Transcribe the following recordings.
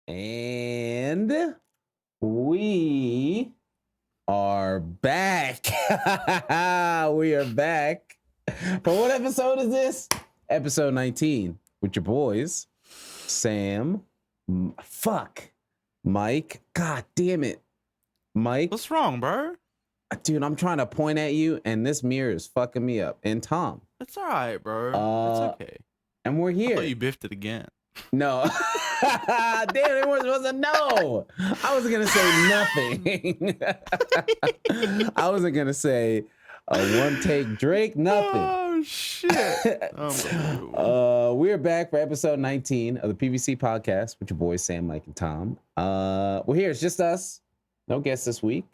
And we are back. We are back. For what episode is this? Episode 19 with your boys, Sam. Mike. God damn it. Mike. What's wrong, bro? Dude, I'm trying to point at you and this mirror is fucking me up. And Tom. It's all right, bro. It's okay. And we're here. I thought you biffed it again. No. Damn, it was a no. I wasn't going to say nothing. I wasn't going to say a one-take Drake, nothing. Oh, shit. We're back for episode 19 of the PVC Podcast with your boys, Sam, Mike, and Tom. We're here. It's just us. No guests this week.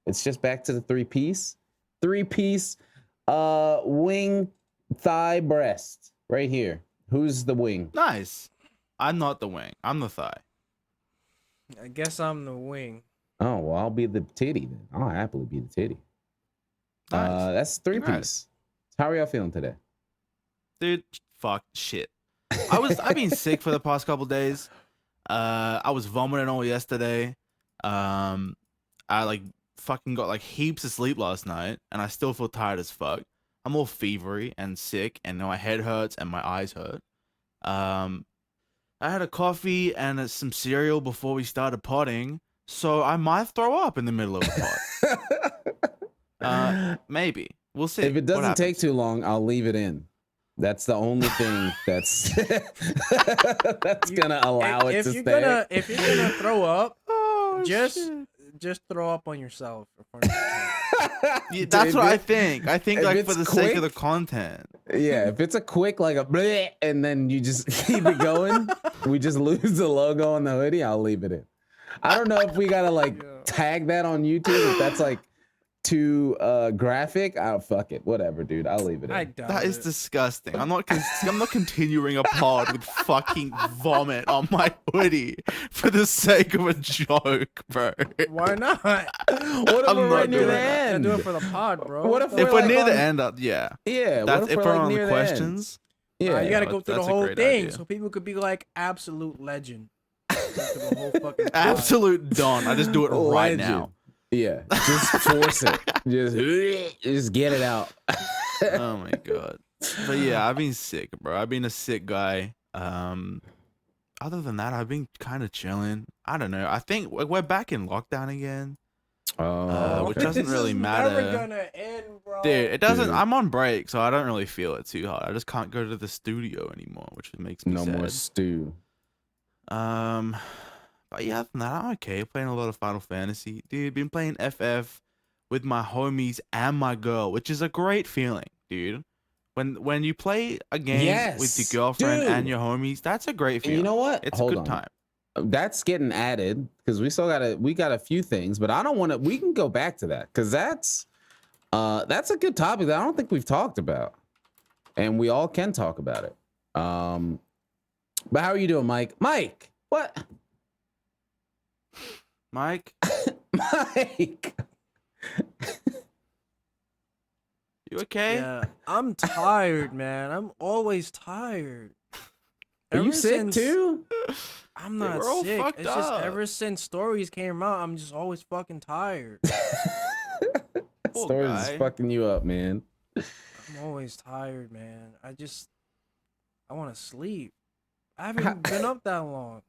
It's just back to the three-piece. Wing, thigh, breast. Right here. Who's the wing? Nice. I'm not the wing. I'm the thigh. I guess I'm the wing. Oh, well, I'll be the titty then. I'll happily be the titty. Nice. That's three-piece. How are y'all feeling today? Dude, fuck shit. I've been sick for the past couple days. I was vomiting all yesterday. I fucking got heaps of sleep last night, and I still feel tired as fuck. I'm all fevery and sick, and my head hurts and my eyes hurt. I had a coffee and some cereal before we started potting, so I might throw up in the middle of the pot. Maybe. We'll see. If it doesn't take too long, I'll leave it in. That's the only thing that's gonna allow it to stay. If you're gonna throw up, just throw up on yourself. Yeah, that's what I think. I think for the sake of the content. Yeah, if it's a quick a bleh, and then you just keep it going, we just lose the logo on the hoodie, I'll leave it in. I don't know if we gotta tag that on YouTube, if that's too graphic. I'll fuck it. Whatever, dude. I'll leave it in. That is disgusting. I'm not continuing a pod with fucking vomit on my hoodie for the sake of a joke, bro. Why not? What if we're right near the end? Do it for the pod, bro. What if we're near the end? Yeah. Yeah. That's if we're on the questions. Yeah, you gotta go through the whole thing idea. so people could be like absolute legend. The whole fucking absolute Don. I just do it right now. Yeah, just force it. Just get it out. Oh my god. But yeah, I've been sick, bro. I've been a sick guy. Other than that, I've been kind of chilling. I don't know. I think we're back in lockdown again. Which doesn't really matter. Never gonna end, bro. Dude, it doesn't. Dude. I'm on break, so I don't really feel it too hard. I just can't go to the studio anymore, which makes me sad. No more stew. But yeah, other than that, I'm okay. Playing a lot of Final Fantasy. Dude, been playing FF with my homies and my girl, which is a great feeling, dude. When you play a game with your girlfriend and your homies, that's a great feeling. You know what? It's a good time. That's getting added because we got a few things, but I don't want to. We can go back to that because that's a good topic that I don't think we've talked about, and we all can talk about it. But how are you doing, Mike? Mike, what? Mike? Mike. You okay? Yeah, I'm tired, man. I'm always tired. Are you sick too? I'm not all sick. fucked It's up. just ever since stories came out, I'm just always fucking tired. Stories is fucking you up, man. I'm always tired, man. I want to sleep. I haven't been up that long.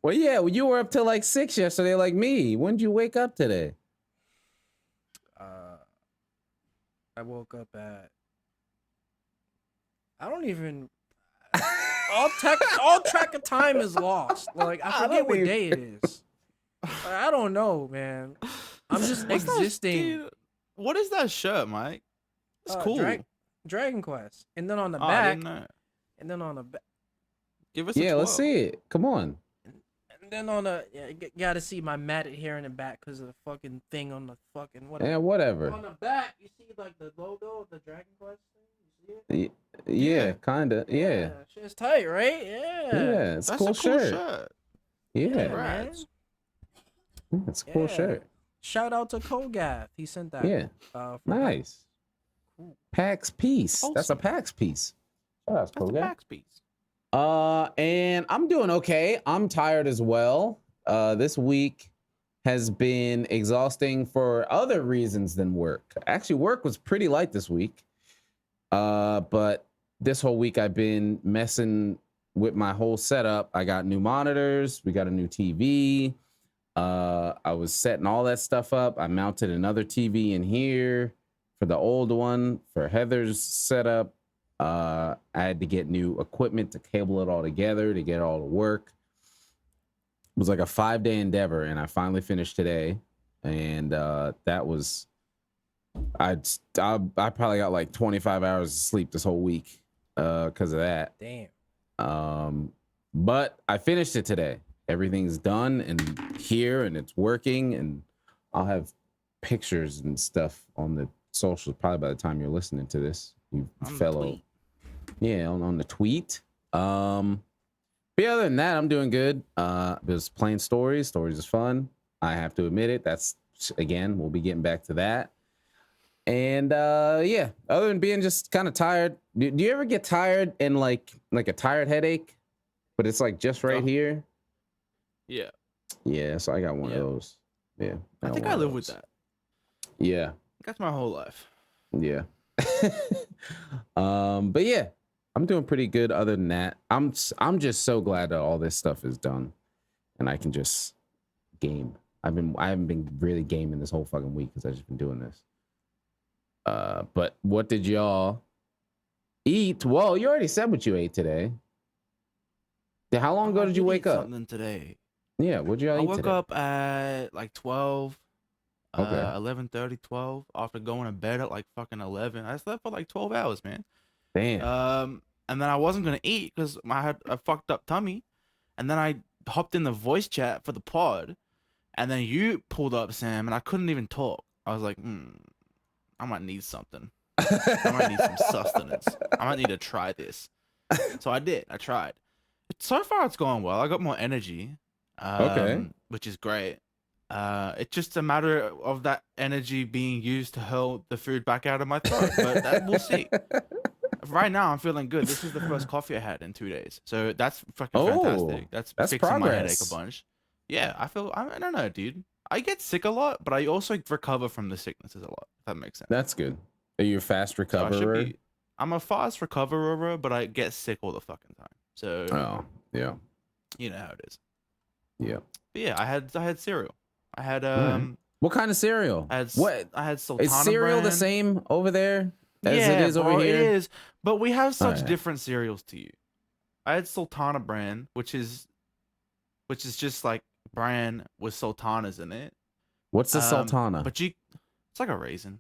Well, yeah, you were up till 6 yesterday, like me. When did you wake up today? I woke up at. I don't even. All track of time is lost. I forget what day it is. I don't know, man. I'm just existing. What is that shirt, Mike? It's cool. Dragon Quest, and then on the I back, didn't know. and then on the back. Give us a 12. Let's see it. Come on. And then on the, you gotta see my matted hair in the back because of the fucking thing on the fucking whatever. Yeah, whatever. On the back, you see the logo of the Dragon Quest thing. You see it? Yeah, kinda. Yeah. Shit's tight, right? Yeah. Yeah, it's a cool shirt. Yeah, man. It's a cool shirt. Shout out to Kogath. He sent that. Yeah. Nice. Cool. PAX piece. Awesome. That's a PAX piece. Shout out to That's a Kogath. PAX piece. And I'm doing okay. I'm tired as well. This week has been exhausting for other reasons than work. Actually, work was pretty light this week. But this whole week I've been messing with my whole setup. I got new monitors. We got a new TV. I was setting all that stuff up. I mounted another TV in here for the old one for Heather's setup. I had to get new equipment to cable it all together to get it all to work. It was like a 5-day endeavor, and I finally finished today. And that was, I probably got like 25 hours of sleep this whole week because of that. Damn. But I finished it today. Everything's done and here, and it's working, and I'll have pictures and stuff on the socials probably by the time you're listening to this, you fellow. Yeah, on the tweet. But yeah, other than that, I'm doing good. Just playing stories. Stories is fun. I have to admit it. That's, again, we'll be getting back to that. And yeah, other than being just kind of tired. Do you ever get tired and like a tired headache, but it's like just right here? Yeah. Yeah, so I got one of those. Yeah. I think I live with that. Yeah. That's my whole life. Yeah. But yeah, I'm doing pretty good other than that. I'm just so glad that all this stuff is done and I can just game. I haven't been really gaming this whole fucking week because I've just been doing this. But what did y'all eat? Well, you already said what you ate today. How long ago did you wake up? Something today. Yeah, what'd y'all eat today? I woke up at like 12. Okay. 11:30, 12. After going to bed at like fucking 11. I slept for like 12 hours, man. Damn. And then I wasn't gonna eat because I had a fucked up tummy. And then I hopped in the voice chat for the pod. And then you pulled up, Sam, and I couldn't even talk. I was like, I might need something. I might need some sustenance. I might need to try this. So I did. I tried. So far, it's going well. I got more energy. Okay. Which is great. It's just a matter of that energy being used to hurl the food back out of my throat. But we'll see. Right now, I'm feeling good. This is the first coffee I had in 2 days. So that's fucking fantastic. That's fixing progress. my headache a bunch. Yeah, I don't know, dude. I get sick a lot, but I also recover from the sicknesses a lot, if that makes sense. That's good. Are you a fast recoverer? So I'm a fast recoverer, but I get sick all the fucking time. So, oh, yeah. You know how it is. Yeah. But yeah, I had cereal. I had What kind of cereal? I had Sultana Is cereal brand. the same over there as it is over here? It is, but we have such different cereals to you. I had Sultana brand, which is just like bran with sultanas in it. What's the sultana? It's like a raisin.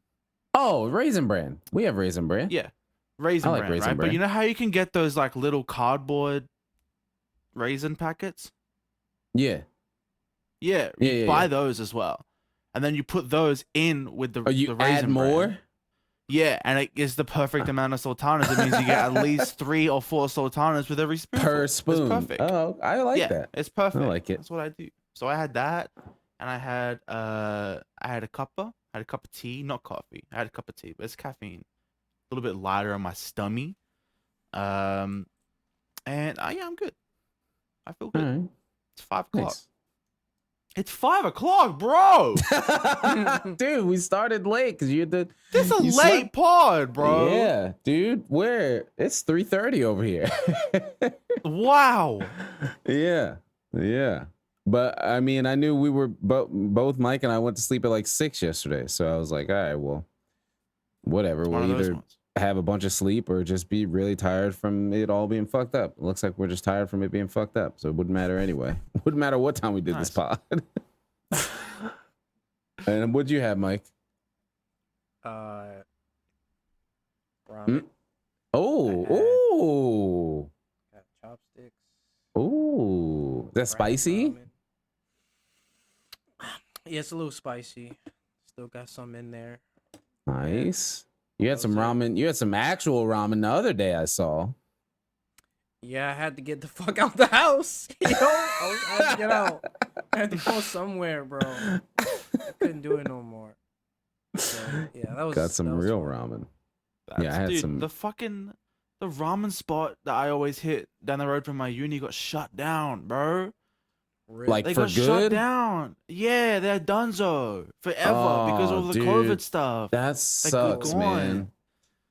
Oh, Raisin Bran. We have Raisin Bran. Yeah, Raisin I like Bran, Raisin right? Bran. But you know how you can get those like little cardboard raisin packets? Yeah. Yeah, you buy those as well, and then you put those in with the you the Raisin add more? Bran. Yeah, and it is the perfect amount of sultanas. It means you get at least 3 or 4 sultanas with every spoon. Per spoon. It's perfect. Oh, I like that. It's perfect. I like it. That's what I do. So I had that, and I had a cuppa. I had a cup of tea, not coffee. I had a cup of tea, but it's caffeine. A little bit lighter on my stomach. And yeah, I'm good. I feel good. Right. It's 5 o'clock. Nice. It's 5 o'clock, bro. Dude, we started late because you had to. This is a late pod, bro. Yeah, dude. It's 3:30 over here. Wow. Yeah. But I mean, I knew we were both Mike and I went to sleep at like 6 yesterday. So I was like, all right, well, whatever. We'll either have a bunch of sleep or just be really tired from it all being fucked up. It looks like we're just tired from it being fucked up. So it wouldn't matter anyway. It wouldn't matter what time we did this pod. And what'd you have, Mike? Ramen. Oh. Got chopsticks. Oh. Is that spicy? Ramen. Yeah, it's a little spicy. Still got some in there. Nice. You had some ramen. You had some actual ramen the other day I saw. Yeah, I had to get the fuck out the house. I had to get out. I had to go somewhere, bro. I couldn't do it no more. So, yeah, that was got some real fun. ramen. I had some. The The ramen spot that I always hit down the road from my uni got shut down, bro. Really? Like They for got shut good? down. Yeah, they're donezo forever because of all the dude, COVID stuff. That sucks, man.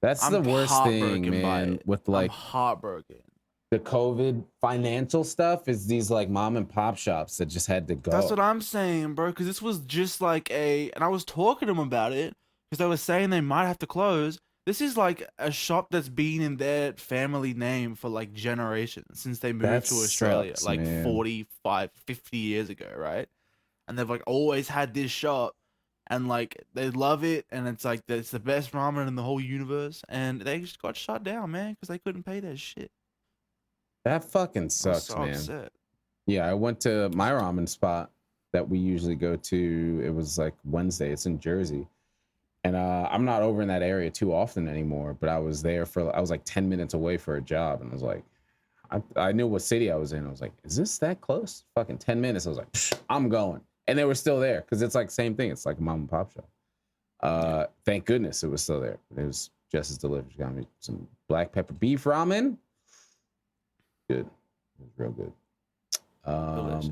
That's I'm the worst thing, heartbroken by man. it. With I'm like heartbroken. the COVID financial stuff, is these like mom and pop shops that just had to go. That's what I'm saying, bro. Because this was just like and I was talking to them about it because they were saying they might have to close. This is like a shop that's been in their family name for like generations since they moved That to Australia, sucks, like man. 45, 50 years ago, right? And they've like always had this shop, and like they love it, and it's like it's the best ramen in the whole universe, and they just got shut down, man, because they couldn't pay their shit. That fucking I was sucks, so man. upset. Yeah, I went to my ramen spot that we usually go to. It was like Wednesday. It's in Jersey. And I'm not over in that area too often anymore, but I was there I was like 10 minutes away for a job. And I was like, I knew what city I was in. I was like, is this that close? Fucking 10 minutes. I was like, psh, I'm going. And they were still there because it's like same thing. It's like a mom and pop shop. Thank goodness it was still there. It was just as delicious. Got me some black pepper beef ramen. Good. It was real good. Delicious.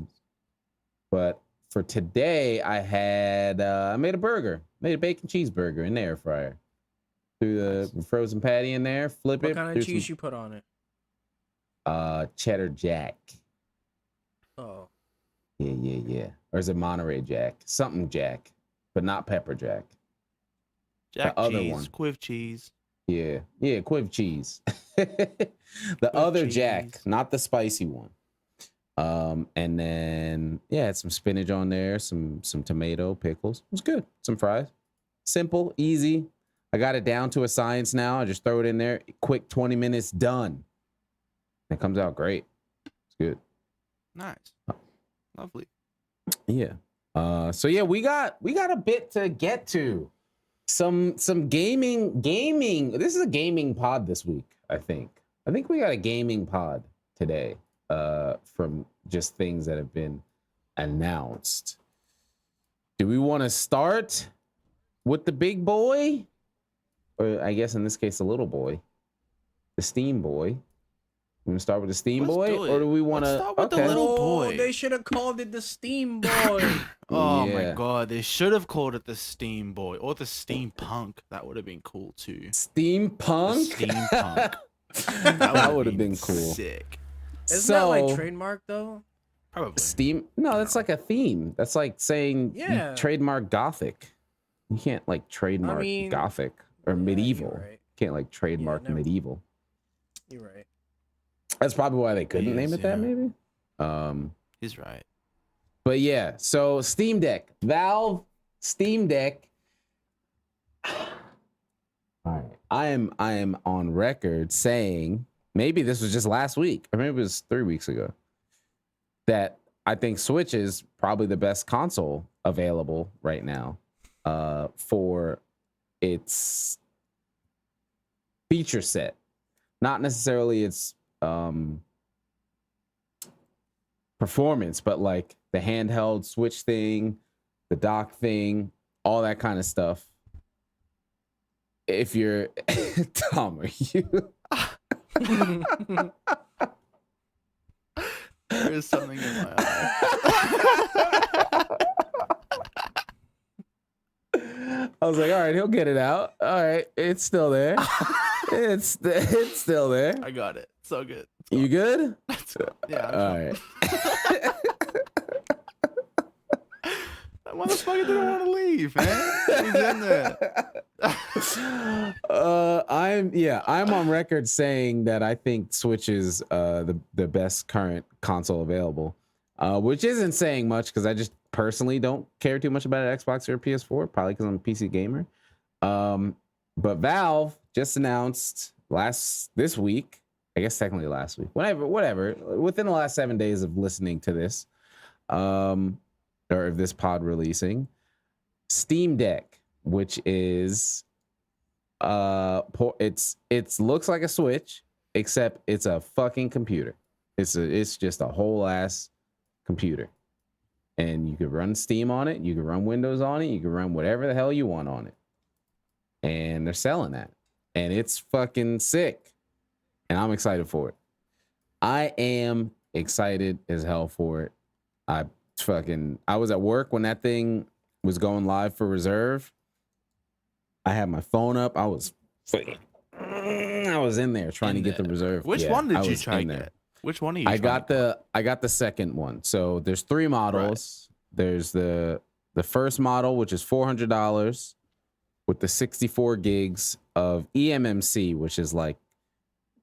But for today, I made a burger. Made a bacon cheeseburger in the air fryer. Threw the frozen patty in there, flip What it. kind of cheese you put on it? Cheddar Jack. Oh. Yeah. Or is it Monterey Jack? Something Jack, but not pepper Jack. Jack the other cheese, one. Quiv cheese. Yeah, Quiv cheese. The other cheese. Jack, not the spicy one. And then had some spinach on there, some tomato, pickles. It was good. Some fries. Simple, easy. I got it down to a science now. I just throw it in there. Quick 20 minutes, done. It comes out great. It's good. Nice. Lovely. Yeah. So yeah, we got a bit to get to. Some gaming. This is a gaming pod this week, I think. I think we got a gaming pod today. From just things that have been announced. Do we want to start with the big boy? Or I guess in this case, the little boy, the Steam boy. We want to start with the Steam Let's boy? do it. Or do we want to... Let's start with the little boy. They should have called it the Steam Boy. Oh Yeah. my god, they should have called it the Steam Boy or the Steampunk. That would have been cool too. Steampunk? The Steampunk. That would have been cool. Sick. Isn't that like trademark though? Probably. Steam? No, that's like a theme. That's like saying you trademark Gothic. You can't like trademark Gothic or medieval. Right. You can't like trademark medieval. You're right. That's probably why they couldn't name it that, maybe. He's right. But yeah, so Steam Deck, Valve Steam Deck. All right, I am on record saying, maybe this was just last week, or maybe it was 3 weeks ago, that I think Switch is probably the best console available right now for its feature set, not necessarily its performance, but like the handheld Switch thing, the dock thing, all that kind of stuff. If you're Tom, are you? There is something in my eye. I was like, all right, he'll get it out. All right, it's still there. It's still there. I got it. So good. You good? Yeah. All right. That motherfucker didn't want to leave, man. He's in there. I'm on record saying that I think Switch is the best current console available, which isn't saying much because I just personally don't care too much about an Xbox or a PS4, probably because I'm a PC gamer. But Valve just announced this week, I guess technically last week, whatever, within the last 7 days of listening to this, or of this pod releasing, Steam Deck, which is it's looks like a Switch, except it's a fucking computer. It's just a whole ass computer, and you can run Steam on it, you can run Windows on it, you can run whatever the hell you want on it, and they're selling that, and it's fucking sick. and I'm excited for it. I am excited as hell for it. I was at work when that thing was going live for reserve. I had my phone up. I was in there trying to get the reserve. Which one did you try to get? Which one are you? I got the second one. So there's 3 models. Right. There's the first model, which is $400 with the 64 gigs of eMMC, which is like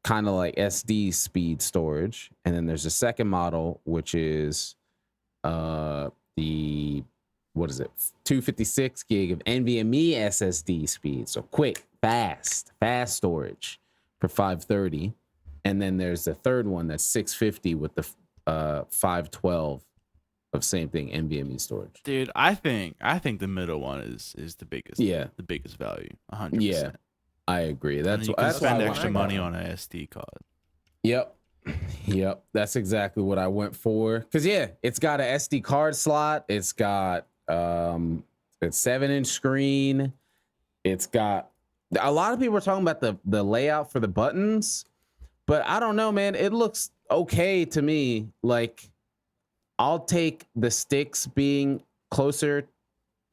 kind of like SD speed storage. And then there's a second model, which is the 256 gig of NVMe SSD speed. So quick, fast storage for $530. And then there's the third one that's $650 with the 512 of same thing, NVMe storage. Dude, I think the middle one is the biggest. Yeah, the biggest value. 100%. Yeah, I agree. That's you can spend extra money on an SD card. Yep. That's exactly what I went for. Cause it's got an SD card slot. It's got it's 7-inch screen. It's got a lot of people are talking about the layout for the buttons. But I don't know, man. It looks okay to me. Like, I'll take the sticks being closer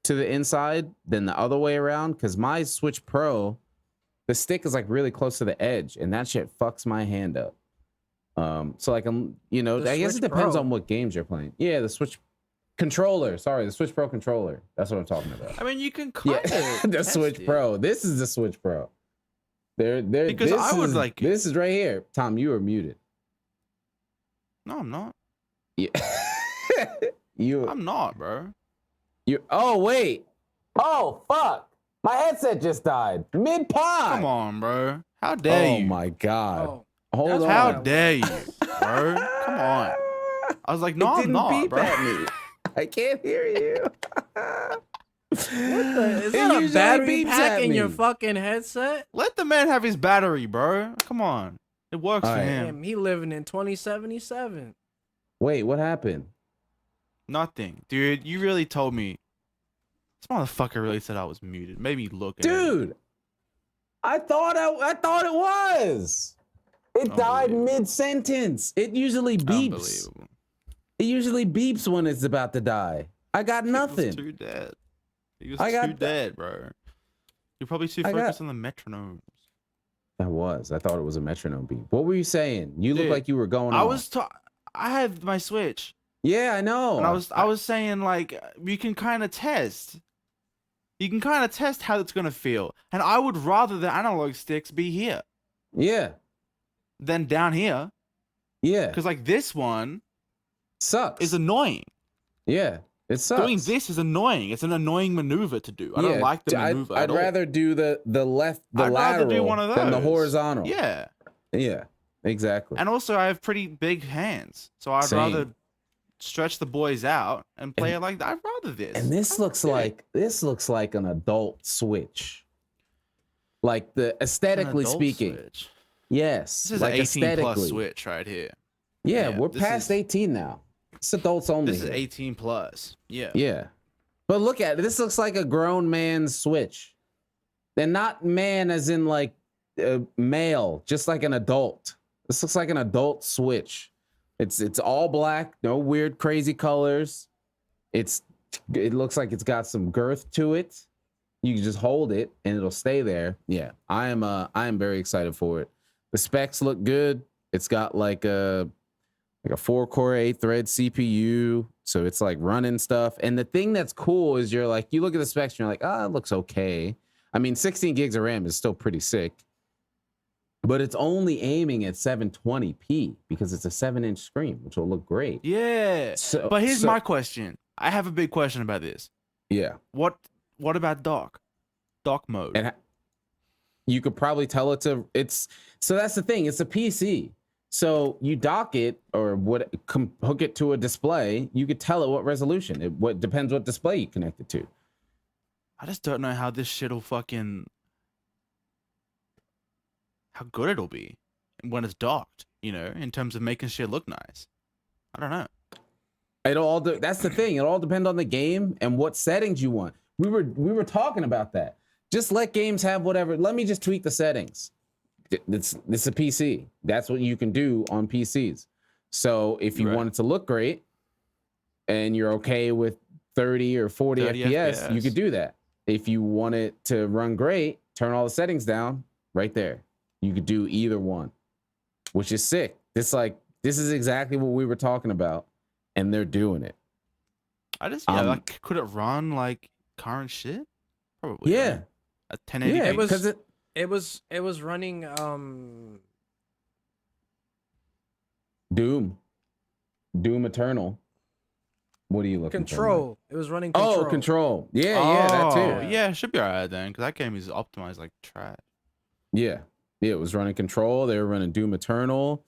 to the inside than the other way around. Because my Switch Pro, the stick is like really close to the edge, and that shit fucks my hand up. So like I guess it depends on what games you're playing. Yeah, the Switch controller. Sorry, the Switch Pro controller. That's what I'm talking about. I mean, you can kind of the Switch Pro. This is the Switch Pro. Because this is right here. Tom, you are muted. No, I'm not. Yeah. I'm not, bro. Oh wait. Oh fuck. My headset just died. Mid-pod. Come on, bro. How dare you? Oh my god. Oh, hold on. How dare you, bro? Come on. I was like, no, I'm not, bro. At me. I can't hear you. Is that a battery pack in your fucking headset? Let the man have his battery, bro. Come on. It works for him. Damn, he living in 2077. Wait, what happened? Nothing. Dude, you really told me. This motherfucker really said I was muted. Maybe look at Dude, I thought it was. It died mid-sentence. It usually beeps. Unbelievable. It usually beeps when it's about to die. I got nothing. He was too dead. He was too dead, bro. You're probably too focused on the metronomes. I thought it was a metronome beat. What were you saying? You look like you were going on. I had my Switch. Yeah, I know. And I was saying, like, you can kind of test. You can kind of test how it's going to feel. And I would rather the analog sticks be here. Yeah. Than down here. Yeah. Because, like, this one sucks. Is annoying. Yeah. It sucks. Doing this is annoying. It's an annoying maneuver to do. I don't like the maneuver I'd rather do the lateral do one of those. than the horizontal. Yeah. Yeah. Exactly. And also, I have pretty big hands, so I'd rather stretch the boys out and play it like that. I'd rather this. And this looks like an adult Switch. Like the aesthetically speaking. Switch. Yes. This is like an 18 plus Switch right here. Yeah, we're past 18 now. It's adults only. This is 18 plus. Yeah. Yeah. But look at it. This looks like a grown man's Switch. They're not man as in like male, just like an adult. This looks like an adult Switch. It's all black, no weird crazy colors. It looks like it's got some girth to it. You can just hold it and it'll stay there. Yeah, I am very excited for it. The specs look good. It's got like a 4-core 8-thread CPU, so it's like running stuff. And the thing that's cool is you look at the specs and you're like, it looks okay. I mean, 16 gigs of RAM is still pretty sick, but it's only aiming at 720p because it's a 7-inch screen, which will look great. Yeah. But here's my question. I have a big question about this. Yeah. What about dock mode? And you could probably tell so that's the thing. It's a PC. So you dock it or hook it to a display. You could tell it what resolution. It depends what display you connect it to. I just don't know how this shit'll how good it'll be when it's docked, in terms of making shit look nice. I don't know. That's the thing. It all depends on the game and what settings you want. We were talking about that. Just let games have whatever. Let me just tweak the settings. It's a PC. That's what you can do on PCs. So if you want it to look great and you're okay with 30 or 40 FPS, you could do that. If you want it to run great, turn all the settings down right there. You could do either one, which is sick. This is exactly what we were talking about, and they're doing it. I just like, could it run like current shit? Probably. Yeah. Right? A 1080. Yeah, it was running Doom Eternal. What are you looking Control. for? It was running Control. Oh, Control. Yeah, that too. Yeah, it should be alright then, because that game is optimized like trash. Yeah, it was running Control. They were running Doom Eternal.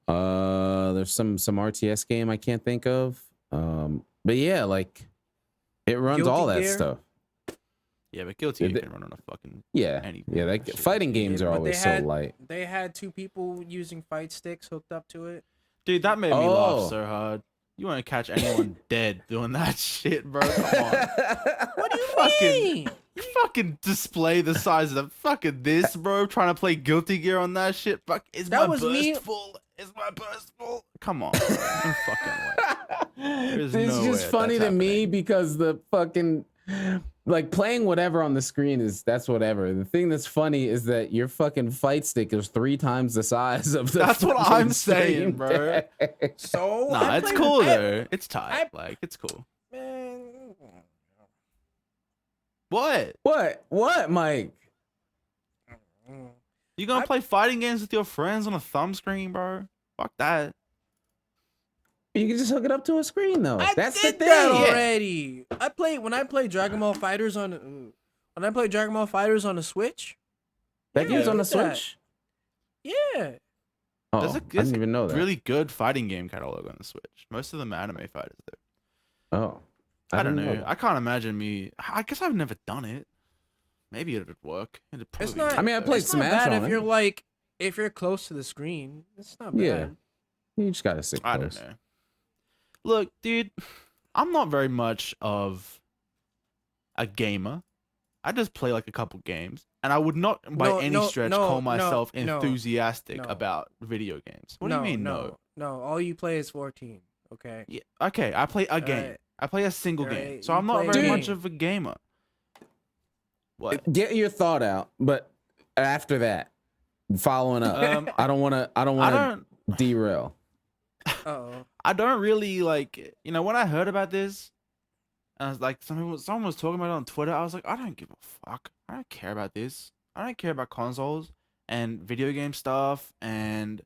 There's some RTS game I can't think of. But yeah, like it runs Guilty all that Gear? stuff. Yeah, but Guilty Gear can run on a fucking anything. Yeah. Fighting games are always so light. They had 2 people using fight sticks hooked up to it. Dude, that made me laugh so hard. You want to catch anyone dead doing that shit, bro? Come on. What do you mean? You fucking display the size of fucking this, bro. Trying to play Guilty Gear on that shit. Fuck, is my burst full? Is my burst full? Come on, bro. No fucking way. It's just funny to me because the fucking like playing whatever on the screen that's whatever. The thing that's funny is that your fucking fight stick is 3 times the size of the. That's what I'm saying, bro. So nah, it's cool though. It's tight. Like it's cool. Man. What, Mike? You gonna play fighting games with your friends on a thumb screen, bro? Fuck that. You can just hook it up to a screen though. That's the thing. That already. When I play Dragon Ball Fighters on the Switch. That game's on the Switch? Yeah. Oh, I didn't even know that. Really good fighting game catalog on the Switch. Most of them anime fighters there. Oh. I don't know. I can't imagine me. I guess I've never done it. Maybe it would work. It's not. I mean, I played Smash on it. If you're close to the screen, it's not bad. Yeah. You just gotta sit close. I don't know. Look, dude, I'm not very much of a gamer. I just play like a couple games, and I would not by any stretch call myself enthusiastic about video games. What do you mean? No, all you play is 14. Okay. Yeah. Okay. I play a game. I play a single game, so I'm not very much of a gamer. What? Get your thought out, but after that, following up, I don't want to derail. Uh-oh. I don't really like, when I heard about this, I was like, someone was talking about it on Twitter. I was like, I don't give a fuck. I don't care about this. I don't care about consoles and video game stuff and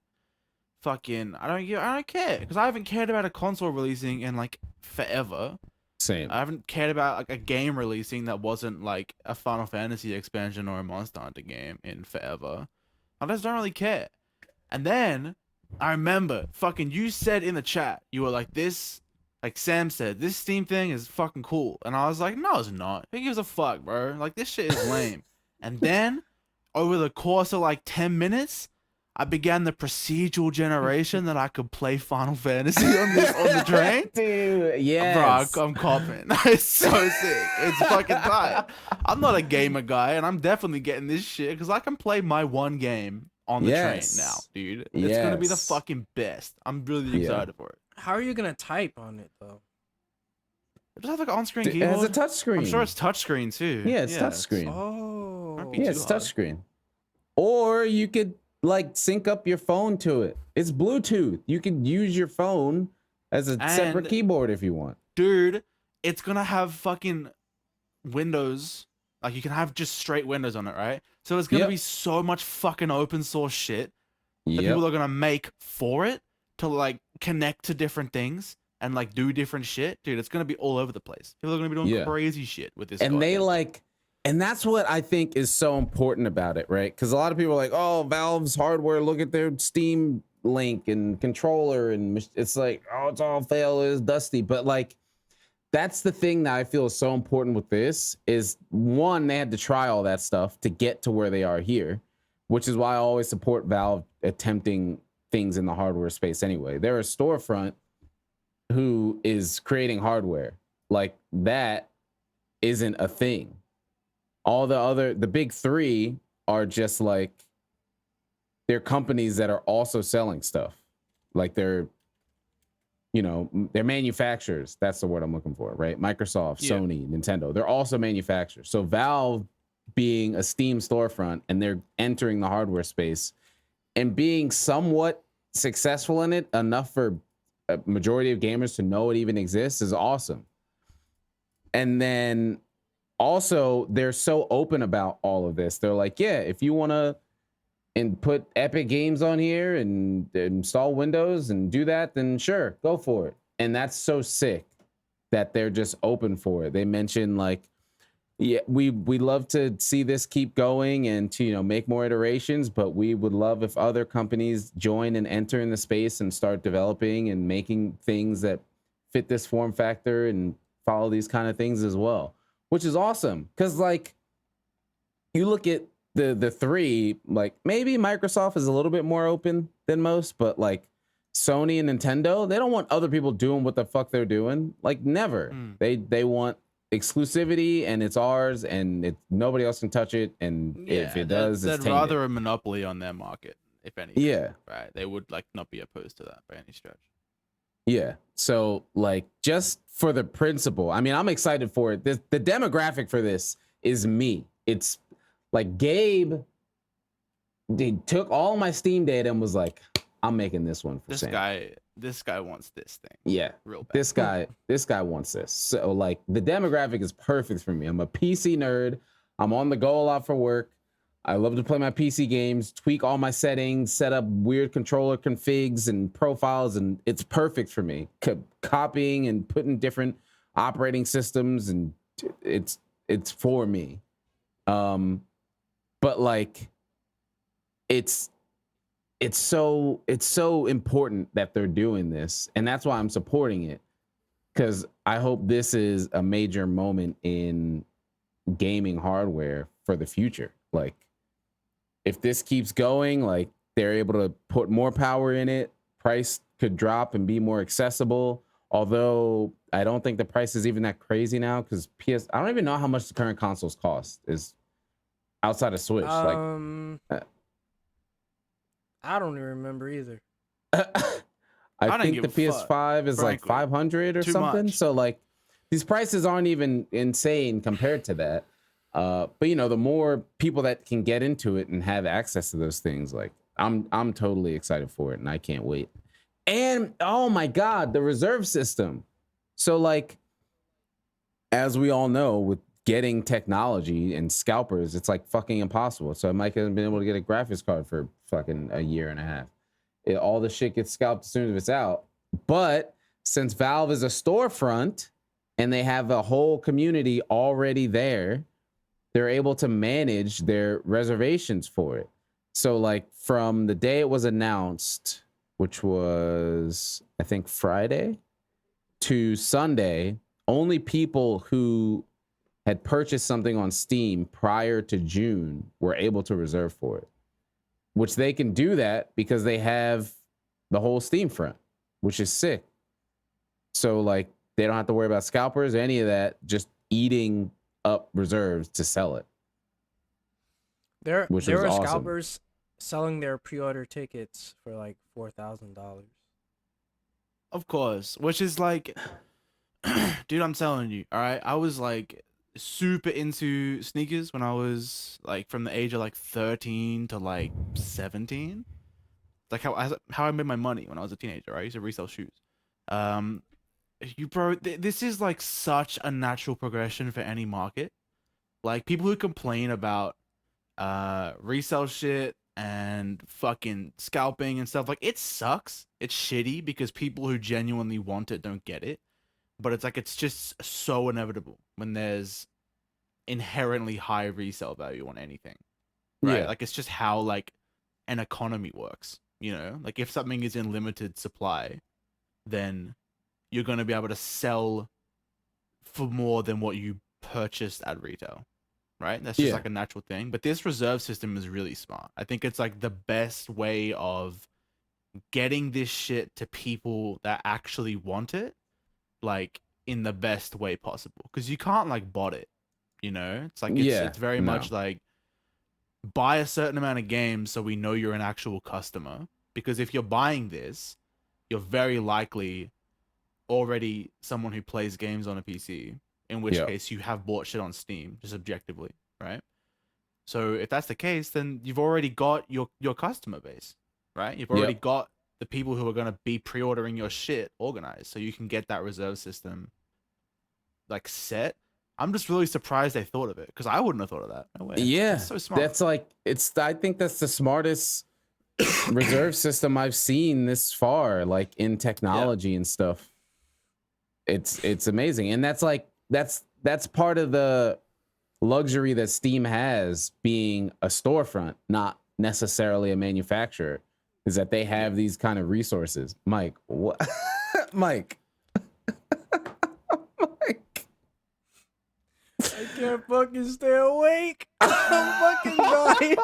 fucking. I don't care because I haven't cared about a console releasing in like forever. Same. I haven't cared about like a game releasing that wasn't like a Final Fantasy expansion or a Monster Hunter game in forever. I just don't really care. And then I remember fucking you said in the chat, you were like this, like Sam said, this Steam thing is fucking cool. And I was like, no, it's not. Who gives a fuck, bro? Like this shit is lame. And then over the course of like 10 minutes, I began the procedural generation that I could play Final Fantasy on the train. Dude, yes. Bro, I'm copping. It's so sick. It's fucking tight. I'm not a gamer guy, and I'm definitely getting this shit because I can play my one game on the train now, dude. It's gonna be the fucking best. I'm really excited for it. How are you gonna type on it though? It does have like an on-screen keyboard. It has a touchscreen. I'm sure it's touchscreen too. Yeah, it's touchscreen. Oh, yeah, it's touchscreen. Or you could like sync up your phone to it. It's Bluetooth. You could use your phone as a separate keyboard if you want. Dude, it's gonna have fucking Windows. Like you can have just straight Windows on it, right? So it's gonna be so much fucking open source shit that people are gonna make for it to like connect to different things and like do different shit. Dude, it's gonna be all over the place. People are gonna be doing crazy shit with this. And that's what I think is so important about it, right? Because a lot of people are like, oh, Valve's hardware, look at their Steam Link and controller. And it's like, oh, it's all fail, it's dusty. But like, that's the thing that I feel is so important with this is one, they had to try all that stuff to get to where they are here, which is why I always support Valve attempting things in the hardware space anyway. They're a storefront who is creating hardware. Like that isn't a thing. All the big three are just like they're companies that are also selling stuff. Like they're manufacturers. That's the word I'm looking for, right? Microsoft, Sony, Nintendo. They're also manufacturers. So Valve being a Steam storefront and they're entering the hardware space and being somewhat successful in it enough for a majority of gamers to know it even exists is awesome. And then also they're so open about all of this. They're like, yeah, if you want to and put Epic Games on here and install Windows and do that, then sure, go for it. And that's so sick that they're just open for it. They mentioned like, yeah, we love to see this keep going and to, make more iterations, but we would love if other companies join and enter in the space and start developing and making things that fit this form factor and follow these kind of things as well, which is awesome. Cause like you look at the three, like maybe Microsoft is a little bit more open than most, but like Sony and Nintendo, they don't want other people doing what the fuck they're doing. Like never. They want exclusivity and it's ours and nobody else can touch it. And if it does, it's they'd rather a monopoly on their market, if anything. Yeah. Right. They would like not be opposed to that by any stretch. Yeah. So like just for the principle, I mean, I'm excited for it. The demographic for this is me. It's like Gabe took all my Steam data and was like, I'm making this one for Sam. This guy wants this thing. Yeah. Real bad. This guy wants this. So like the demographic is perfect for me. I'm a PC nerd. I'm on the go a lot for work. I love to play my PC games, tweak all my settings, set up weird controller configs and profiles, and it's perfect for me. Copying and putting different operating systems, and it's for me. But like, it's so important that they're doing this, and that's why I'm supporting it, because I hope this is a major moment in gaming hardware for the future. Like, if this keeps going, like they're able to put more power in it, price could drop and be more accessible. Although I don't think the price is even that crazy now, because I don't even know how much the current consoles cost is outside of Switch. I don't even remember either. I think the PS5 is like 500 or something. So like these prices aren't even insane compared to that. But the more people that can get into it and have access to those things, like I'm totally excited for it and I can't wait. And oh my God, the reserve system. So like, as we all know, with getting technology and scalpers, it's like fucking impossible. So I might have been able to get a graphics card for fucking a year and a half. All the shit gets scalped as soon as it's out. But since Valve is a storefront and they have a whole community already there, they're able to manage their reservations for it. So like from the day it was announced, which was I think Friday, to Sunday, only people who had purchased something on Steam prior to June were able to reserve for it, which they can do that because they have the whole Steam front, which is sick. So like they don't have to worry about scalpers or any of that, just eating up reserves to sell it. There were awesome. scalpers selling their pre-order tickets for like $4,000. Of course, which is like, dude, I'm telling you, all right. I was like super into sneakers when I was like from the age of like 13 to like 17. Like how I made my money when I was a teenager, right? I used to resell shoes. This is like such a natural progression for any market. Like people who complain about resell shit and fucking scalping and stuff, like it sucks. It's shitty because people who genuinely want it don't get it. But it's like it's just so inevitable when there's inherently high resale value on anything. Right? Yeah. Like it's just how like an economy works, Like if something is in limited supply, then you're going to be able to sell for more than what you purchased at retail, right? That's just like a natural thing. But this reserve system is really smart. I think it's like the best way of getting this shit to people that actually want it, like in the best way possible. Because you can't like bot it, It's like, it's very much like buy a certain amount of games so we know you're an actual customer. Because if you're buying this, you're very likely already someone who plays games on a PC, in which case you have bought shit on Steam, just objectively, right? So if that's the case, then you've already got your customer base, right? You've already got the people who are going to be pre-ordering your shit organized, so you can get that reserve system like set. I'm just really surprised they thought of it, because I wouldn't have thought of that. No way. Yeah, it's so smart. That's like I think that's the smartest reserve system I've seen this far, like in technology and stuff. It's amazing, and that's part of the luxury that Steam has, being a storefront, not necessarily a manufacturer, is that they have these kind of resources. Mike, what? Mike. Mike. I can't fucking stay awake. I'm fucking dying.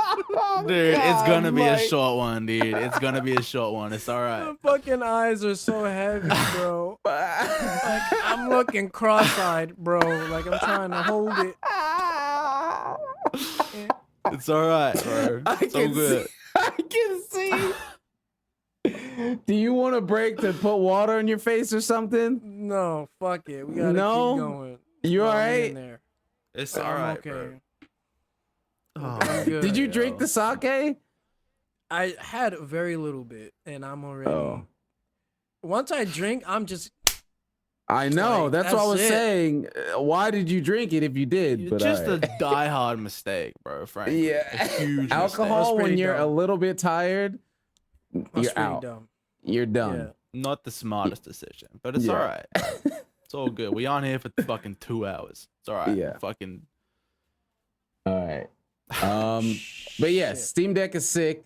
Dude, it's gonna be a short one, dude. It's gonna be a short one. It's all right. My fucking eyes are so heavy, bro. Like, I'm looking cross-eyed, bro. Like, I'm trying to hold it. It's all right, bro. It's all good. I can see. Do you want a break to put water in your face or something? No, fuck it. We gotta keep going. You all right? It's all right, okay. bro. I'm good, Did you drink the sake? I had a very little bit, and I'm already. Oh. Once I drink, I'm just. I know. Like, that's what I was it. saying. Why did you drink it if you did? It's But just a diehard mistake, bro. Frankly. Yeah. A huge Alcohol That's when pretty you're dumb. a little bit tired, That's you're pretty out. dumb. You're done. Yeah. Not the smartest decision, but it's Yeah. all right. It's all good. We on here for fucking 2 hours. It's all right. Yeah. Fucking. All right. But yeah, Shit. Steam Deck is sick.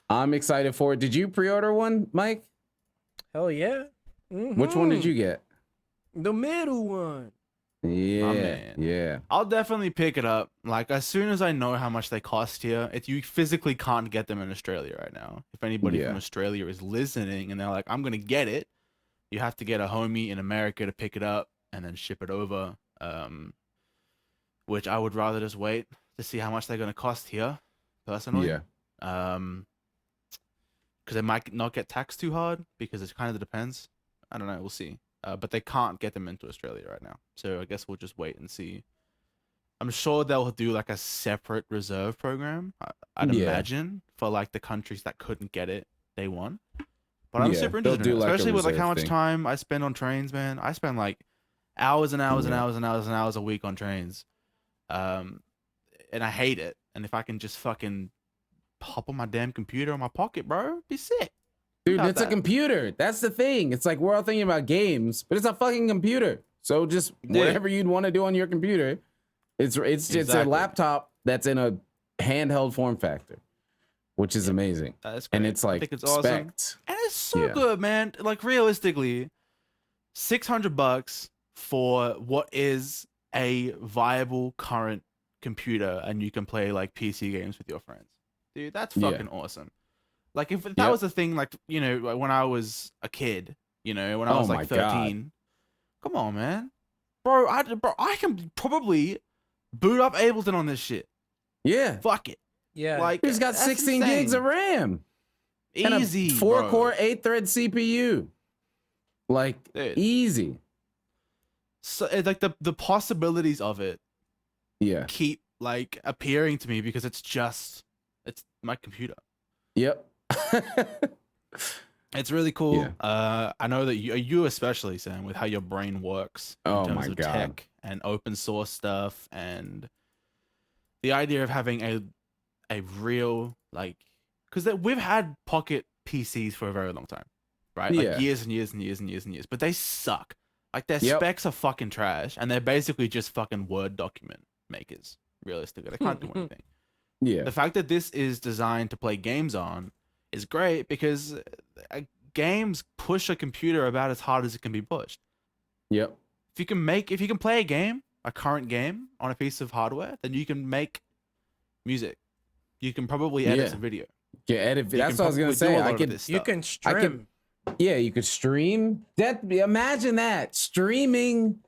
I'm excited for it. Did you pre-order one, Mike? Hell yeah. Which one did you get? The middle one. Yeah, man. yeah. I'll definitely pick it up. Like, as soon as I know how much they cost here, you physically can't get them in Australia right now. If anybody from Australia is listening and they're like, I'm gonna get it, you have to get a homie in America to pick it up and then ship it over. Which I would rather just wait to see how much they're gonna cost here, personally. Yeah. Because they might not get taxed too hard, because it kind of depends. I don't know. We'll see. But they can't get them into Australia right now. So I guess we'll just wait and see. I'm sure they'll do like a separate reserve program, I'd imagine, for like the countries that couldn't get it day one. But I'm super interested in it, especially with like how much time I spend on trains, man. I spend like hours and hours and hours and hours and hours a week on trains. And I hate it. And if I can just fucking hop on my damn computer in my pocket, bro, it'd be sick. Dude, it's a computer. That's the thing. It's like we're all thinking about games, but it's a fucking computer. So just whatever you'd want to do on your computer, it's a laptop that's in a handheld form factor, which is amazing. That's great. And it's like awesome. spec'd. And it's so good, man. Like, realistically, $600 for what is a viable current computer, and you can play like PC games with your friends. Dude, that's fucking awesome. Like, if that was a thing, like, you know, when I was a kid, you know, when I was like 13. Come on, man. Bro, I can probably boot up Ableton on this shit. Yeah. Fuck it. Yeah. Like, He's got 16 gigs of RAM. Easy. And a 4-core, 8-thread CPU. Like, dude, easy. So it's like the possibilities of it keep like appearing to me, because it's my computer. Yep. It's really cool. Yeah. I know that you especially, Sam, with how your brain works in terms of tech and open source stuff, and the idea of having a real, like, because we've had pocket PCs for a very long time, right? Like years and years and years and years and years, but they suck. Like, their specs are fucking trash, and they're basically just fucking Word document makers. Realistically, they can't do anything. Yeah. The fact that this is designed to play games on is great, because games push a computer about as hard as it can be pushed. Yep. If you can play a current game on a piece of hardware, then you can make music. You can probably edit some video. Yeah, edit. That's what I was gonna say. You can stream. Yeah, you could stream. Imagine that, streaming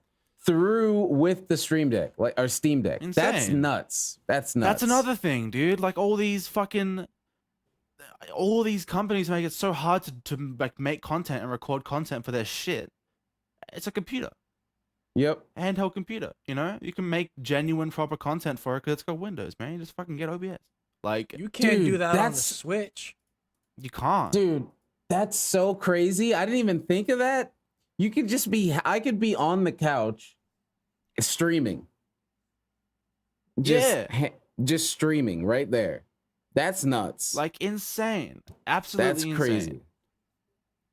through with the Stream Deck, like our Steam Deck. That's Insane. nuts. That's nuts. That's another thing, dude. Like all these companies make it so hard to like make content and record content for their shit. It's a computer. Yep. Handheld computer, you know? You can make genuine proper content for it because it's got Windows, man. You just fucking get OBS. Like, You can't Dude, do that on the that's- Switch. you can't. Dude, that's so crazy. I didn't even think of that. You could just be, I could be on the couch streaming. Just streaming right there. That's nuts. Like, insane. Absolutely That's insane. crazy.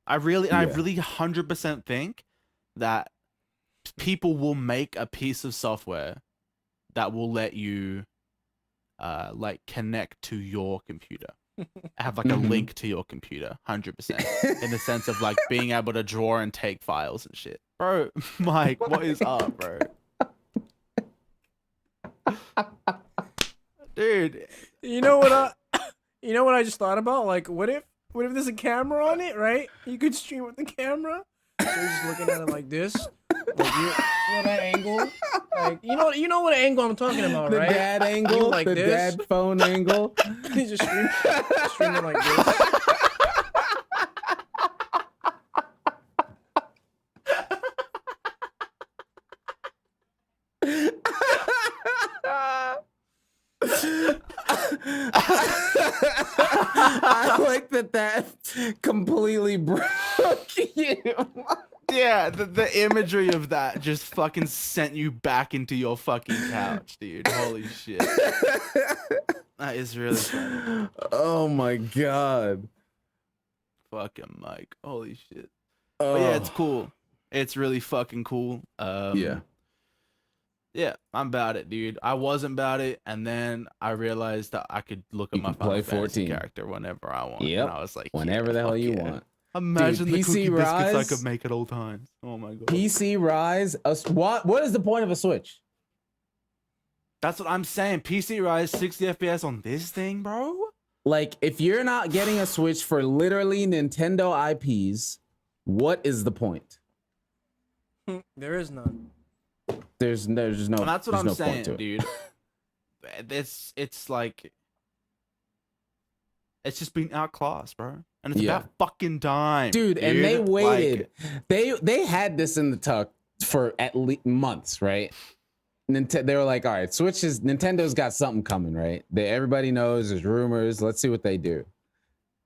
I Yeah. really 100% think that people will make a piece of software that will let you like connect to your computer. Have like a Mhm. link to your computer, 100%. In the sense of like being able to draw and take files and shit. Bro, Mike, what is up, bro? Dude, You know what? You know what I just thought about? Like, what if there's a camera on it, right? You could stream with the camera. So you're just looking at it like this. Like you know that angle? Like you know what angle I'm talking about, The right? dad angle, like the this. dad phone angle. You just stream it like this. I like that completely broke you. yeah, the imagery of that just fucking sent you back into your fucking couch, dude. Holy shit. That is really funny. Oh my god. Fucking Mike. Holy shit. Oh. But yeah, it's cool. It's really fucking cool. Yeah. Yeah, I'm about it, dude. I wasn't about it, and then I realized that I could look at You my can play Final Fantasy 14. character whenever I want. Yep. And I was like, Whenever yeah, the hell fuck you yeah. want. Imagine the PC cookie biscuits I Rise- could make at all times. Oh my god. PC Rise. What is the point of a Switch? That's what I'm saying. PC Rise 60 FPS on this thing, bro? Like, if you're not getting a Switch for literally Nintendo IPs, what is the point? There is none. There's no. And that's what there's I'm no saying, point to it. dude. It's like it's just been outclassed, bro. And it's Yeah. about fucking time. Dude, and they Like, waited. They had this in the tuck for at least months, right? They were like, all right, Nintendo's got something coming, right? Everybody knows there's rumors. Let's see what they do.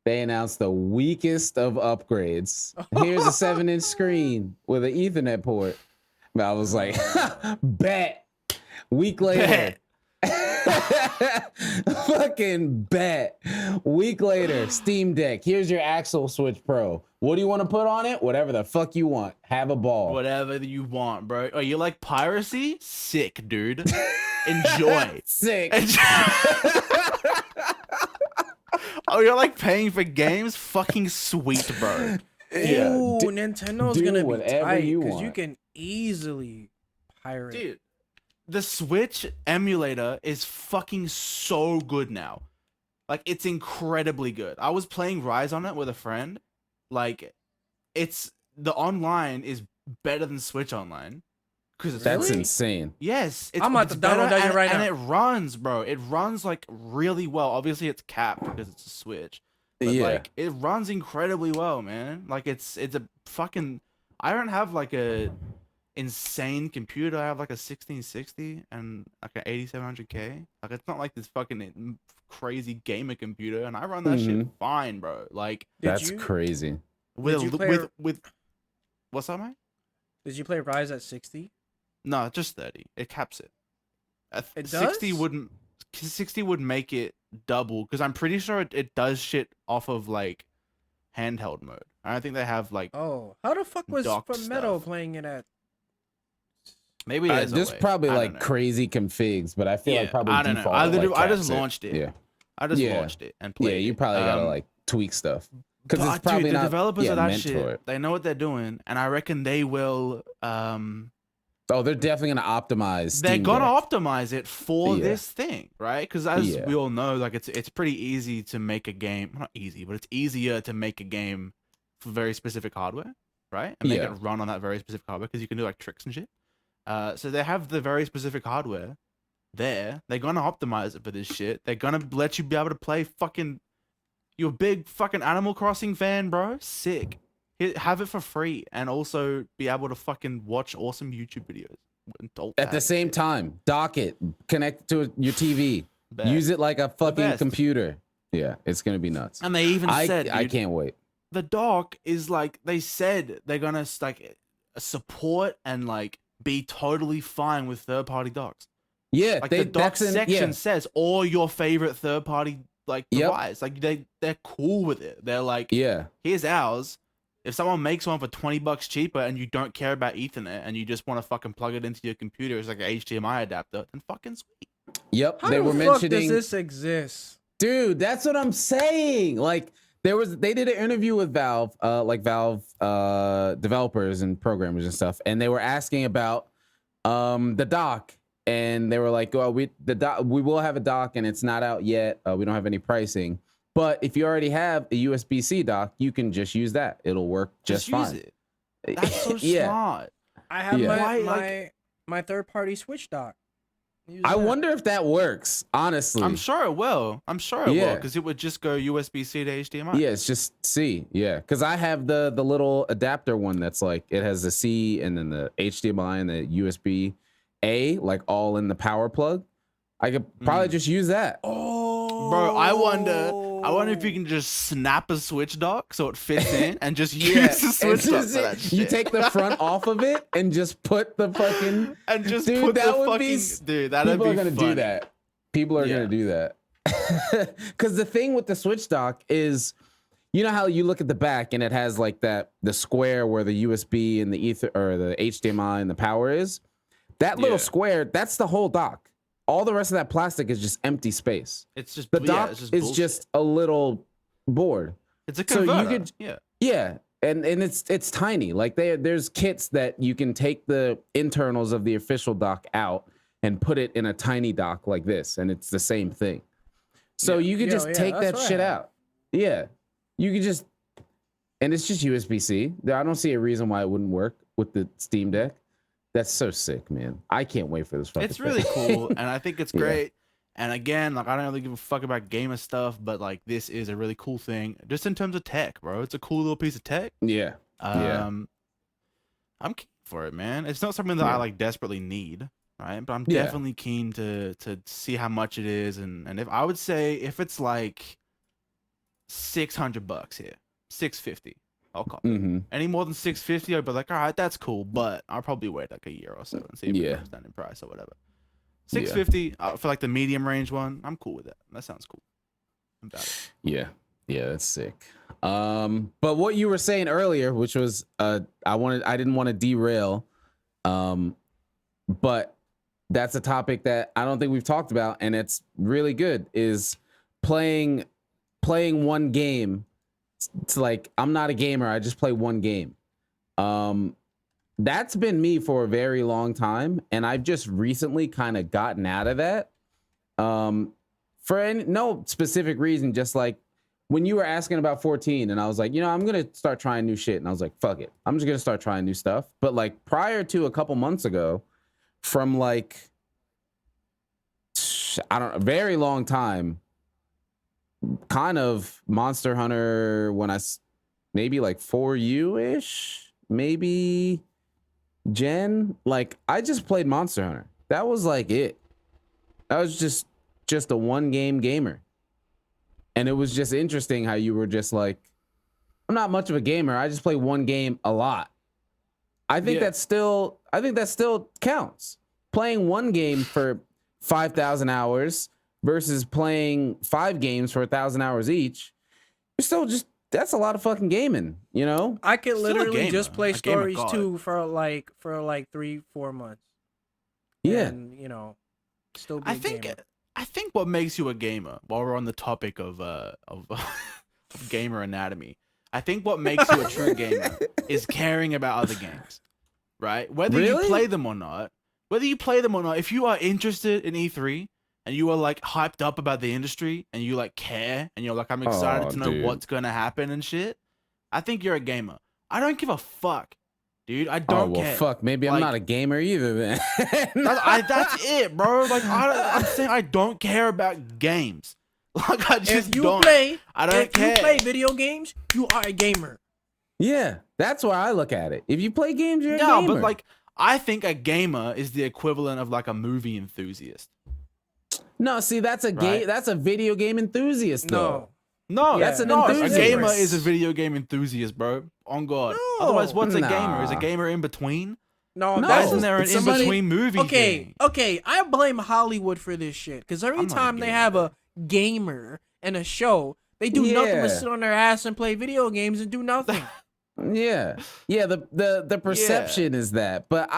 They announced the weakest of upgrades. Here's a 7-inch screen with an Ethernet port. And I was like, bet. Week later. Fucking bet. Week later, Steam Deck. Here's your actual Switch Pro. What do you want to put on it? Whatever the fuck you want. Have a ball. whatever you want, bro. Oh, you like piracy? Sick, dude. Enjoy. Sick. Oh, you're like paying for games? Fucking sweet, bro. Yeah. Ooh, do- Nintendo's do gonna be whatever tight you because you want. can easily pirate. Dude, the Switch emulator is fucking so good now. Like, it's incredibly good. I was playing Rise on it with a friend. Like, the online is better than Switch Online. Because it's That's free. insane. Yes, it's, I'm about it's to better download that and, right and now. it runs, bro. It runs like really well. Obviously, it's capped because it's a Switch. But Yeah. like, it runs incredibly well, man. Like, it's a fucking. I don't have like a insane computer. I have like a 1660 and like an 8700K. Like, it's not like this fucking crazy gamer computer, and I run that shit fine, bro. Like, That's you- crazy. with you play- with what's that, mate? Did you play Rise at 60? No, just 30. It caps it. It 60 does? wouldn't. 60 would make it double because I'm pretty sure it does shit off of like handheld mode. I don't think they have like Oh, how the fuck was docked Meadow stuff. playing it at? maybe there's a There's way. probably I don't like know. crazy configs, but I feel like probably I don't know. default. I like, literally, I just caps it. launched it. Yeah. I just Yeah. launched it and Yeah, played. you it. probably gotta like tweak stuff because but, it's probably dude, not the developers of that meant for shit. it. They know what they're doing, and I reckon they will. Oh, they're definitely gonna optimize. They're Steam gonna Deck. optimize it for Yeah. this thing, right? Because as Yeah. we all know, like it's pretty easy to make a game. Not easy, but it's easier to make a game for very specific hardware, right? And make Yeah. it run on that very specific hardware because you can do like tricks and shit. So they have the very specific hardware there. They're gonna optimize it for this shit. They're gonna let you be able to play fucking. You're a big fucking Animal Crossing fan, bro. Sick. Have it for free and also be able to fucking watch awesome YouTube videos. At the same time, dock it, connect it to your TV, Best. use it like a fucking best. computer. Yeah, it's gonna be nuts. And they even said, I dude, can't wait. the dock is like, they said they're gonna like support and like be totally fine with third-party docks. Yeah, Like the dock section says, or your favorite third-party like device. Like they're cool with it. They're like, Yeah. here's ours. If someone makes one for $20 cheaper and you don't care about Ethernet and you just want to fucking plug it into your computer as like an HDMI adapter, then fucking sweet. Yep. How they the were fuck mentioning. does this exist? Dude, that's what I'm saying. Like they did an interview with Valve, developers and programmers and stuff, and they were asking about the dock, and they were like, "Well, we will have a dock, and it's not out yet. We don't have any pricing, but if you already have a USB-C dock, you can just use that. It'll work just fine." Use it. That's so smart. I have Yeah. my third party Switch dock. I wonder if that works. Honestly, I'm sure it will. I'm sure it will because it would just go USB-C to HDMI. Yeah, it's just C. Yeah, because I have the little adapter one that's like it has the C and then the HDMI and the USB A like all in the power plug. I could probably just use that. Oh, bro, I wonder if you can just snap a Switch dock so it fits in and just use the Switch dock for that shit. You take the front off of it and just put the fucking and just dude, put that the would fucking be, dude. That'd people be are gonna funny. do that. People are gonna do that. Because the thing with the Switch dock is, you know how you look at the back and it has like the square where the USB and the ether or the HDMI and the power is. That little square, that's the whole dock. All the rest of that plastic is just empty space. It's just the dock is just a little board. It's a converter. So you could, yeah, and it's tiny. Like there's kits that you can take the internals of the official dock out and put it in a tiny dock like this, and it's the same thing. So you could just take that shit out. Yeah, you could just, and it's just USB-C. I don't see a reason why it wouldn't work with the Steam Deck. That's so sick, man. I can't wait for this fucking It's really thing. cool, and I think it's great. And again, like I don't really give a fuck about gamer stuff, but like this is a really cool thing, just in terms of tech, bro. It's a cool little piece of tech. Yeah. I'm keen for it, man. It's not something that I like desperately need, right? But I'm definitely keen to see how much it is, and if I would say if it's like $600 here, $650. I'll call it. Any more than $650, I'd be like, all right, that's cool, but I'll probably wait like a year or so and see if it comes down in price or whatever. $650 for like the medium range one, I'm cool with that. That sounds cool. I'm about it. Yeah, that's sick. But what you were saying earlier, which was I didn't want to derail, but that's a topic that I don't think we've talked about, and it's really good. Is playing one game. It's like I'm not a gamer. I just play one game. That's been me for a very long time, and I've just recently kind of gotten out of that. For no specific reason, just like when you were asking about 14, and I was like, I'm gonna start trying new shit, and I was like, fuck it, I'm just gonna start trying new stuff. But like prior to a couple months ago, from like a very long time. Kind of Monster Hunter when maybe like 4U-ish, maybe Gen. Like I just played Monster Hunter. That was like it. I was just a one game gamer. And it was just interesting how you were just like, I'm not much of a gamer. I just play one game a lot. I think that still counts. Playing one game for 5,000 hours versus playing 5 games for 1,000 hours each, you're still that's a lot of fucking gaming, I could Still literally just play a gamer Stories god. 2 for like 3-4 months. Yeah. And, still be I a think gamer. I think what makes you a gamer, while we're on the topic of gamer anatomy, I think what makes you a true gamer is caring about other games, right? Whether you play them or not, if you are interested in E3 and you are like hyped up about the industry and you like care and you're like, I'm excited to know what's going to happen and shit, I think you're a gamer. I don't give a fuck dude. I don't well, care. fuck. Maybe I'm Like- not a gamer either then. That's it, bro. Like I'm saying, I don't care about games. Like I just If you don't. play, I don't care. If you play video games, you are a gamer. Yeah, that's why I look at it. If you play games, you're a No, gamer. but like I think a gamer is the equivalent of like a movie enthusiast. no, see, that's a Right. That's a video game enthusiast, though. No, Yeah, that's an no, enthusiast. a gamer is a video game enthusiast, bro. On God. No. Otherwise, what's a gamer? Is a Nah. gamer in between? No, No, Why that's isn't there an it's somebody- in-between movie okay. thing? Okay, I blame Hollywood for this shit because every I'm not a time they gamer. have a gamer in a show, they do nothing Yeah. but sit on their ass and play video games and do nothing. Yeah, the perception is that. But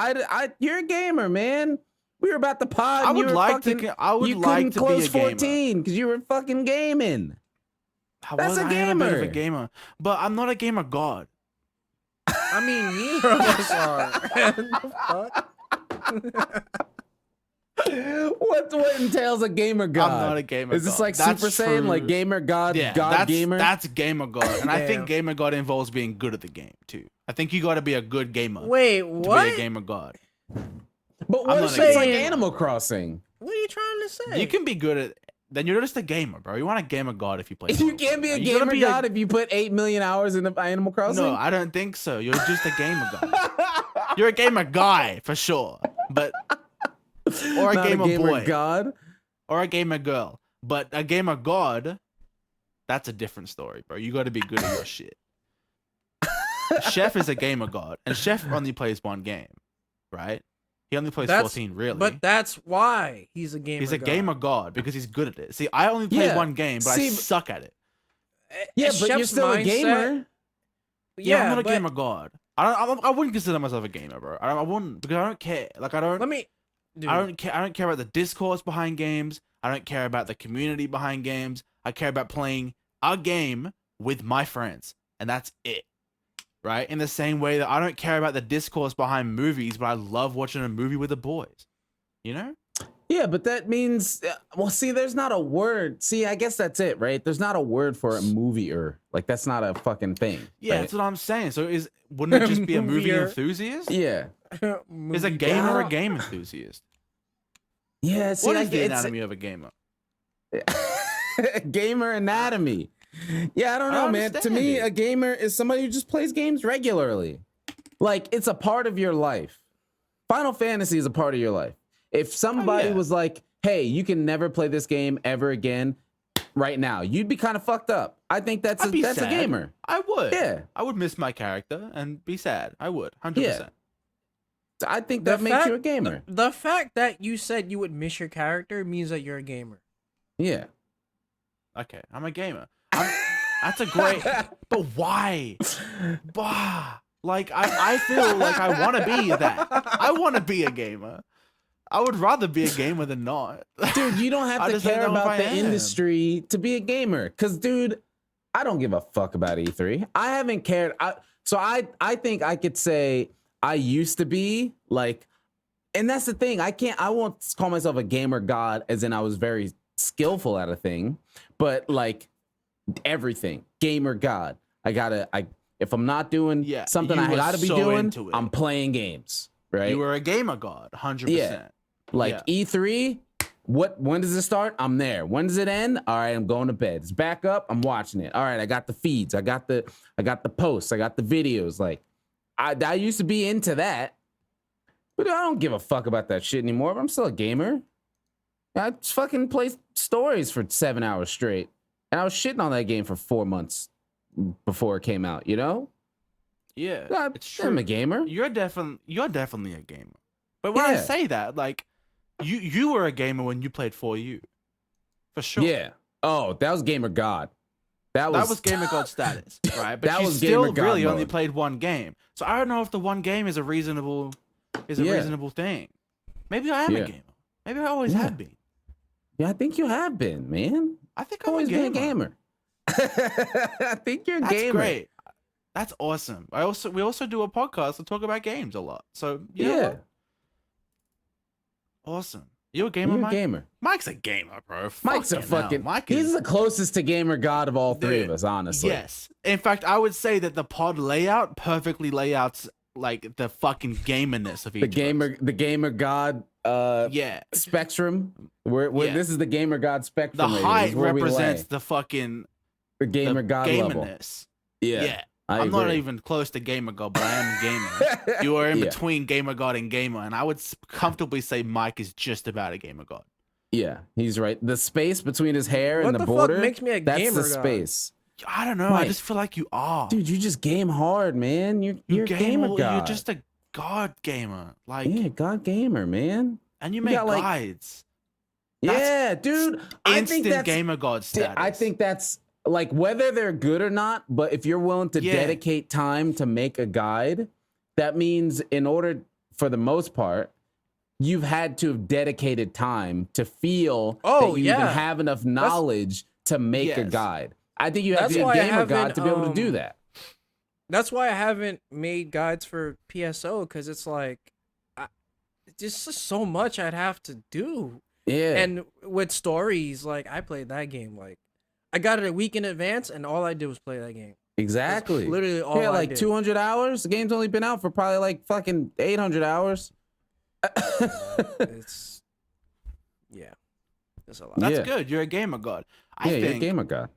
you're a gamer, man. We were about the pod. I and you would were like fucking, to. I would you like couldn't to close be a gamer. 14 because you were fucking gaming. That's a I am a bit of a gamer. gamer, but I'm not a gamer god. I mean, neither of us are. The fuck? What entails a gamer god? I'm not a gamer. Is this god. like That's Super Saiyan, true. like gamer god, Yeah, god that's, gamer? That's gamer god, and I think Damn. gamer god involves being good at the game too. I think you got to be a good gamer Wait, to what? be a gamer god. But I'm what not if a it's like gamer. Animal Crossing? What are you trying to say? You can be good at. Then you're just a gamer, bro. You want a gamer god if you play. You can't be a You gotta gamer be god if you put 8 million hours into Animal Crossing? No, I don't think so. You're just a gamer guy. You're a gamer guy for sure, but or a Not gamer boy. god. Or a gamer girl. But a gamer god, that's a different story, bro. You got to be good at your shit. Chef is a gamer god, and Chef only plays one game, right? He only plays 14, really. But that's why he's a gamer. He's a god. gamer god because he's good at it. See, I only play Yeah. one game, but See, I suck at it. Yeah, It's but you're Chef's still a mindset. gamer. Yeah, I'm not a but gamer god. I wouldn't consider myself a gamer, bro. I wouldn't because I don't care. Like I don't. Let me. Dude, I don't care. I don't care about the discourse behind games. I don't care about the community behind games. I care about playing a game with my friends, and that's it. Right? In the same way that I don't care about the discourse behind movies, but I love watching a movie with the boys. You know? Yeah, but that means, well, see, there's not a word. See, I guess that's it, right? There's not a word for a movie-er. Like, that's not a fucking thing. Yeah, right? that's what I'm saying. So wouldn't it just be a movie Movier. enthusiast? Yeah. Is a gamer a game enthusiast? Yeah, see, What I is the it's anatomy of a gamer? gamer anatomy. Yeah, I don't I know, man. To understand me, it. a gamer is somebody who just plays games regularly. Like, it's a part of your life. Final Fantasy is a part of your life. If somebody yeah. was like, hey, you can never play this game ever again right now, you'd be kind of fucked up. I think that's I'd be a sad. gamer. I would. Yeah. I would miss my character and be sad. I would. 100%. Yeah. I think The that makes fact- you a gamer. The fact that you said you would miss your character means that you're a gamer. Yeah. Okay, I'm a gamer. That's a great. But why? Bah. Like I feel like I want to be that. I want to be a gamer. I would rather be a gamer than not. Dude, you don't have I to just don't care know if about I the am. industry to be a gamer. Cause dude, I don't give a fuck about E3. I haven't cared. I think I could say I used to be like, and that's the thing. I won't call myself a gamer god as in I was very skillful at a thing, but like everything, gamer god. If I'm not doing Yeah, something you I were gotta be so doing, into it. I'm playing games. Right. You were a gamer god, 100%. Yeah. Like E3, when does it start? I'm there. When does it end? All right, I'm going to bed. It's back up. I'm watching it. All right, I got the feeds. I got the posts. I got the videos. Like I used to be into that, but I don't give a fuck about that shit anymore. But I'm still a gamer. I just fucking play stories for 7 hours straight, and I was shitting on that game for 4 months before it came out. You know? Yeah. It's true. I'm a gamer. You're definitely a gamer. But when I Yeah. say that, like you were a gamer when you played 4U. For sure. Yeah. Oh, that was gamer god. That was gamer god status, right? But That you was still gamer god really only mode. played one game. So I don't know if the one game is a reasonable thing. Maybe I am Yeah. a gamer. Maybe I always Yeah. have been. Yeah, I think you have been, man. I think I've I'm always a been gamer. a gamer. I think you're a That's gamer. great. That's awesome. We also do a podcast and talk about games a lot. So you know Yeah, what? Awesome. You a gamer, you're a Mike? gamer. Mike's a gamer, bro. Mike's a Fucking hell. fucking. Mike He's is, the closest to gamer god of all three of Dude, us, honestly. yes. In fact, I would say that the pod layout perfectly layouts like the fucking gamerness of each. The gamer god spectrum. Where this is the gamer god spectrum. The height represents the fucking the gamer god gamerness. Level. Yeah. I'm not even close to gamer god, but I am a gamer. You are in between gamer god and gamer, and I would comfortably say Mike is just about a gamer god. Yeah, he's right. The space between his hair What and the the border, fuck makes me a that's gamer the god? space. I don't know. Mike, I just feel like you are. Dude, you just game hard, man. You're a gamer god. You're just a god gamer. Like, yeah, god gamer, man. And you make guides. Yeah, dude. I think that's gamer god status. I think that's like whether they're good or not, but if you're willing to dedicate time to make a guide, that means in order, for the most part, you've had to have dedicated time to feel that you even have enough knowledge to make a guide. I think you have to be a gamer god to be able to do that. That's why I haven't made guides for PSO, because it's like, just so much I'd have to do. Yeah. And with stories, like, I played that game, like, I got it a week in advance, and all I did was play that game. Exactly. That's literally all I like did. 200 hours. The game's only been out for probably like fucking 800 hours. It's a lot. That's good. You're a gamer god. You're a gamer god.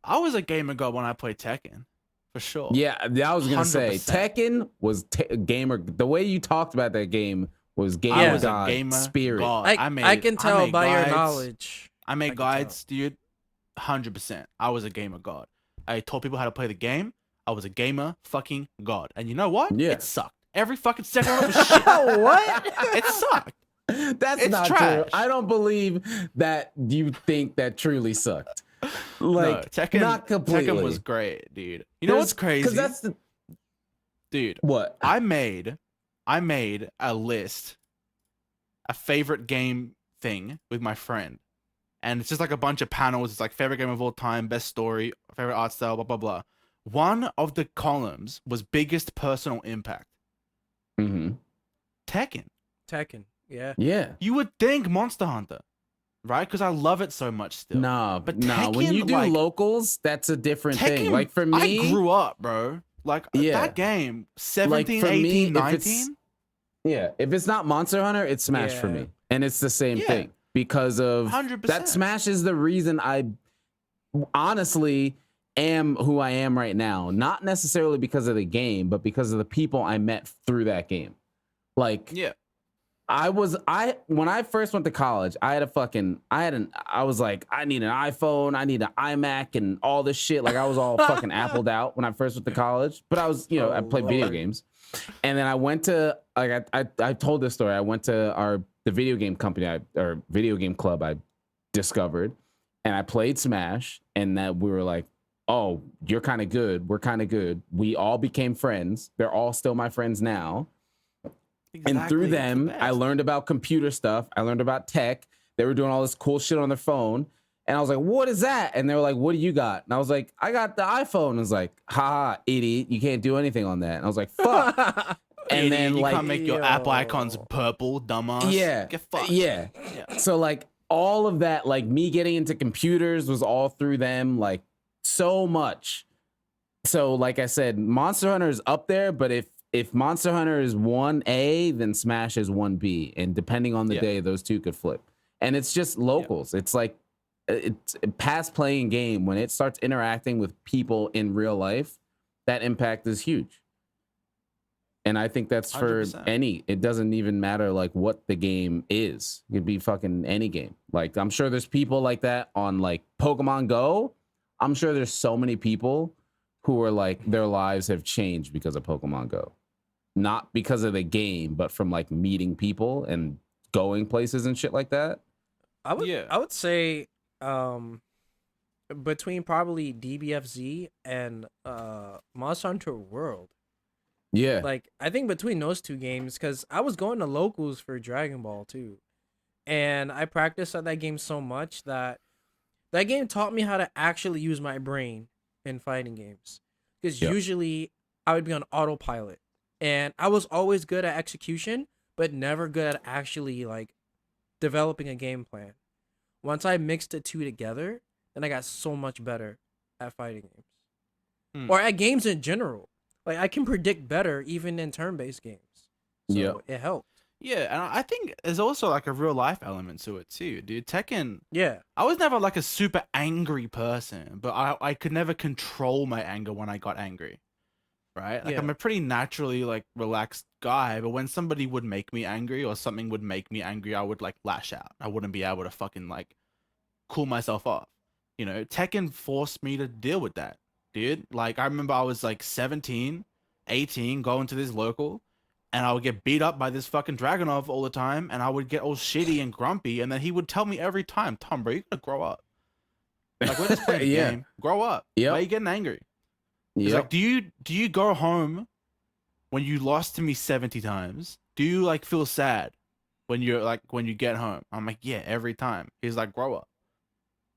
I was a gamer god when I played Tekken, for sure. Yeah, I was gonna 100%. say Tekken was gamer. The way you talked about that game was gamer god spirit. God. I can tell by your knowledge. I made guides, dude. 100%. I was a gamer god. I taught people how to play the game. I was a gamer fucking god. And you know what? Yeah. It sucked. Every fucking second of it was shit. What? It sucked. That's not trash. true. I don't believe that you think that truly sucked. Like, no, Tekken, not completely. Tekken was great, dude. You know what's crazy? Because that's the dude. What? I made a list, a favorite game thing with my friend, and it's just like a bunch of panels. It's like favorite game of all time, best story, favorite art style, blah blah blah. One of the columns was biggest personal impact. Mm-hmm. Tekken. Yeah. Yeah. You would think Monster Hunter, right? Because I love it so much still. No, but no. When you do like, locals, that's a different Tekken, thing. Like for me, I grew up, bro. Like that game, 17, like 18, 19. Yeah, if it's not Monster Hunter, it's Smash for me. And it's the same thing because of 100%. That Smash is the reason I honestly am who I am right now. Not necessarily because of the game, but because of the people I met through that game. Like, when I first went to college, I was like, I need an iPhone, I need an iMac and all this shit. Like I was all fucking appled out when I first went to college, but I was, I played video games. And then I went to, like, I told this story. I went to the video game company, or video game club I discovered, and I played Smash, and that we were like, oh, you're kind of good. We're kind of good. We all became friends. They're all still my friends now. Exactly. And through them, I learned about computer stuff. I learned about tech. They were doing all this cool shit on their phone. And I was like, what is that? And they were like, what do you got? And I was like, I got the iPhone. And I was like, ha, idiot. You can't do anything on that. And I was like, fuck. And then you like, can't make your Apple icons purple, dumbass. Yeah. Get fucked. Yeah. So like all of that, like me getting into computers was all through them, like so much. So like I said, Monster Hunter is up there, but if Monster Hunter is 1A, then Smash is 1B. And depending on the day, those two could flip. And it's just locals. It's like, it's past playing game. When it starts interacting with people in real life, that impact is huge. And I think that's for 100%. It doesn't even matter like what the game is. It could be fucking any game. Like I'm sure there's people like that on like Pokemon Go. I'm sure there's so many people who are like their lives have changed because of Pokemon Go. Not because of the game, but from like meeting people and going places and shit like that. I would say between probably DBFZ and Monster Hunter World. Yeah. Like I think between those two games, because I was going to locals for Dragon Ball too. And I practiced at that game so much that game taught me how to actually use my brain in fighting games. Because usually I would be on autopilot. And I was always good at execution, but never good at actually like developing a game plan. Once I mixed the two together, then I got so much better at fighting games. Or at games in general. like I can predict better even in turn-based games. So Yep. it helped. Yeah, and I think there's also like a real life element to it too, dude. Tekken, Yeah. I was never like a super angry person, but I could never control my anger when I got angry. Right? Like Yeah. I'm a pretty naturally like relaxed guy, but when somebody would make me angry or something would make me angry, I would like lash out. I wouldn't be able to fucking like cool myself off. You know, Tekken forced me to deal with that, dude. Like I remember I was like 17, 18, going to this local, and I would get beat up by this fucking Dragonov all the time, and I would get all shitty and grumpy, and then he would tell me every time, Tom, bro, you gotta grow up. Like we're just playing a Yeah. game. Grow up. Yep. Why are you getting angry? It's Yep. like, do you go home when you lost to me 70 times? Do you like feel sad when you get home? I'm like, yeah, every time. He's like, grow up.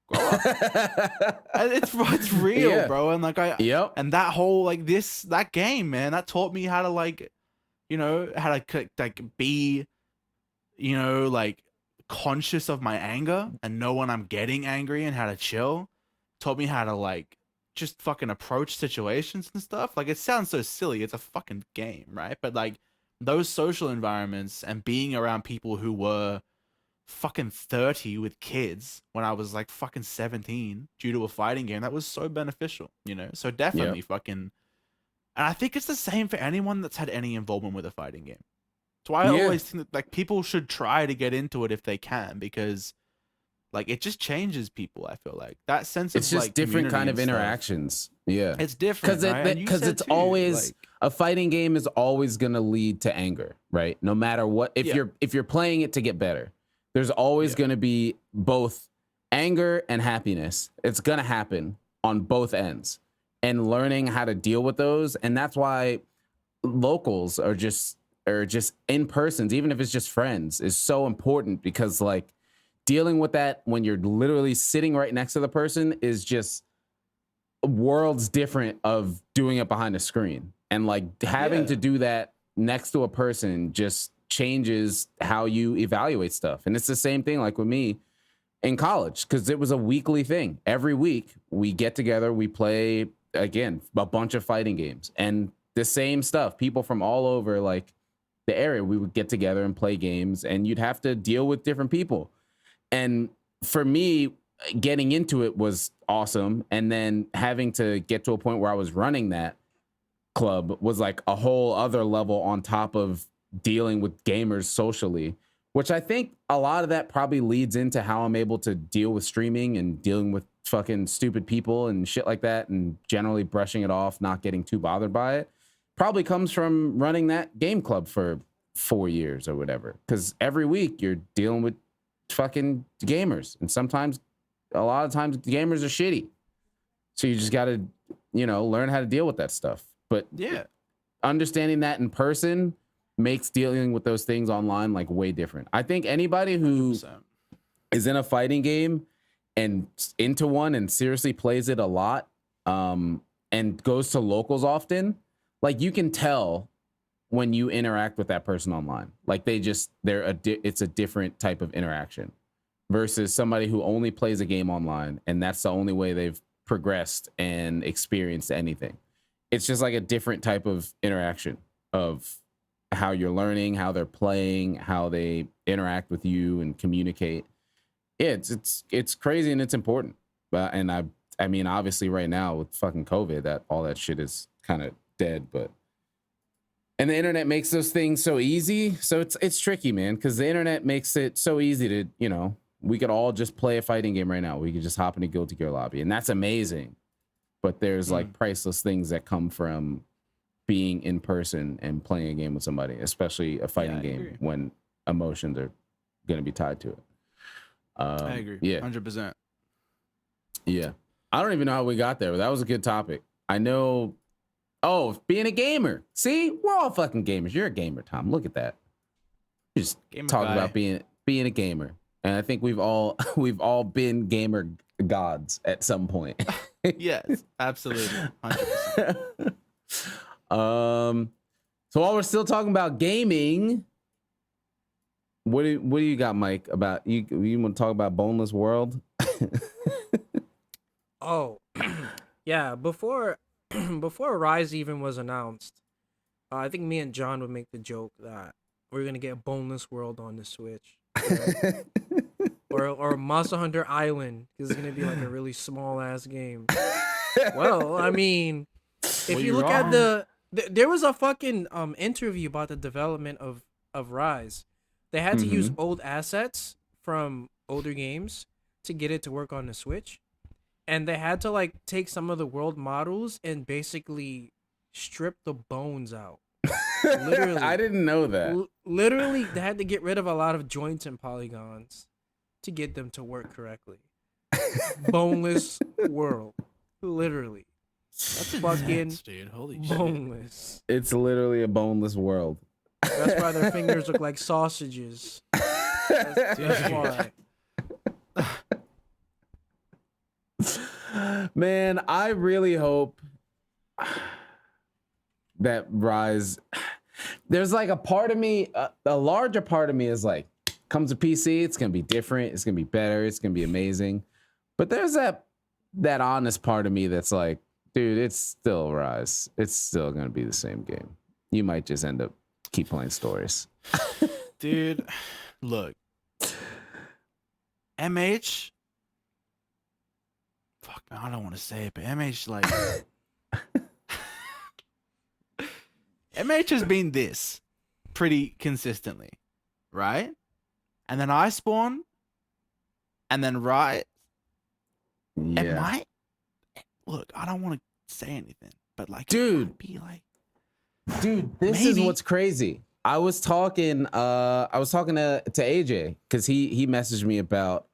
Grow up. And it's real, Yeah. bro. And like Yep. and that whole like that game, man, that taught me how to like, you know, how to like be, you know, like conscious of my anger and know when I'm getting angry and how to chill. Taught me how to like just fucking approach situations and stuff. Like it sounds so silly. It's a fucking game, right? But like those social environments and being around people who were fucking 30 with kids when I was like fucking 17 due to a fighting game, that was so beneficial, you know? So definitely fucking, and I think it's the same for anyone that's had any involvement with a fighting game. So I Yeah. always think that like people should try to get into it if they can, because like it just changes people. I feel like that sense of It's just like different kind of community and stuff, interactions. Yeah. it's different Because it's always a fighting game is always gonna lead to anger, right? No matter what, if Yeah. you're playing it to get better, there's always gonna be both anger and happiness. It's gonna happen on both ends, and learning how to deal with those. And that's why locals are just in persons, even if it's just friends, is so important, because like dealing with that when you're literally sitting right next to the person is just worlds different of doing it behind a screen. And like having to do that next to a person just changes how you evaluate stuff. And it's the same thing like with me in college, because it was a weekly thing. Every week we get together, we play again a bunch of fighting games and the same stuff. People from all over like the area, we would get together and play games, and you'd have to deal with different people. And for me, getting into it was awesome. And then having to get to a point where I was running that club was like a whole other level on top of dealing with gamers socially, which I think a lot of that probably leads into how I'm able to deal with streaming and dealing with fucking stupid people and shit like that, and generally brushing it off, not getting too bothered by it. Probably comes from running that game club for 4 years or whatever. Because every week you're dealing with fucking gamers, and sometimes, a lot of times, gamers are shitty. So you just got to, you know, learn how to deal with that stuff. But yeah, understanding that in person makes dealing with those things online like way different. I think anybody who 100%. is in a fighting game and into one and seriously plays it a lot, and goes to locals often, like you can tell when you interact with that person online. Like it's a different type of interaction versus somebody who only plays a game online and that's the only way they've progressed and experienced anything. It's just like a different type of interaction of how you're learning, how they're playing, how they interact with you and communicate. Yeah, it's crazy and it's important. But and I mean, obviously right now with fucking COVID, that all that shit is kind of dead, but and the internet makes those things so easy. So it's tricky, man, because the internet makes it so easy to, you know, we could all just play a fighting game right now. We could just hop into Guilty Gear lobby, and that's amazing. But there's like priceless things that come from being in person and playing a game with somebody, especially a fighting game agree. when emotions are going to be tied to it. I agree. Yeah. 100%. Yeah. I don't even know how we got there, but that was a good topic. I know. Oh, being a gamer. See, we're all fucking gamers. You're a gamer, Tom. Look at that. You just Gamer talk guy. about being a gamer. And I think we've all been gamer gods at some point. Yes, absolutely. 100%. So while we're still talking about gaming, what do you got, Mike? About you want to talk about Boneless World? Oh, yeah. Before before Rise even was announced, I think me and John would make the joke that we're gonna get Boneless World on the Switch, right? or Monster Hunter Island, because it's gonna be like a really small ass game. Well, I mean, if Well, you you're look at wrong. there was a fucking interview about the development of Rise. They had to use old assets from older games to get it to work on the Switch, and they had to like take some of the world models and basically strip the bones out. Literally. I didn't know that. Literally, they had to get rid of a lot of joints and polygons to get them to work correctly. Boneless world, literally. That's fucking intense, dude. Holy shit. Boneless. It's literally a boneless world. That's why their fingers look like sausages. That's why. Man, I really hope that Rise. There's like a part of me, a larger part of me is like, comes to PC, it's gonna be different, it's gonna be better, it's gonna be amazing. But there's that honest part of me that's like, dude, it's still Rise. It's still gonna be the same game. You might just end up keep playing stories. Dude, look. MH. Fuck, I don't want to say it, but MH like MH has been this pretty consistently, right? And then I spawn, and then Rise. It Yeah, might. Look, I don't want to say anything, but like, Dude. it might be like, dude, this is Maybe. what's crazy. I was talking to AJ because he messaged me about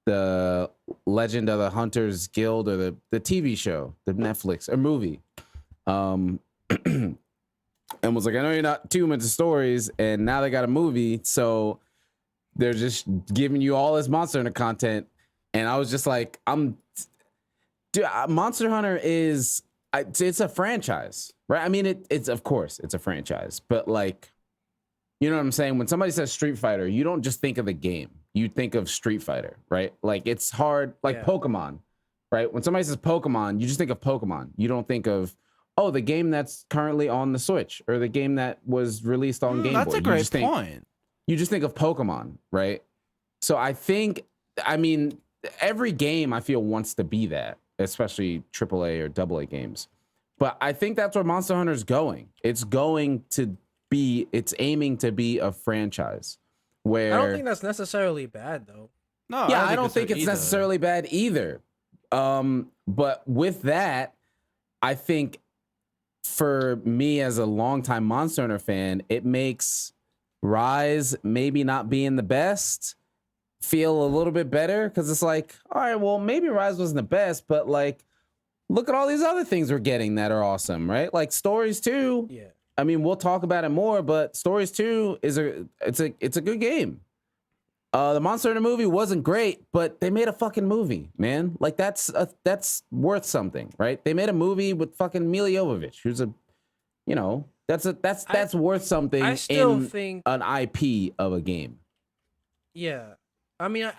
the Legend of the Hunters Guild, or the TV show, the Netflix or movie. And was like, I know you're not too into stories, and now they got a movie, so they're just giving you all this Monster Hunter content. And I was just like, dude, Monster Hunter is, it's a franchise, right? I mean, it's of course it's a franchise, but like, you know what I'm saying? When somebody says Street Fighter, you don't just think of the game, you think of Street Fighter, right? Like, it's hard, like Yeah. Pokemon, right? When somebody says Pokemon, you just think of Pokemon. You don't think of, oh, the game that's currently on the Switch, or the game that was released on Game that's Boy. a great point. You just think of Pokemon, right? So I think, I mean, every game I feel wants to be that, especially AAA or AA games. But I think that's where Monster Hunter is going. It's aiming to be a franchise where, I don't think that's necessarily bad though. No, yeah, I don't think so it's either. necessarily bad either. But with that, I think for me as a longtime Monster Hunter fan, it makes Rise maybe not being the best feel a little bit better, because it's like, all right, well, maybe Rise wasn't the best, but like, look at all these other things we're getting that are awesome, right? Like Stories 2. Yeah. I mean, we'll talk about it more, but Stories 2 is a good game. The Monster Hunter movie wasn't great, but they made a fucking movie, man. Like, that's worth something, right? They made a movie with fucking Mila Jovovich, who's a, you know, that's worth something. I still in think, an IP of a game. yeah. I mean,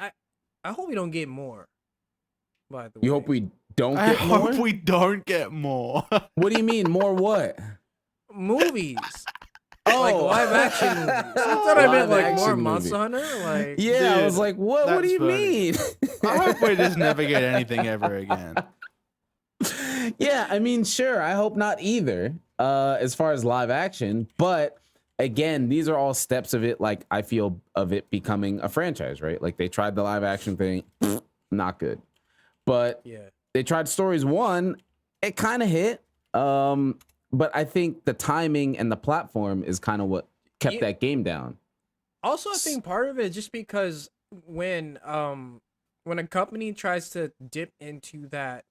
I hope we don't get more. By the way, You hope we don't I get more? hope we don't get more. What do you mean, more what? movies. Oh, Like live action movies. I thought I meant Live like more action Monster movie. Hunter. Like, Yeah, I Dude, was like, what do that's you funny. mean? I hope we just never get anything ever again. Yeah, I mean, sure. I hope not either, as far as live action. But again, these are all steps of it. Like, I feel of it becoming a franchise, right? Like, they tried the live action thing, not good. But yeah. they tried Stories 1, it kind of hit. But I think the timing and the platform is kind of what kept Yeah. that game down. Also, I think part of it is just because when a company tries to dip into that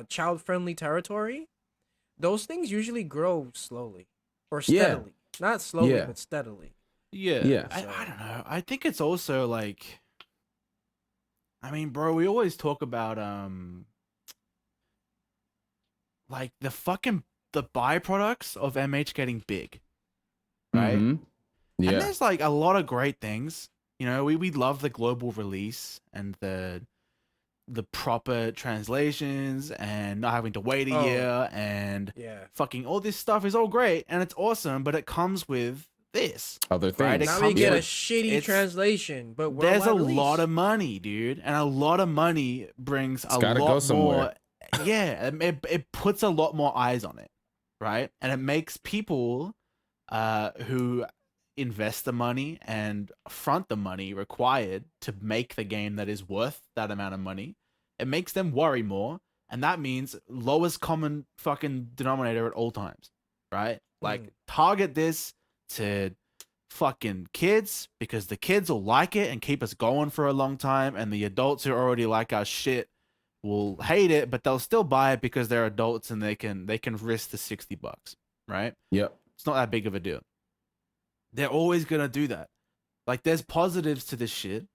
child friendly territory, those things usually grow slowly or Yeah. steadily. Not slowly, Yeah. but steadily. Yeah. Yeah. I don't know. I think it's also like, I mean, bro, we always talk about like the byproducts of MH getting big, right? Mhm. And Yeah. there's like a lot of great things. You know, we love the global release and the the proper translations and not having to wait a year and Yeah. fucking all this stuff is all great and it's awesome, but it comes with this. Other Right, things. it Now we comes get a with- shitty it's- translation, but There's a worldwide release. lot of money, dude, and a lot of money brings It's a gotta go lot more. somewhere. Yeah, it puts a lot more eyes on it, right? And it makes people who invest the money and front the money required to make the game that is worth that amount of money. It makes them worry more, and that means lowest common fucking denominator at all times, right? Like target this to fucking kids because the kids will like it and keep us going for a long time, and the adults who already like our shit will hate it, but they'll still buy it because they're adults and they can risk the $60, right? Yep. It's not that big of a deal. They're always gonna do that. Like there's positives to this shit,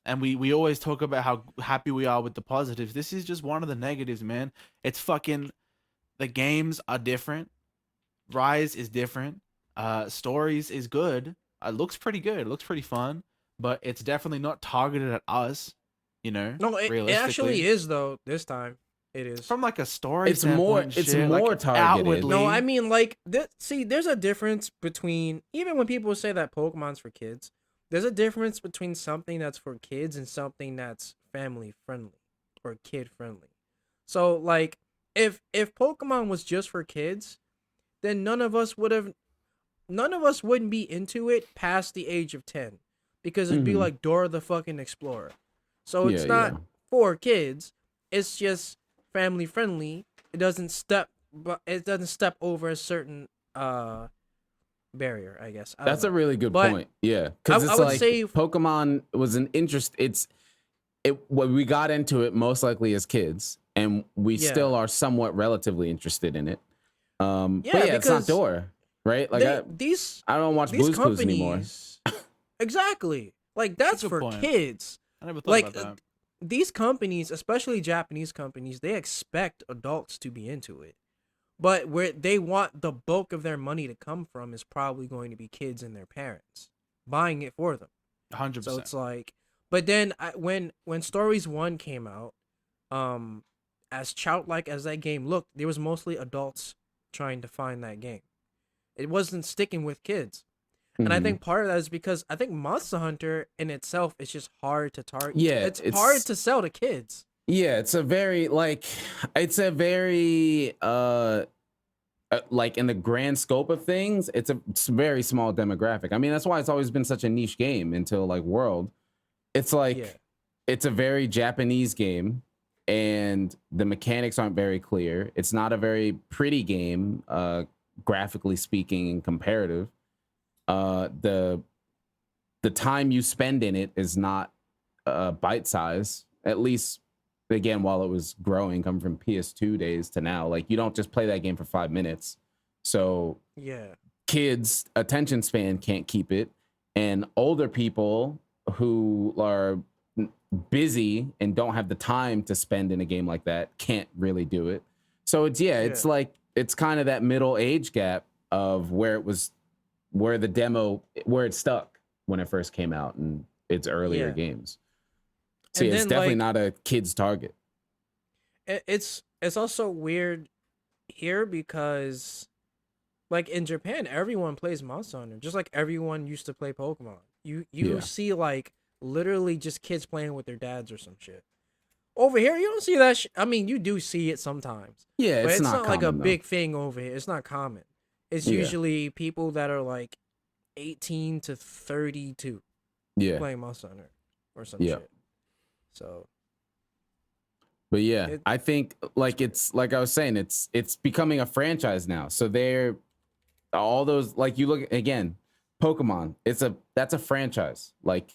and we always talk about how happy we are with the positives. This is just one of the negatives, man. It's fucking the games are different. Rise is different. Stories is good. It looks pretty good. It looks pretty fun, but it's definitely not targeted at us. You know, No, it actually realistically. is though. This time, it is. From like a story It's standpoint more- and it's shit, more like, targeted. outwardly. No, I mean like see, there's a difference between even when people say that Pokemon's for kids. There's a difference between something that's for kids and something that's family friendly or kid friendly. So like if Pokemon was just for kids, then none of us wouldn't be into it past the age of 10 because it'd be Mhm. like Dora the fucking Explorer. So it's Yeah, not yeah. for kids. It's just family friendly. It doesn't step over a certain barrier, I guess. I don't That's a know. really good But point. Yeah, because I it's would like say- Pokemon was an interest. When we got into it most likely as kids, and we Yeah. still are somewhat relatively interested in it. Yeah, But yeah, it's not because Dora, right? Like I don't watch these Blue's Clues anymore. companies exactly. Like that's a good for point. kids. I never thought Like about that. these companies, especially Japanese companies, they expect adults to be into it. But where they want the bulk of their money to come from is probably going to be kids and their parents buying it for them. 100%. So it's like, but then when Stories 1 came out, as childlike as that game looked, there was mostly adults trying to find that game. It wasn't sticking with kids. And I Mhm. think part of that is because I think Monster Hunter in itself is just hard to target. Yeah, it's it's- hard to sell to kids. Yeah, it's a very like like in the grand scope of things, it's a very small demographic. I mean, that's why it's always been such a niche game until like World. It's like Yeah. it's a very Japanese game, and the mechanics aren't very clear. It's not a very pretty game, graphically speaking and comparative. The time you spend in it is not bite size, at least again while it was growing, coming from PS2 days to now. Like you don't just play that game for 5 minutes. So Yeah. kids' attention span can't keep it, and older people who are busy and don't have the time to spend in a game like that can't really do it. So it's like it's kind of that middle age gap of where it stuck when it first came out and its earlier Yeah. games. So And yeah, it's then, definitely like, not a kid's target. It's also weird here because like in Japan, everyone plays Monster Hunter, just like everyone used to play Pokemon. You Yeah. see like literally just kids playing with their dads or some shit. Over here, you don't see that. I mean, you do see it sometimes, Yeah, but it's, it's not like a common, though. big thing over here. It's not common. It's Yeah. usually people that are like 18 to 32 Yeah, playing Monster Hunter or some Yeah. shit. So but yeah, It- I think like it's like I was saying, it's becoming a franchise now. So they're all those like you look again, Pokemon. That's a franchise. Like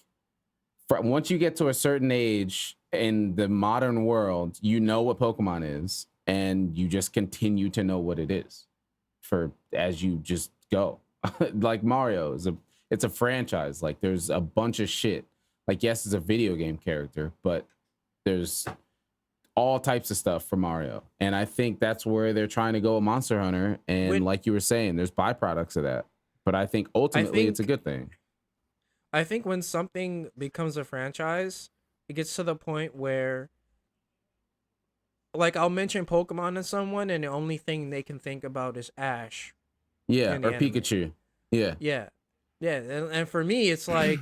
once you get to a certain age in the modern world, you know what Pokemon is, and you just continue to know what it is for as you just go. Like Mario it's a franchise. Like there's a bunch of shit. Like yes, it's a video game character, but there's all types of stuff for Mario. And I think that's where they're trying to go with Monster Hunter. And like you were saying, there's byproducts of that. But I think ultimately it's a good thing. I think when something becomes a franchise, it gets to the point where like I'll mention Pokemon to someone, and the only thing they can think about is Ash. Yeah, in the or anime. Pikachu. Yeah. Yeah, yeah, and for me, it's like,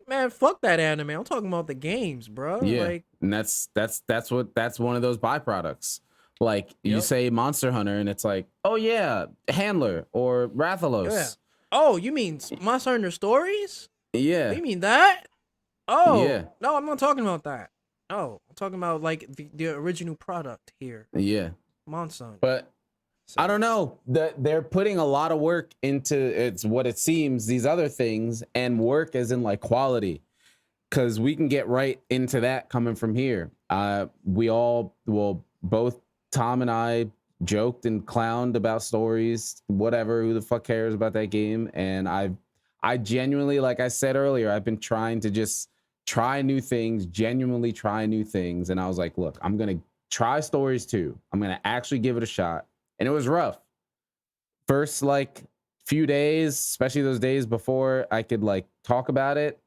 man, fuck that anime. I'm talking about the games, bro. Yeah. Like, And that's one of those byproducts. Like you Yep. say Monster Hunter and it's like, oh yeah, Handler or Rathalos. yeah. Oh, you mean Monster Hunter Stories? Yeah. You mean that? Oh, Yeah. no, I'm not talking about that. Oh, I'm talking about like the original product here, Yeah. Monster Hunter. But So- I don't know. They're putting a lot of work into it's what it seems, these other things, and work as in like quality. Cause we can get right into that coming from here. We all both Tom and I joked and clowned about stories, whatever, who the fuck cares about that game. And I genuinely, like I said earlier, I've been trying to just try new things, genuinely try new things. And I was like, look, I'm going to try stories too. I'm going to actually give it a shot. And it was rough. First, like few days, especially those days before I could like talk about it,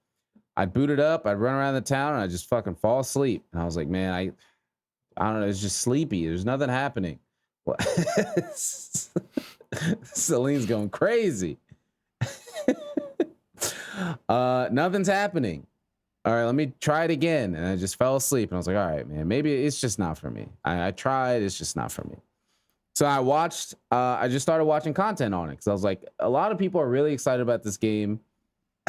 I'd boot it up, I'd run around the town, and I'd just fucking fall asleep. And I was like, man, I don't know, it's just sleepy. There's nothing happening. What? Celine's going crazy. Nothing's happening. All right, let me try it again. And I just fell asleep. And I was like, all right, man, maybe it's just not for me. I tried, it's just not for me. So I just started watching content on it because I was like, a lot of people are really excited about this game.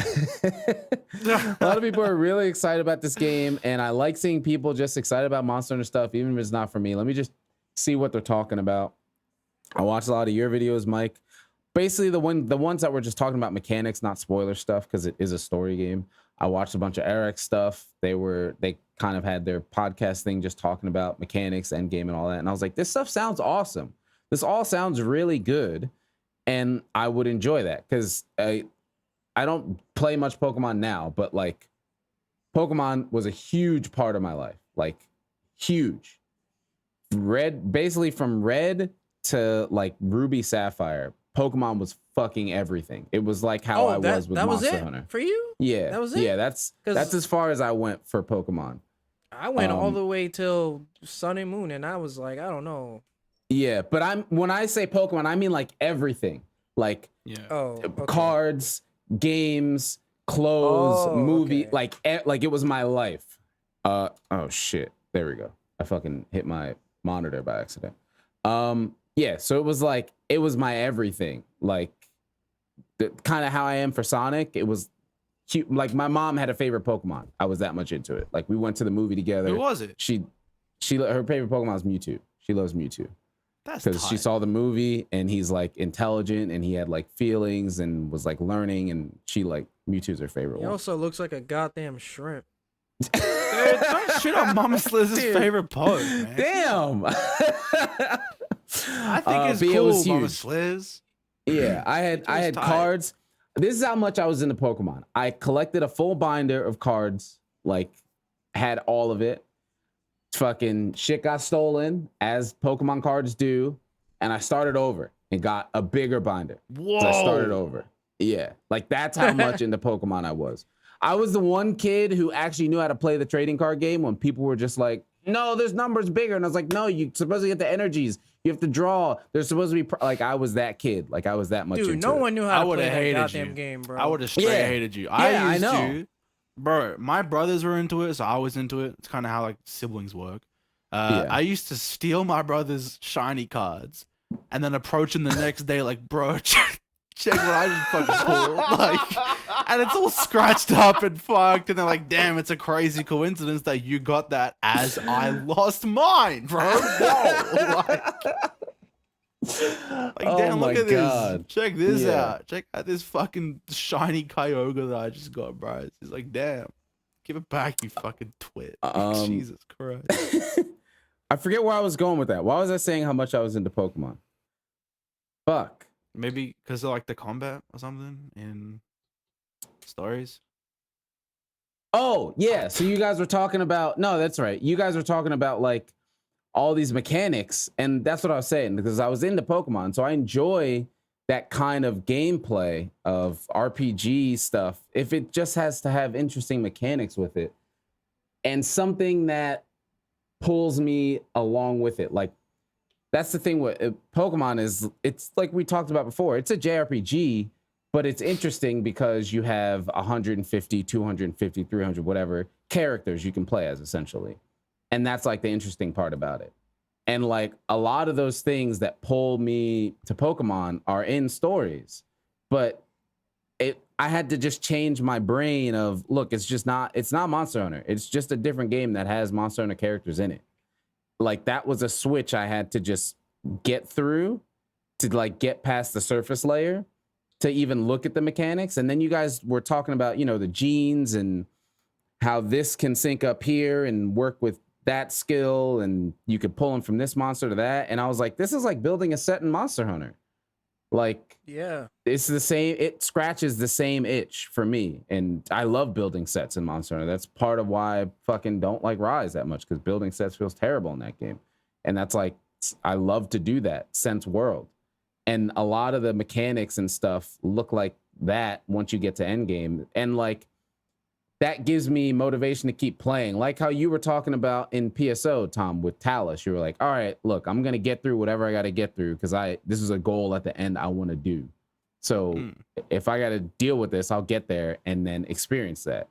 A lot of people are really excited about this game, and I like seeing people just excited about Monster Hunter stuff, even if it's not for me. Let me just see what they're talking about. I watched a lot of your videos, Mike. Basically, the ones that were just talking about mechanics, not spoiler stuff, because it is a story game. I watched a bunch of Eric stuff. They kind of had their podcast thing just talking about mechanics, endgame, and all that. And I was like, this stuff sounds awesome. This all sounds really good, and I would enjoy that because I don't play much Pokemon now, but like Pokemon was a huge part of my life, like huge. Basically from Red to like Ruby Sapphire, Pokemon was fucking everything. It was like how I was with Monster Hunter. For you? Yeah, That was it? Yeah, that's as far as I went for Pokemon. I went all the way till Sun and Moon, and I was like, I don't know. Yeah, but when I say Pokemon, I mean like everything, like cards, games, clothes, movie, like it was my life. Oh shit, there we go. I fucking hit my monitor by accident. Yeah, so it was my everything. Like kind of how I am for Sonic. It was cute. Like my mom had a favorite Pokemon. I was that much into it. Like we went to the movie together. Who was it? Her favorite Pokemon is Mewtwo. She loves Mewtwo. That's because she saw the movie and he's like intelligent and he had like feelings and was like learning, and she like Mewtwo's her favorite He one. also looks like a goddamn shrimp. Dude, don't shit on Mama Sliz's favorite post, man. Damn. I think it's it cool, was Mama huge. Sliz. Yeah, I had tight. cards. This is how much I was into Pokemon. I collected a full binder of cards, like had all of it. Fucking shit got stolen, as Pokemon cards do, and I started over and got a bigger binder. Whoa. So I started over. Yeah, like that's how much into Pokemon I was. I was the one kid who actually knew how to play the trading card game when people were just like, no, there's numbers bigger. And I was like, no, you're supposed to get the energies. You have to draw. There's supposed to be like, I was that kid. Like I was that much into no it. one knew how to play that hated goddamn you. game, bro. I would have straight hated you. I know. To. Bro, my brothers were into it, so I was into it. It's kind of how like siblings work. I used to steal my brother's shiny cards and then approach him the next day like, bro, check what I just fucking pulled. Like, and it's all scratched up and fucked. And they're like, damn, it's a crazy coincidence that you got that as I lost mine, bro. Whoa. Like damn, look at this. Check this out. Check out this fucking shiny Kyogre that I just got, bro. He's like, damn. Give it back, you fucking twit. Jesus Christ. I forget where I was going with that. Why was I saying how much I was into Pokemon? Fuck. Maybe because of like the combat or something in stories. Oh, yeah. So you guys were talking about, no, that's right. You guys were talking about like all these mechanics, and that's what I was saying because I was into Pokemon. So I enjoy that kind of gameplay of RPG stuff if it just has to have interesting mechanics with it and something that pulls me along with it. Like that's the thing with Pokemon is it's like we talked about before. It's a JRPG, but it's interesting because you have 150, 250, 300, whatever characters you can play as essentially. And that's like the interesting part about it. And like a lot of those things that pull me to Pokemon are in stories, but I had to just change my brain of, look, it's not Monster Hunter. It's just a different game that has Monster Hunter characters in it. Like that was a switch I had to just get through to like get past the surface layer to even look at the mechanics. And then you guys were talking about, you know, the genes and how this can sync up here and work with that skill. And you could pull them from this monster to that. And I was like, this is like building a set in Monster Hunter. Like, Yeah. it's the same. It scratches the same itch for me. And I love building sets in Monster Hunter. That's part of why I fucking don't like Rise that much, because building sets feels terrible in that game. And that's like, I love to do that Sense World. And a lot of the mechanics and stuff look like that once you get to endgame. And like, that gives me motivation to keep playing. Like how you were talking about in PSO, Tom, with Talus. You were like, all right, look, I'm going to get through whatever I got to get through because this is a goal at the end I want to do. So if I got to deal with this, I'll get there and then experience that.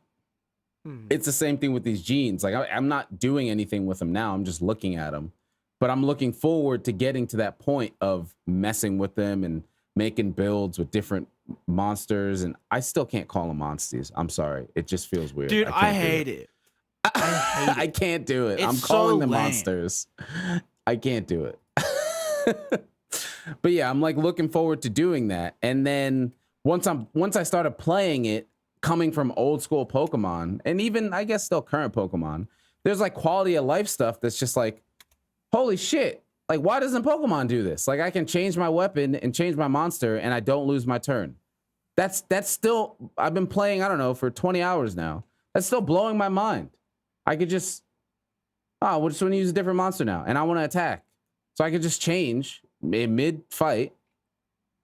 It's the same thing with these genes. Like I'm not doing anything with them now. I'm just looking at them. But I'm looking forward to getting to that point of messing with them and making builds with different monsters. And I still can't call them monsters. I'm sorry. It just feels weird. Dude, I hate it. I can't do it. It's I'm calling so them lame. monsters. I can't do it. But yeah, I'm like looking forward to doing that. And then once I started playing it, coming from old school Pokemon, and even I guess still current Pokemon, there's like quality of life stuff that's just like, holy shit. Like, why doesn't Pokemon do this? Like, I can change my weapon and change my monster and I don't lose my turn. That's still, I've been playing, I don't know, for 20 hours now. That's still blowing my mind. I could just, we're just going to use a different monster now and I want to attack. So I could just change mid-fight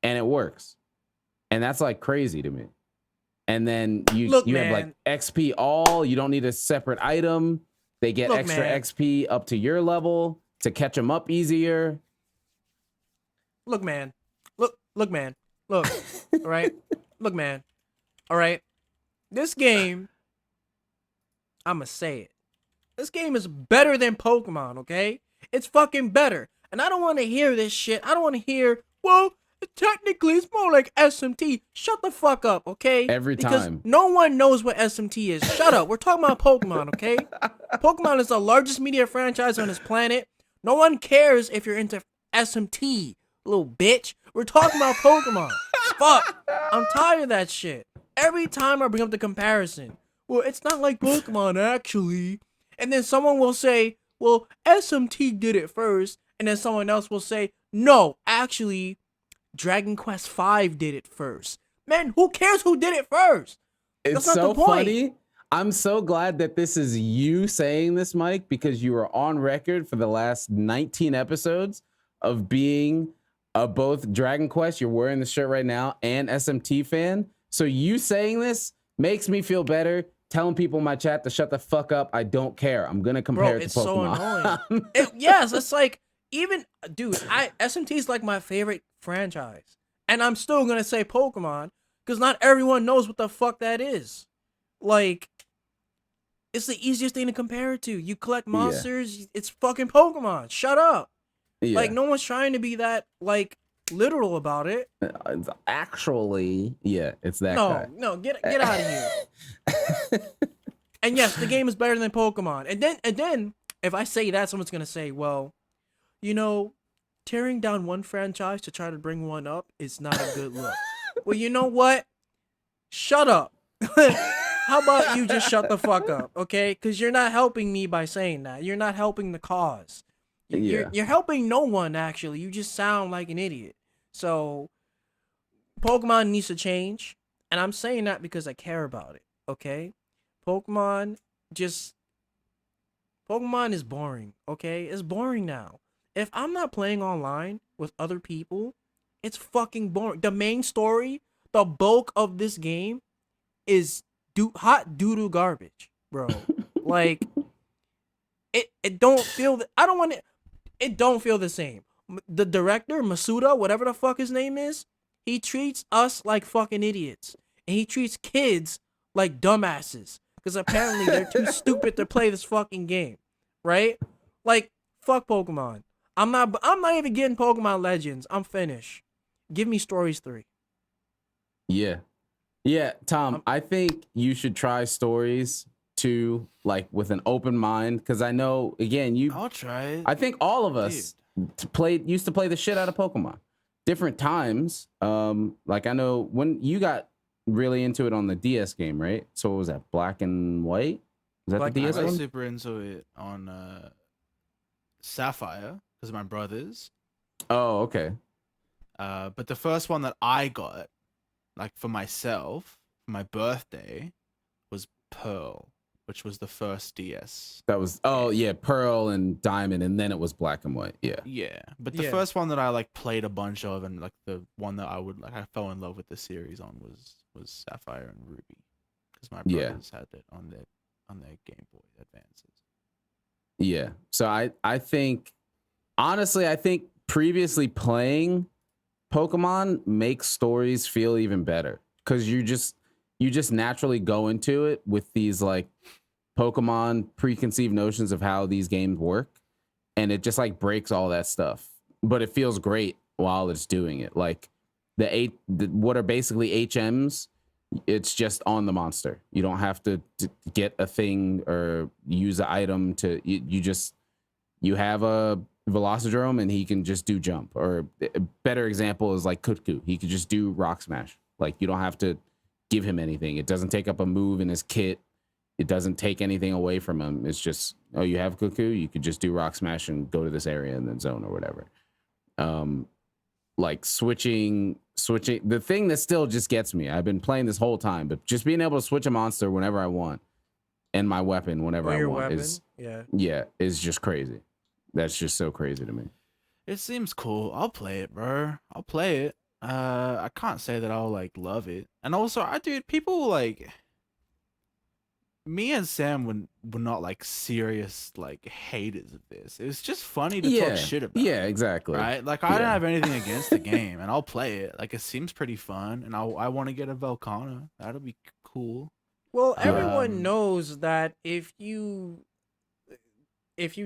and it works. And that's like crazy to me. And then you have like XP all, you don't need a separate item. They get extra XP up to your level to catch them up easier. Look, man. Look, man. Look. All right. Look, man. All right. This game, I'ma say it. This game is better than Pokemon, okay? It's fucking better. And I don't want to hear this shit. I don't want to hear, well, technically it's more like SMT. Shut the fuck up, okay? Because no one knows what SMT is. Shut up. We're talking about Pokemon, okay? Pokemon is the largest media franchise on this planet. No one cares if you're into SMT, little bitch. We're talking about Pokemon. Fuck. I'm tired of that shit. Every time I bring up the comparison, well, it's not like Pokemon, actually. And then someone will say, well, SMT did it first. And then someone else will say, no, actually, Dragon Quest V did it first. Man, who cares who did it first? It's so funny. I'm so glad that this is you saying this, Mike, because you are on record for the last 19 episodes of being a both Dragon Quest, you're wearing the shirt right now, and SMT fan. So you saying this makes me feel better. Telling people in my chat to shut the fuck up. I don't care. I'm going to compare it to Pokemon. So annoying. Yes, it's like, even, dude, SMT is like my favorite franchise. And I'm still going to say Pokemon because not everyone knows what the fuck that is. Like, it's the easiest thing to compare it to. You collect monsters. It's fucking Pokemon. Shut up. Yeah. Like, no one's trying to be that, like, literal about it. Actually, yeah, it's that guy. No, get out of here. And yes, the game is better than Pokemon. And then, if I say that, someone's going to say, well, you know, tearing down one franchise to try to bring one up is not a good look. Well, you know what? Shut up. How about you just shut the fuck up, okay? Because you're not helping me by saying that. You're not helping the cause. You're helping no one, actually. You just sound like an idiot. So, Pokemon needs to change. And I'm saying that because I care about it, okay? Pokemon is boring, okay? It's boring now. If I'm not playing online with other people, it's fucking boring. The main story, the bulk of this game is hot doo-doo garbage, bro. Like, it don't feel. I don't want it. It don't feel the same. The director Masuda, whatever the fuck his name is, he treats us like fucking idiots, and he treats kids like dumbasses because apparently they're too stupid to play this fucking game, right? Like fuck Pokemon. I'm not even getting Pokemon Legends. I'm finished. Give me Stories 3. Yeah. Yeah, Tom, I think you should try Stories 2 like with an open mind, because I know again I'll try it. I think all of us used to play the shit out of Pokemon. Different times. Like I know when you got really into it on the DS game, right? So what was that? Black and White? Was that the DS I got one? super into it on Sapphire because of my brothers. Oh, okay. But the first one that I got, like for myself, for my birthday, was Pearl, which was the first DS. That was Pearl and Diamond, and then it was Black and White. Yeah. Yeah, but the first one that I like played a bunch of, and like the one that I fell in love with the series on was Sapphire and Ruby, because my brothers had it on their Game Boy Advances. Yeah. So I think honestly, I think previously playing Pokemon makes stories feel even better, because you just naturally go into it with these like Pokemon preconceived notions of how these games work, and it just like breaks all that stuff, but it feels great while it's doing it. Like what are basically HMs, it's just on the monster. You don't have to get a thing or use an item to you have a Velocidrome and he can just do jump. Or a better example is like Kutku. He could just do Rock Smash. Like you don't have to give him anything. It doesn't take up a move in his kit. It doesn't take anything away from him. It's just, oh, you have Kutku, you could just do Rock Smash and go to this area and then zone or whatever. Like switching. The thing that still just gets me, I've been playing this whole time, but just being able to switch a monster whenever I want and my weapon whenever I want is just crazy. That's just so crazy to me. It seems cool. I'll play it, bro. I'll play it. I can't say that I'll like love it. And also, people like me and Sam were not like serious like haters of this. It was just funny to talk shit about. Yeah, exactly. Right? Like I don't have anything against the game, and I'll play it. Like it seems pretty fun, and I want to get a Velcana. That'll be cool. Well, everyone knows that if you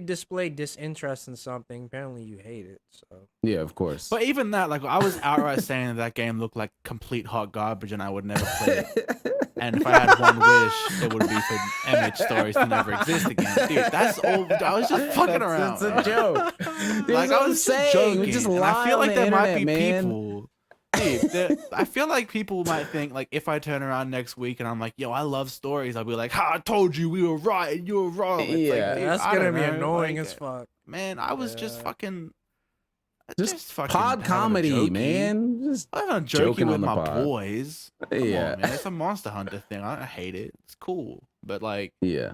display disinterest in something, apparently you hate it. So yeah, of course. But even that, like I was outright saying that game looked like complete hot garbage, and I would never play it. And if I had one wish, it would be for MH Stories to never exist again. Dude, that's all. I was just fucking around. It's a joke. Like I was just joking. We just and I feel like there might be man. people. Dude, I feel like people might think like if I turn around next week and I'm like, yo, I love stories, I'll be like, ha, I told you we were right and you were wrong. It's Yeah, like, dude, that's I gonna don't be know, annoying like, as fuck. Man, I was just fucking. Just fucking pod having a comedy, jokey. man. Just I'm not joking joking with on the my pod. boys. Come Yeah. on, man. It's a Monster Hunter thing. I hate it. It's cool. But like yeah.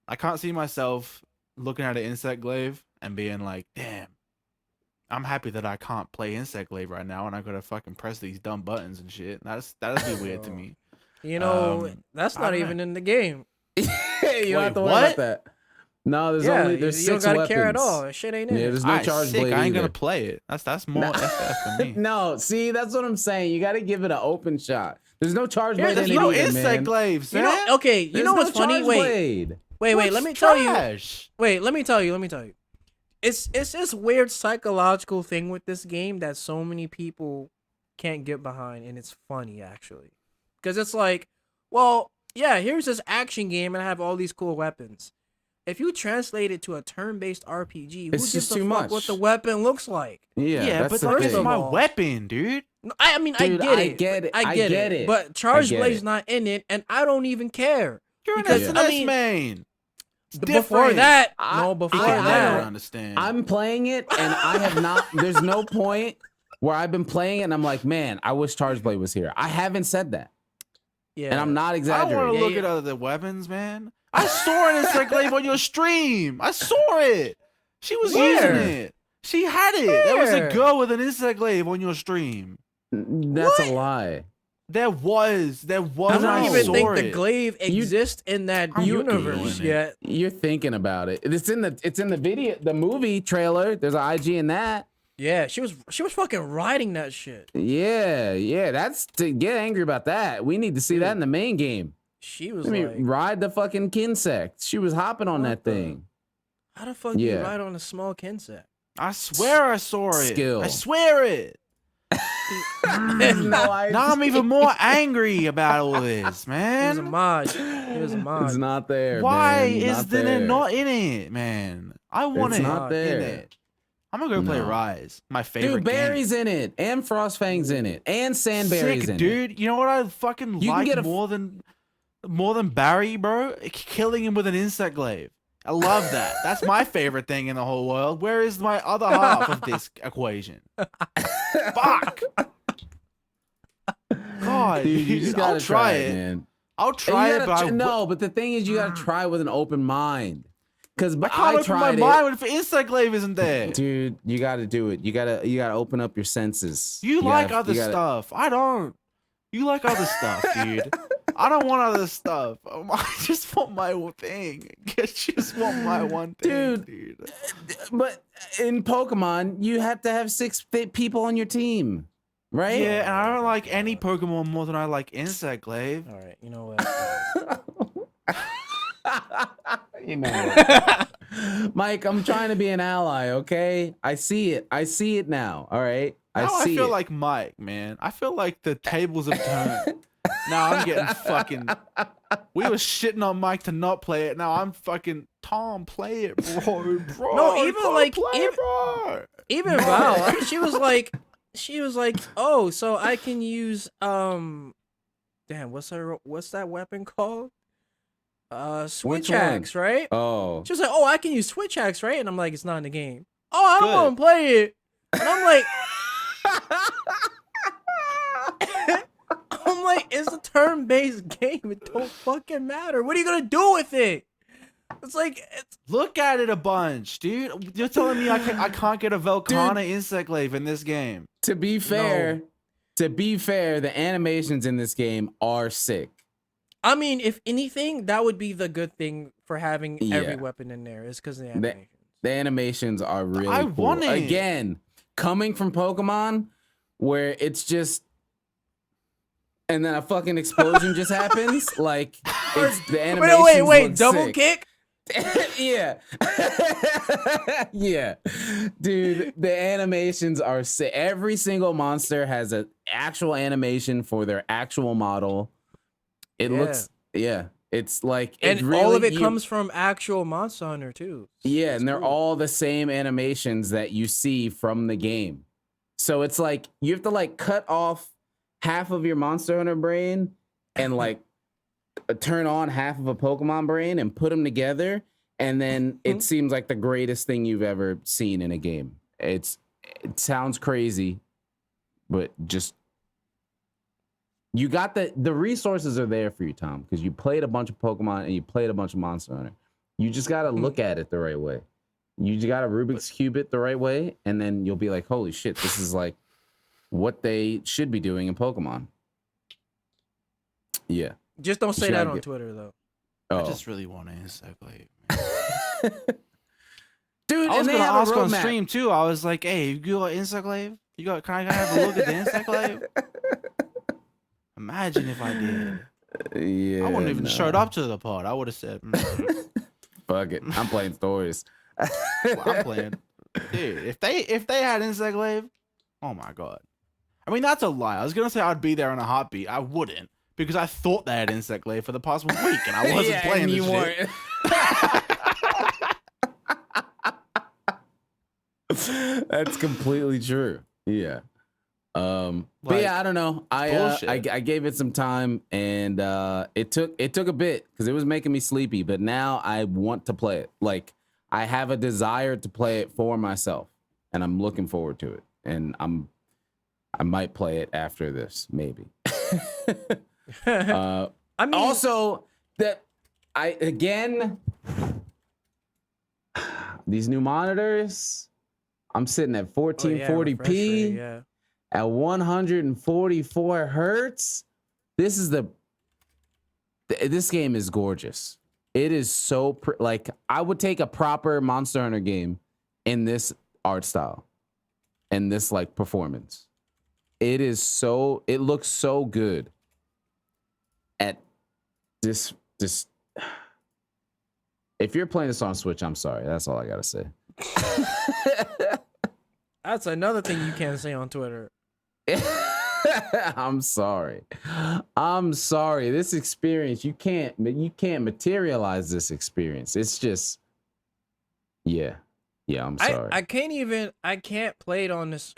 I can't see myself looking at an Insect Glaive and being like, damn, I'm happy that I can't play Insect Glaive right now and I gotta fucking press these dumb buttons and shit. That'd be weird to me. You know, that's not even in the game. You don't have to worry what? about that. No, there's you don't 6 gotta weapons. care at all. That shit ain't in Yeah, it. there's no Alright, charge sick. blade I ain't either. gonna play it. That's more FF for me. No, see, that's what I'm saying. You got to give it an open shot. There's no charge blade There's in no it either, Insect man. Glaives. You know, okay, you There's know no what's funny? charge Wait, blade. wait, What's let me tell you. trash? Wait, let me tell you. It's this weird psychological thing with this game that so many people can't get behind, and it's funny actually, because it's like, well, yeah, here's this action game, and I have all these cool weapons. If you translate it to a turn-based RPG, who It's gives just a too fuck much. what the weapon looks like? Yeah, that's but the that's thing. my all- weapon, dude. No, I mean, Dude, I I get get it. it. I I get get it. it. But Charge get Blade's it. not in it, and I don't even care. You're an Because, SNS I mean, main. It's Before different. that, I before I don't that, understand. I'm playing it, and I have not. There's no point where I've been playing it, and I'm like, man, I wish Charge Blade was here. I haven't said that, yeah, and I'm not I don't exaggerating. want to look at other weapons, man. I saw an Insect Glaive on your stream. I saw it. She was Where? using it. She had it. There was Where? a girl with an Insect Glaive on your stream. That's a lie. There was. I when don't even saw think it. the glaive exists in that I'm universe Googling it. yet. You're thinking about it. It's in the video, the movie trailer. There's an IG in that. Yeah, she was fucking riding that shit. Yeah. That's to get angry about that. We need to see that in the main game. She was I mean, like, ride the fucking Kinsect. She was hopping on that thing. how the fuck do you Yeah. ride on a small Kinsect? I swear I saw it. Skill. I swear it. Now I'm even more angry about all this, He was a man. mod. He was a mod. It's not there. Why man. is Not it there. not in it, man? I want It's it not there. in it. I'm gonna go play No. Rise. My favorite Dude, Barry's in it, and Frostfang's in it, and game. Sandberry's Sick, in it. dude. You know what I fucking You can like get a more than Barry, bro? Killing him with an insect glaive. I love that. That's my favorite thing in the whole world. Where is my other half of this equation? Fuck. God, Dude, you just gotta I'll try it. man. I'll And try you it, gotta but no, but the thing is, you gotta try with an open mind. Because I can't I open my tried it. mind if insect glaive isn't there. Dude, you gotta do it. You gotta open up your senses. You like gotta- other you gotta- stuff. I don't. You like other stuff, dude. I don't want other stuff. I just want my thing. I just want my one thing, dude. But in Pokemon, you have to have 6 people on your team, right? Yeah, and I don't like any Pokemon more than I like Insect Glaive. All right, you know what? You know what? Mike, I'm trying to be an ally, okay? I see it. I see it now, all right? Now I see feel it. like Mike, man. I feel like the tables have turned. Now I'm getting fucking. We were shitting on Mike to not play it. Now I'm fucking Tom. Play it, bro. No, even Bro, like- play even- it, bro. Even Val, she was like, oh, so I can use damn, what's that weapon called? Switch one? axe, right? Oh. She was like, oh, I can use switch axe, right? And I'm like, it's not in the game. Oh, I don't Good. want to play it. And I'm like, it's a turn-based game. It don't fucking matter. What are you gonna do with it? It's like, Look at it a bunch, dude. You're telling me I can't get a Velcana Insect Glaive in this game. To be fair, the animations in this game are sick. I mean, if anything, that would be the good thing for having every Yeah. weapon in there is because of the animations. The animations are really I cool. want it. Again, coming from Pokemon, where it's just, and then a fucking explosion just happens. Like, it's the animations. Wait, look double sick. kick? Yeah. Yeah. Dude, the animations are sick. Every single monster has an actual animation for their actual model. It Yeah. looks, yeah. It's like, And it really, all of it comes from actual Monster Hunter too. yeah, It's and they're cool. all the same animations that you see from the game. So it's like you have to like cut off half of your Monster Hunter brain and like turn on half of a Pokemon brain and put them together, and then it seems like the greatest thing you've ever seen in a game. It sounds crazy, but just you got the resources are there for you, Tom, because you played a bunch of Pokemon and you played a bunch of Monster Hunter. You just got to look at it the right way. You just got to Rubik's Cube it the right way, and then you'll be like, holy shit, this is like what they should be doing in Pokemon. Yeah. Just don't say should that I on get- Twitter though. Oh. I just really want an Insect Glaive. Dude, I was and they gonna have a ask on roadmap. stream too. I was like, "Hey, you got Insect Glaive? You got? Can I have a look at the Insect Glaive?" Imagine if I did. Yeah, I wouldn't even no. showed up to the pod. I would have said, Fuck it. I'm playing stories. well, "I'm playing." Dude, if they had Insect Glaive, oh my god. I mean, that's a lie. I was gonna say I'd be there in a heartbeat. I wouldn't, because I thought they had Insect Glaive for the past week, and I wasn't Yeah, playing and this you shit. weren't. That's completely true. Yeah. But Like, yeah, I don't know. I bullshit. gave it some time, and it took a bit because it was making me sleepy. But now I want to play it. Like I have a desire to play it for myself, and I'm looking forward to it. And I might play it after this, maybe. I mean, Also, that these new monitors, I'm sitting at 1440p refresh rate, yeah. at 144 hertz. this is this game is gorgeous. It is so like I would take a proper Monster Hunter game in this art style and this like performance. It looks so good at this. If you're playing this on Switch, I'm sorry. That's all I gotta say. That's another thing you can't say on Twitter. I'm sorry. This experience, you can't materialize this experience. It's just, yeah. I'm sorry. I can't play it on this.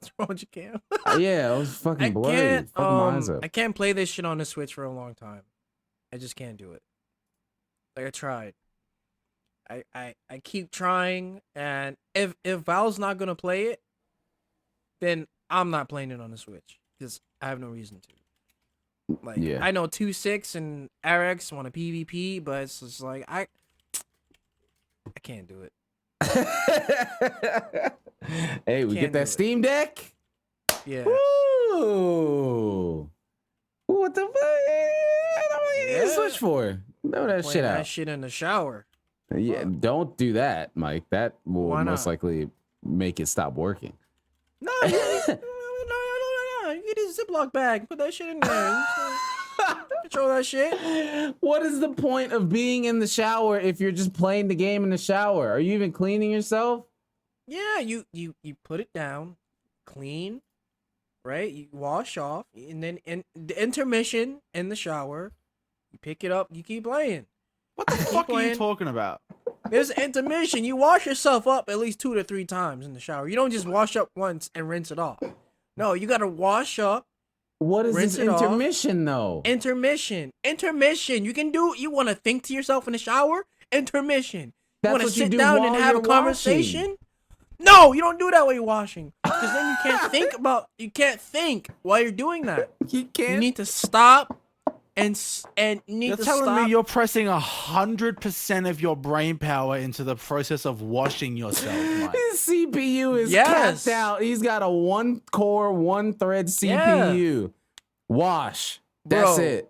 What's wrong with you, Cam? Yeah, I was fucking blurry. Fuck my eyes up. I can't play this shit on the Switch for a long time. I just can't do it. Like I tried. I keep trying, and if Valve's not gonna play it, then I'm not playing it on the Switch because I have no reason to. Like, I know 2.6 and RX want a PvP, but it's just like I can't do it. Hey, we get that Steam Deck. Yeah. Woo! What the fuck? I don't know what you need a Switch for. Know that shit out. That shit in the shower. Yeah, don't do that, Mike. That will most likely make it stop working. No, no. You get a Ziploc bag. Put that shit in there. Control that shit. What is the point of being in the shower if you're just playing the game in the shower? Are you even cleaning yourself? Yeah, you put it down, clean, right? You wash off, and then in the intermission in the shower, you pick it up, you keep playing. What the fuck are you talking about? There's intermission. You wash yourself up at least 2 to 3 times in the shower. You don't just wash up once and rinse it off. No, you gotta wash up. What is this intermission though? Intermission. You want to think to yourself in the shower? Intermission. You want to sit down and have a conversation? No, you don't do that while you're washing. Because then you can't think while you're doing that. You can't. You need to stop and You're telling me you're pressing 100% of your brain power into the process of washing yourself, Mike. His CPU is capped out. He's got a 1-core, 1-thread CPU. Yeah. Wash. That's it.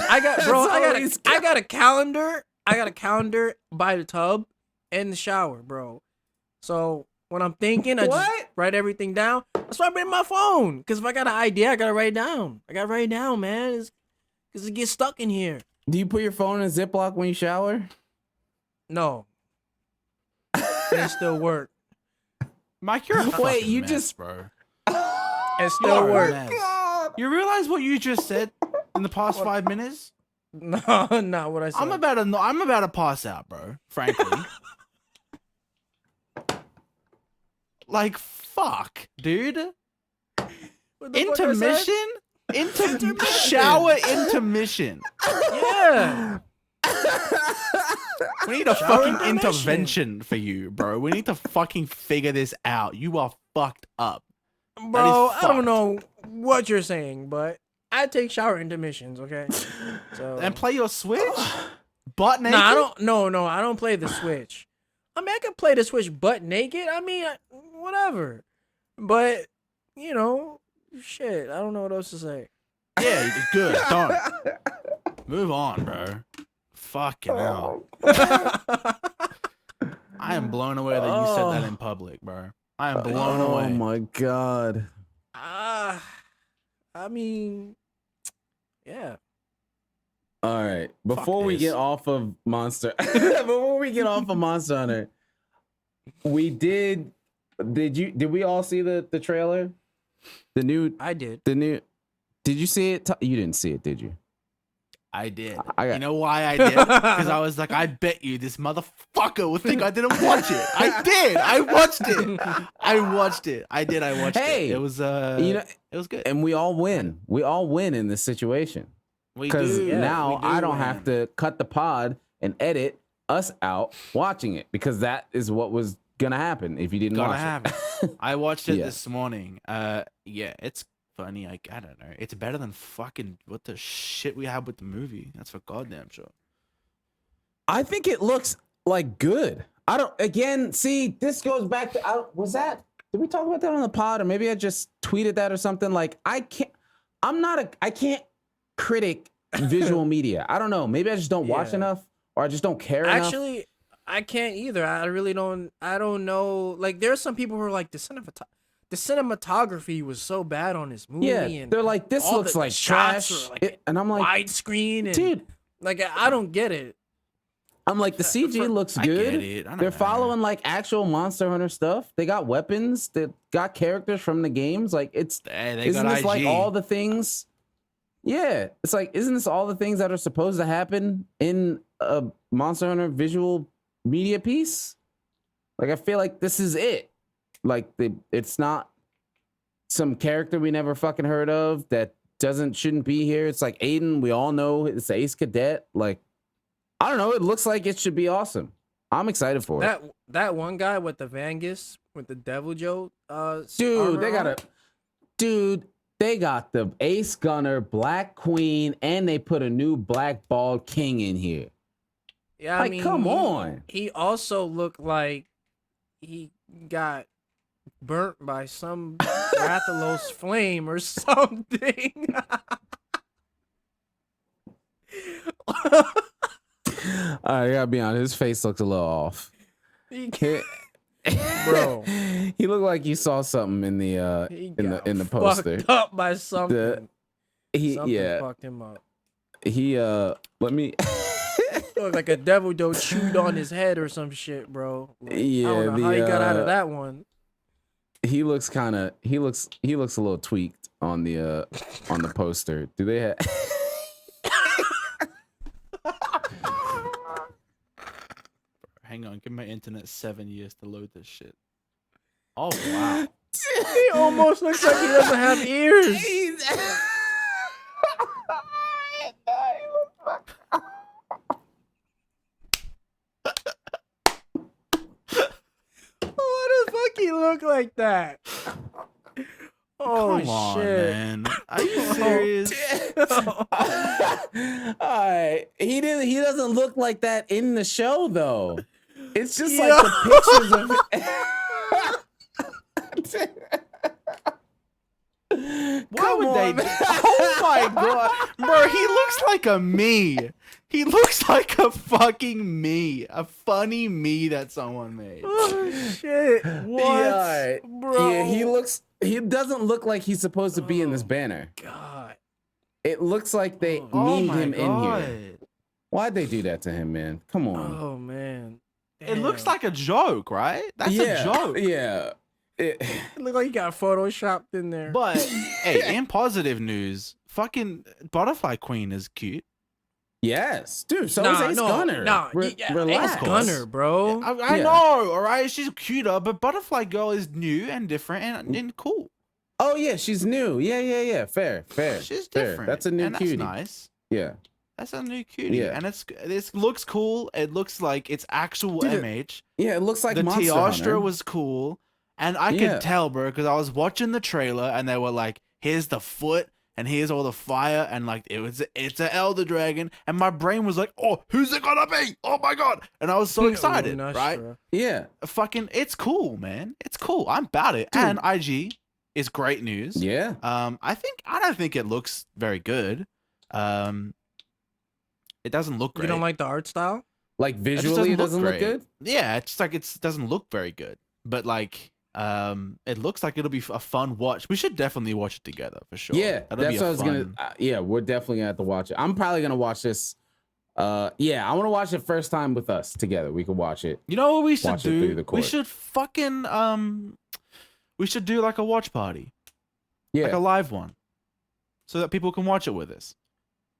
I got a calendar. I got a calendar by the tub in the shower, bro. So when I'm thinking, I just write everything down. That's why I bring my phone. Because if I got an idea, I gotta write it down. Man. Because it gets stuck in here. Do you put your phone in a Ziploc when you shower? No. It still work. Mike, you're a fucking mess, bro. It still work. You realize what you just said in the past 5 minutes? No, not what I said. I'm about to pass out, bro. Frankly. Like, fuck, dude. Intermission? Shower intermission. Yeah. We need a fucking intervention for you, bro. We need to fucking figure this out. You are fucked up. Bro, I don't know what you're saying, but I take shower intermissions, okay? So and play your Switch? Butt naked? No, I don't play the Switch. I mean, I can play the Switch butt naked. I mean, whatever. But, you know, shit, I don't know what else to say. Yeah, good. Don't. Move on, bro. Fucking hell. I am blown away that you said that in public, bro. I am blown away. Oh my god. I mean, yeah. All right. Before we get off of Monster Hunter, did we all see the trailer? I did. Did you see it? You didn't see it, did you? I did. You know why I did? Because I was like, I bet you this motherfucker would think I didn't watch it. I did. I watched it. I watched it. It was it was good. And we all win. We all win in this situation. Because now I don't have to cut the pod and edit us out watching it, because that is what was gonna happen if you didn't watch it. I watched it this morning. It's funny. I don't know. It's better than fucking what the shit we had with the movie. That's for goddamn sure. I think it looks like good. This goes back to did we talk about that on the pod, or maybe I just tweeted that or something? Like I can't critic visual media. I don't know. Maybe I just don't watch Yeah. enough, or I just don't care enough. Actually, I can't either. I really don't. I don't know. Like, there's some people who are like, the cinematography was so bad on this movie. Yeah, and they're like, this all looks the like shots trash. are, like, And I'm like, widescreen and dude, like I don't get it. I'm like, the CG looks I get good. it. I don't They're know. following like actual Monster Hunter stuff. They got weapons. They got characters from the games. Like, it's Hey, they isn't got this like IG. all the things? Yeah, it's like, isn't this all the things that are supposed to happen in a Monster Hunter visual media piece? Like, I feel like this is it. Like, it's not some character we never fucking heard of that shouldn't be here. It's like Aiden. We all know it's Ace Cadet. Like, I don't know. It looks like it should be awesome. I'm excited for it. That one guy with the Vangus with the Devil Joe Dude, armor they got the Ace Gunner, Black Queen, and they put a new Black Bald King in here. Yeah, I Like, mean, come on. He also looked like he got burnt by some Rathalos flame or something. I gotta be honest, his face looks a little off. Bro, He looked like you saw something in the he in got the poster. fucked up by something. Something fucked him up. Let me Looked like a devil doe chewed on his head or some shit, bro. Like, Yeah, I don't know how he got out of that one. he looks a little tweaked on the poster. Do they have Hang on, give my internet 7 years to load this shit. Oh wow. He almost looks like he doesn't have ears. Why the fuck he look like that? Oh Come on, shit! man. Are you serious? All right. He doesn't look like that in the show though. It's just like the pictures of Why would they? Oh my god, bro! He looks like a me. He looks like a fucking me, a funny me that someone made. Oh shit! What, Yeah, bro? yeah, he doesn't look like he's supposed to be in this banner. God. It looks like they Oh memed my him in god! here. Why'd they do that to him, man? Come on. Oh man. It looks Damn. like a joke, right? That's a joke. Yeah. It looked like he got photoshopped in there. But hey, in positive news, fucking Butterfly Queen is cute. Yes, dude. So is Ace Gunner. Relax. Ace Gunner, bro. I Yeah. know, all right. She's cuter, but Butterfly Girl is new and different and cool. Oh yeah, she's new. Yeah. Fair. She's fair. different. That's a new and cutie. That's nice. Yeah. That's a new cutie. Yeah. And this looks cool. It looks like it's actual Dude, MH. Yeah, it looks like The Monster Teostra Hunter. was cool. And I Yeah. could tell, bro, because I was watching the trailer and they were like, here's the foot and here's all the fire and like it's an Elder Dragon. And my brain was like, oh, who's it gonna be? Oh my god. And I was so excited, right? Yeah. Fucking it's cool, man. It's cool. I'm about it. Dude. And IG is great news. Yeah. I don't think it looks very good. It doesn't look great. You don't like the art style? Like It just visually, it doesn't look great. good. Yeah, it's just like it doesn't look very good. But like it looks like it'll be a fun watch. We should definitely watch it together for sure. Yeah, That'll that's be what a I was fun... gonna. Yeah, we're definitely gonna have to watch it. I'm probably gonna watch this. Yeah, I want to watch it first time with us together. We can watch it. You know what we should Watch it through do? the We court. should fucking we should do like a watch party, Yeah. like a live one, so that people can watch it with us.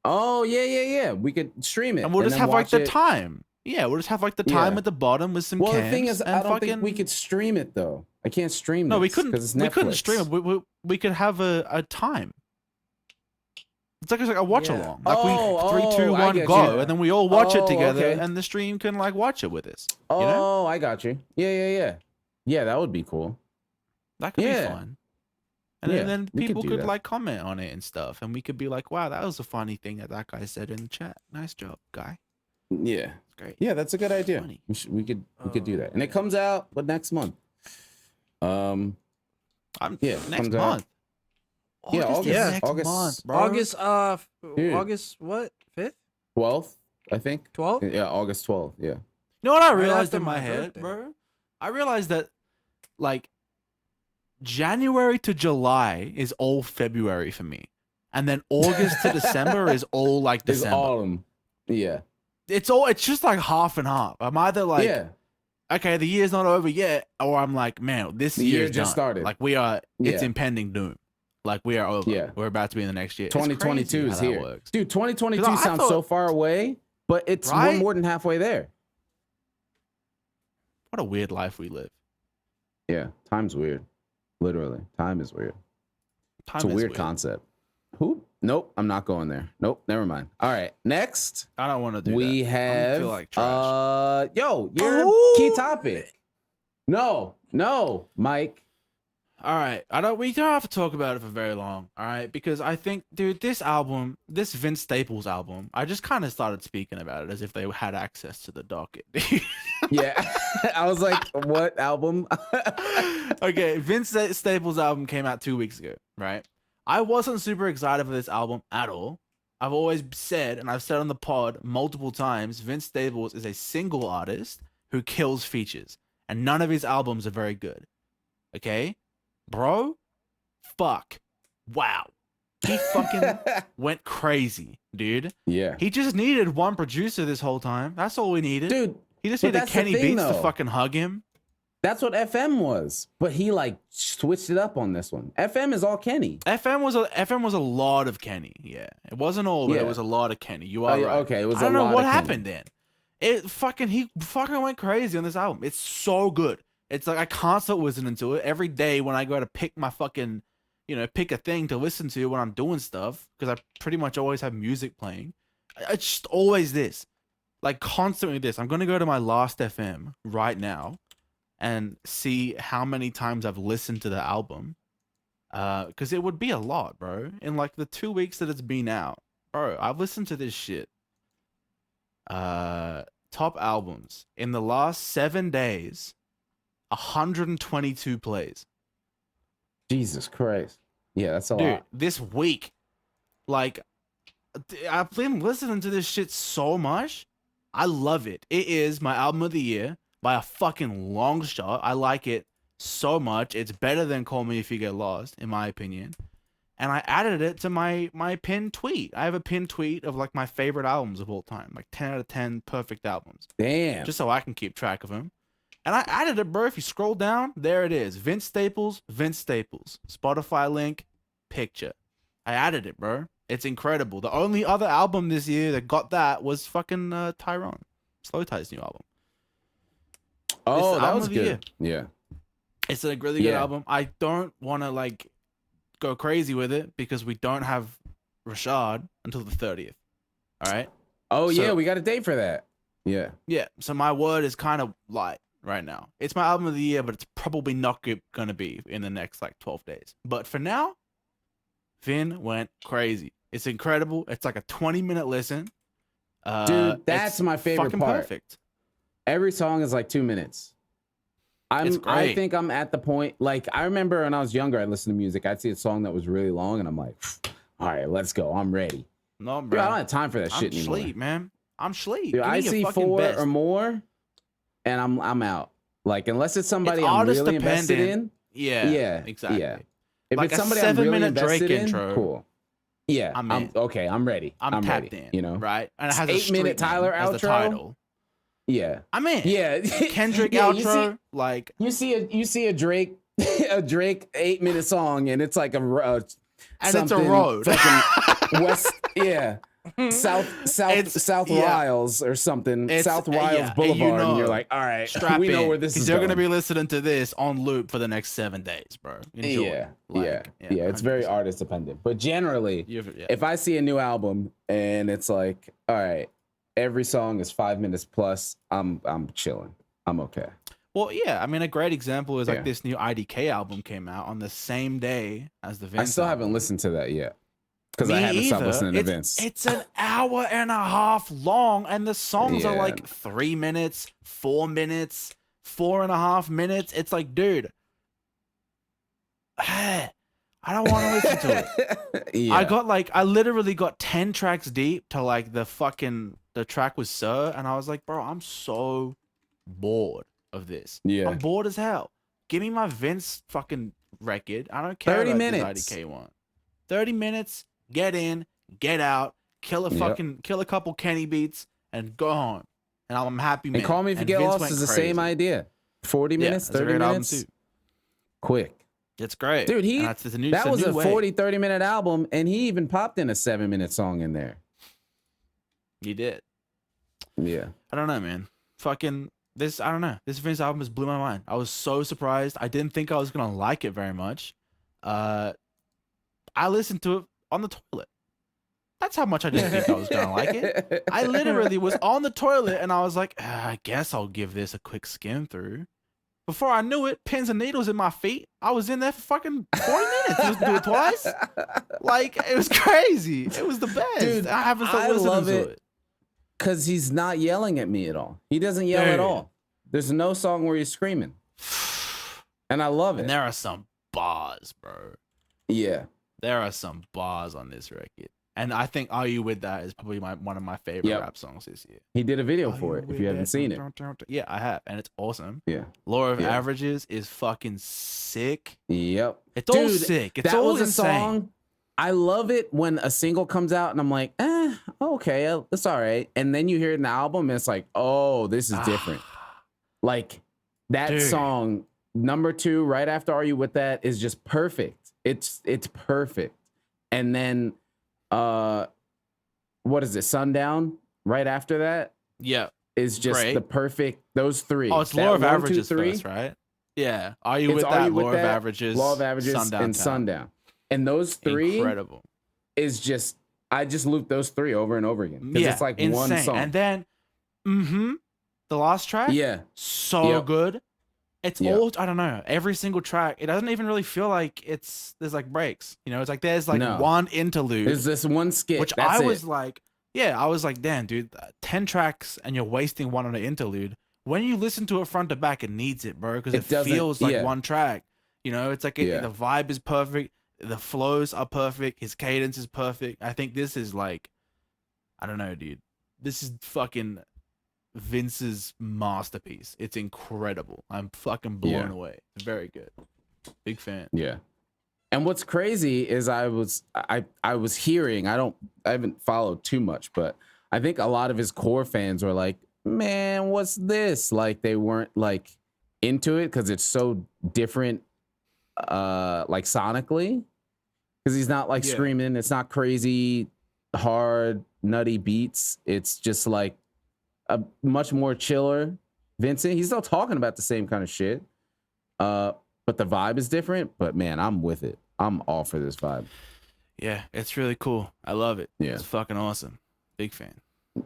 Oh yeah. We could stream it, And we'll just then have like watch the it. time. Yeah, we'll just have like the time Yeah. at the bottom with some Well, cans. the thing is, and I don't fucking... think we could stream it though. I can't stream. No, we this couldn't. 'cause it's We couldn't Netflix. stream it. We could have a time. It's like a watch Yeah. along. Like Oh, 3, 2, I 1, get go, you. and then we all watch it Oh, together, okay. and the stream can like watch it with us. Oh, You know? I got you. Yeah. Yeah, that would be cool. That could Yeah. be fun. And Yeah, then we could people do could that. like comment on it and stuff, and we could be like, "Wow, that was a funny thing that guy said in the chat. Nice job, guy. Yeah. It's great." Yeah, that's a good idea. Funny. We could do that, and it comes out next month. I'm Yeah, next comes out. month. Yeah, August is August. next August. month, bro. August, Dude. August what? 5th? 12th, I think. 12th? Yeah, August 12th. Yeah. You know what I Right realized after in my my head, birthday. bro? I realized that like January to July is all February for me. And then August to December is all like It's December. autumn. Yeah. It's just like half and half. I'm either like, yeah. okay, the year's not over yet, or I'm like, man, this The year year just started. Like we are, it's Yeah. impending doom. Like we are over. Yeah. We're about to be in the next year. It's 2022 crazy is how that here. works. Dude, 2022 'Cause I sounds thought- so far away, but it's we're Right? more than halfway there. What a weird life we live. Yeah. Time's weird. Literally. Time is weird. Time It's a is weird concept. Who? Nope, I'm not going there. Nope, never mind. All right, next I don't want to do we that. I have feel like trash. your key topic. No, Mike. All right, we don't have to talk about it for very long. All right, because I think, dude, this Vince Staples album, I just kind of started speaking about it as if they had access to the docket. Yeah, I was like, what album? Okay, Vince Staples' album came out 2 weeks ago, right? I wasn't super excited for this album at all. I've always said, and I've said on the pod multiple times, Vince Staples is a single artist who kills features, and none of his albums are very good. Okay? Bro, fuck. Wow. He fucking went crazy, dude. Yeah, He just needed one producer this whole time. That's all we needed. dude. He just but needed that's the Kenny thing, Beats to though. fucking hug him. That's what FM was, but he like switched it up on this one. FM is all Kenny. FM was a lot of Kenny. Yeah, it wasn't all, but Yeah. it was a lot of Kenny. You are yeah, right. okay, it was I don't a know lot what of Kenny. happened then. He fucking went crazy on this album. It's so good. It's like I can't stop listening to it every day when I go to pick my fucking, pick a thing to listen to when I'm doing stuff, because I pretty much always have music playing. It's just always this, like constantly this. I'm gonna go to my last FM right now and see how many times I've listened to the album. Because it would be a lot, bro. In like the 2 weeks that it's been out, bro, I've listened to this shit. Top albums in the last 7 days, 122 plays. Jesus Christ. Yeah, that's a Dude, lot. this week, like, I've been listening to this shit so much. I love it. It is my album of the year by a fucking long shot. I like it so much. It's better than Call Me If You Get Lost, in my opinion. And I added it to my pinned tweet. I have a pinned tweet of like my favorite albums of all time, like 10 out of 10 perfect albums, Damn. just so I can keep track of them. And I added it, bro. If you scroll down, there it is. Vince Staples. Spotify link, picture. I added it, bro. It's incredible. The only other album this year that got that was fucking Tyrone. Slow Tie's new album. Oh, the that album was of the good. Yeah. It's a really good Yeah. album. I don't want to like go crazy with it because we don't have Rashad until the 30th. All right. Oh, So- yeah, we got a date for that. Yeah. Yeah. So my word is kind of light right now. It's my album of the year, but it's probably not going to be in the next like 12 days. But for now, Vin went crazy. It's incredible. It's like a 20-minute listen. Dude, that's it's my favorite fucking part. Perfect. Every song is like 2 minutes. It's I great. think I'm at the point, like, I remember when I was younger, I listened to music. I'd see a song that was really long, and I'm like, all right, let's go. I'm ready. No, Dude, bro. I don't have time for that I'm shit anymore. sleep, man. I'm sleep. Dude, Give me I your see fucking 4 best. or more, and I'm out. Like, unless it's somebody It's I'm artist really invested dependent. in. Yeah, exactly. Yeah. If Like it's a somebody I'm really 7-minute Drake invested in, intro. cool. Yeah, I'm I'm in. okay. I'm ready. I'm tapped ready. in, You know, right? And it has a 8-minute street name Tyler as the outro? title. Yeah, I'm in. yeah. Kendrick Yeah, outro, like You see a Drake a Drake 8-minute song, and it's like a and it's a something road. fucking west, yeah, South yeah. Riles or something, It's- South Riles yeah, and Boulevard, you and you're know, like, all right, strap we know in, where this is 'cause you're going. gonna be listening to this on loop for the next 7 days, bro. Enjoy. Yeah, Like, yeah. It's very 100%. artist dependent, but generally, Yeah. if I see a new album and it's like, all right, every song is 5 minutes plus, I'm chilling. I'm okay. Well, yeah. I mean, a great example is Yeah. like this new IDK album came out on the same day as the Vince. I still album. haven't listened to that yet because Me I haven't stopped either. listening to it's, Vince. It's an hour and a half long, and the songs are Yeah. like 3 minutes, 4 minutes, 4.5 minutes. It's like, dude, I don't want to listen to it. Yeah. I literally got 10 tracks deep to like the track was Sir, and I was like, bro, I'm so bored of this. Yeah. I'm bored as hell. Give me my Vince fucking record. I don't care 30 about minutes. this IDK one. 30 minutes, get in, get out, kill a couple Kenny beats, and go home. And I'm happy, man. And Call Me If You Get Vince Lost went is the crazy. same idea. 40 minutes, it's a 30 great album minutes. too. Quick. It's great. Dude, that was a 40, 30-minute album, and he even popped in a 7-minute song in there. He did. Yeah. I don't know, man. Fucking this, I don't know. This Vince album just blew my mind. I was so surprised. I didn't think I was gonna like it very much. I listened to it on the toilet. That's how much I didn't think I was gonna like it. I literally was on the toilet and I was like, I guess I'll give this a quick skim through. Before I knew it, pins and needles in my feet. I was in there for fucking 40 minutes. Listened to it twice. Like, it was crazy. It was the best. Dude, I haven't stopped listening to it. Because he's not yelling at me at all. He doesn't yell at all. There's no song where he's screaming. And I love it. And there are some bars, bro. Yeah. There are some bars on this record. And I think Are You With That is probably one of my favorite rap songs this year. He did a video for it, if you haven't seen it. Yeah, I have. And it's awesome. Yeah. Law of Averages is fucking sick. Yep. It's all sick. It's all was a insane. song. I love it when a single comes out and I'm like, okay, it's all right. And then you hear it in the album and it's like, oh, this is different. Like that song, number 2, right after Are You With That, is just perfect. It's perfect. And then what is it? Sundown, right after that. Yeah. Is just the perfect, those 3. Oh, it's Law of Averages first, right? Yeah. Are You With That, Law of Averages, and Sundown. And those 3 incredible. Is just, I just loop those 3 over and over again. Because it's like insane. one song. And then the last track, so good. It's all, I don't know, every single track, it doesn't even really feel like there's like breaks. You know, it's like there's like one interlude. There's this one skit. Which I was like, damn, dude, 10 tracks and you're wasting one on an interlude. When you listen to it front to back, it needs it, bro, because it feels like one track. You know, it's like the vibe is perfect. The flows are perfect. His cadence is perfect. I think this is like, I don't know, dude. This is fucking Vince's masterpiece. It's incredible. I'm fucking blown away. It's very good. Big fan. Yeah. And what's crazy is I was hearing, I haven't followed too much, but I think a lot of his core fans were like, man, what's this? Like they weren't like into it because it's so different like sonically. Because he's not like screaming, it's not crazy, hard, nutty beats. It's just like a much more chiller Vincent. He's still talking about the same kind of shit. But the vibe is different. But man, I'm with it. I'm all for this vibe. Yeah, it's really cool. I love it. Yeah. It's fucking awesome. Big fan.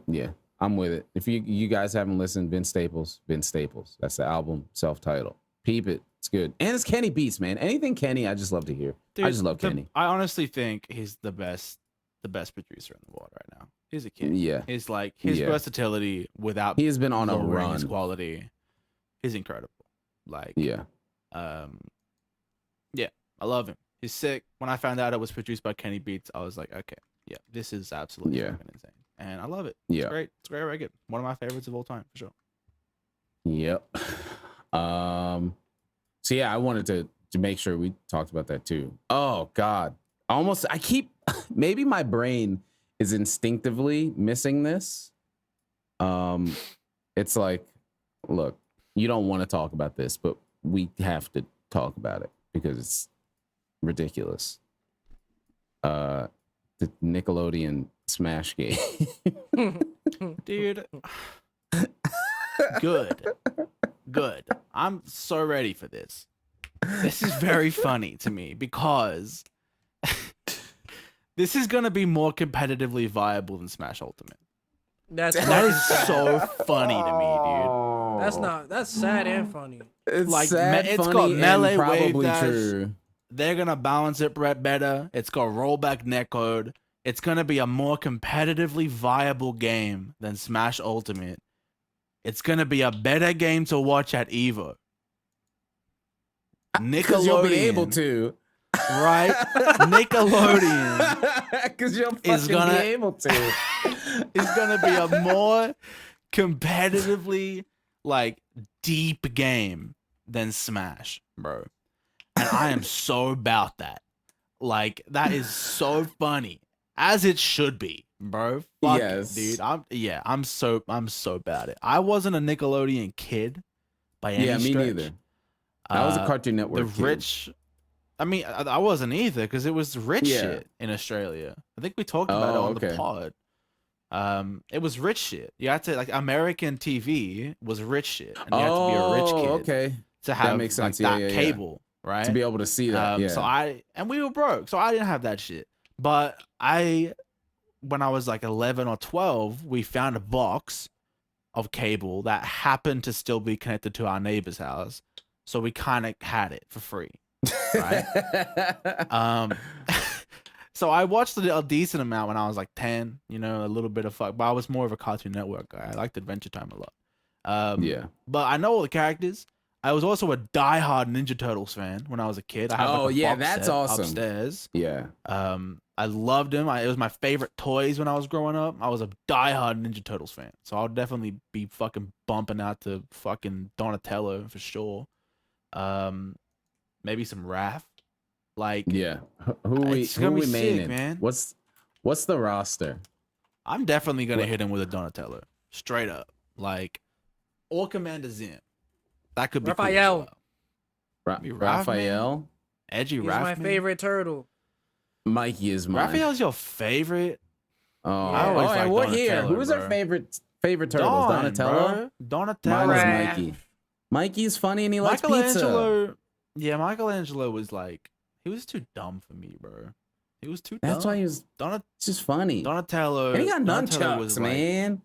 Yeah, I'm with it. If you guys haven't listened, Vince Staples. That's the album, self-titled. Peep it. It's good. And it's Kenny beats, man. Anything Kenny, I just love to hear. Dude, I just love Kenny. I honestly think he's the best producer in the world right now. He's a kid. Yeah. He's like his versatility without he has been on a run. His quality is incredible. Like yeah, I love him. He's sick. When I found out it was produced by Kenny Beats, I was like, okay, yeah, this is absolutely fucking insane. And I love it. It's great. It's a great record. One of my favorites of all time, for sure. Yep. So yeah, I wanted to make sure we talked about that too. Oh God. Maybe my brain is instinctively missing this. It's like, look, you don't want to talk about this, but we have to talk about it because it's ridiculous. The Nickelodeon Smash game. Dude. Good. I'm so ready for this. This is very funny to me because this is going to be more competitively viable than Smash Ultimate. That is so funny to me, dude. That's sad and funny. It's like sad, it's funny, got melee and probably wave dash. True. They're gonna balance it better. It's got rollback netcode. It's gonna be a more competitively viable game than Smash Ultimate. It's gonna be a better game to watch at Evo. Because you'll be able to. right? Nickelodeon Because you'll is fucking gonna- be able to. is gonna be a more competitively like deep game than Smash, bro. And I am so about that. Like that is so funny, as it should be, bro. Fuck Yes. it, dude. I'm so about it. I wasn't a Nickelodeon kid by any Yeah, me stretch. neither. I was a Cartoon The Network kid. rich. I mean, I wasn't either because it was rich Yeah. shit in Australia. I think we talked about it on okay. the pod. It was rich shit. You had to like American TV was rich shit, and you had to be a rich kid okay. to have makes like sense. Yeah, that yeah, yeah. cable, right? To be able to see that. Yeah. So we were broke, so I didn't have that shit. But when I was like 11 or 12, we found a box of cable that happened to still be connected to our neighbor's house, so we kind of had it for free, right? So I watched a decent amount when I was like 10, you know, a little bit of fuck, but I was more of a Cartoon Network guy. I liked Adventure Time a lot. Yeah. But I know all the characters. I was also a diehard Ninja Turtles fan when I was a kid. I had Oh, like a yeah, box that's set awesome. upstairs. Yeah. I loved them. It was my favorite toys when I was growing up. I was a diehard Ninja Turtles fan, so I'll definitely be fucking bumping out to fucking Donatello for sure. Maybe some Raph. Like, Yeah. Who we It's gonna be sick, maining? man. What's the roster? I'm definitely gonna What? hit him with a Donatello, straight up. Like, or Commander Zim. That could be cool as Raphael. well. Be Raph, man. Raphael? Edgy He's Raph. my favorite turtle. Mikey is mine. Raphael's your favorite. Oh, I always and liked what here? Donatello, Who's bro. our favorite turtles? Don, Donatello? bro. Donatello. Mine is Raph. Mikey. Mikey's funny and he likes pizza. Michelangelo. Yeah, Michelangelo was like, he was too dumb for me, bro. He was too dumb. That's why he was it's just funny. Donatello. And he got Donatello nunchucks, man.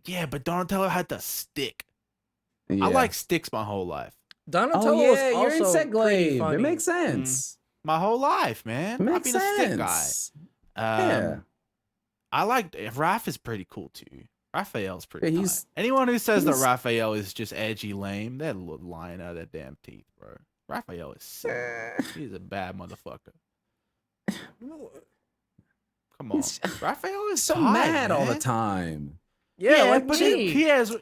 Yeah, but Donatello had the stick. Yeah. I like sticks my whole life. Donatello Oh was yeah, you're in also pretty Segglade. funny. It makes sense. My whole life, man. I've Makes been a stick guy. sense. Yeah. I like Raph is pretty cool too. Raphael's pretty. Yeah, He's anyone who says that he's- Raphael is just edgy lame, they're lying out of their damn teeth, bro. Raphael is sick. He's a bad motherfucker. Come on, He's Raphael is so tight, mad all the man. time. Yeah, like but me. he has.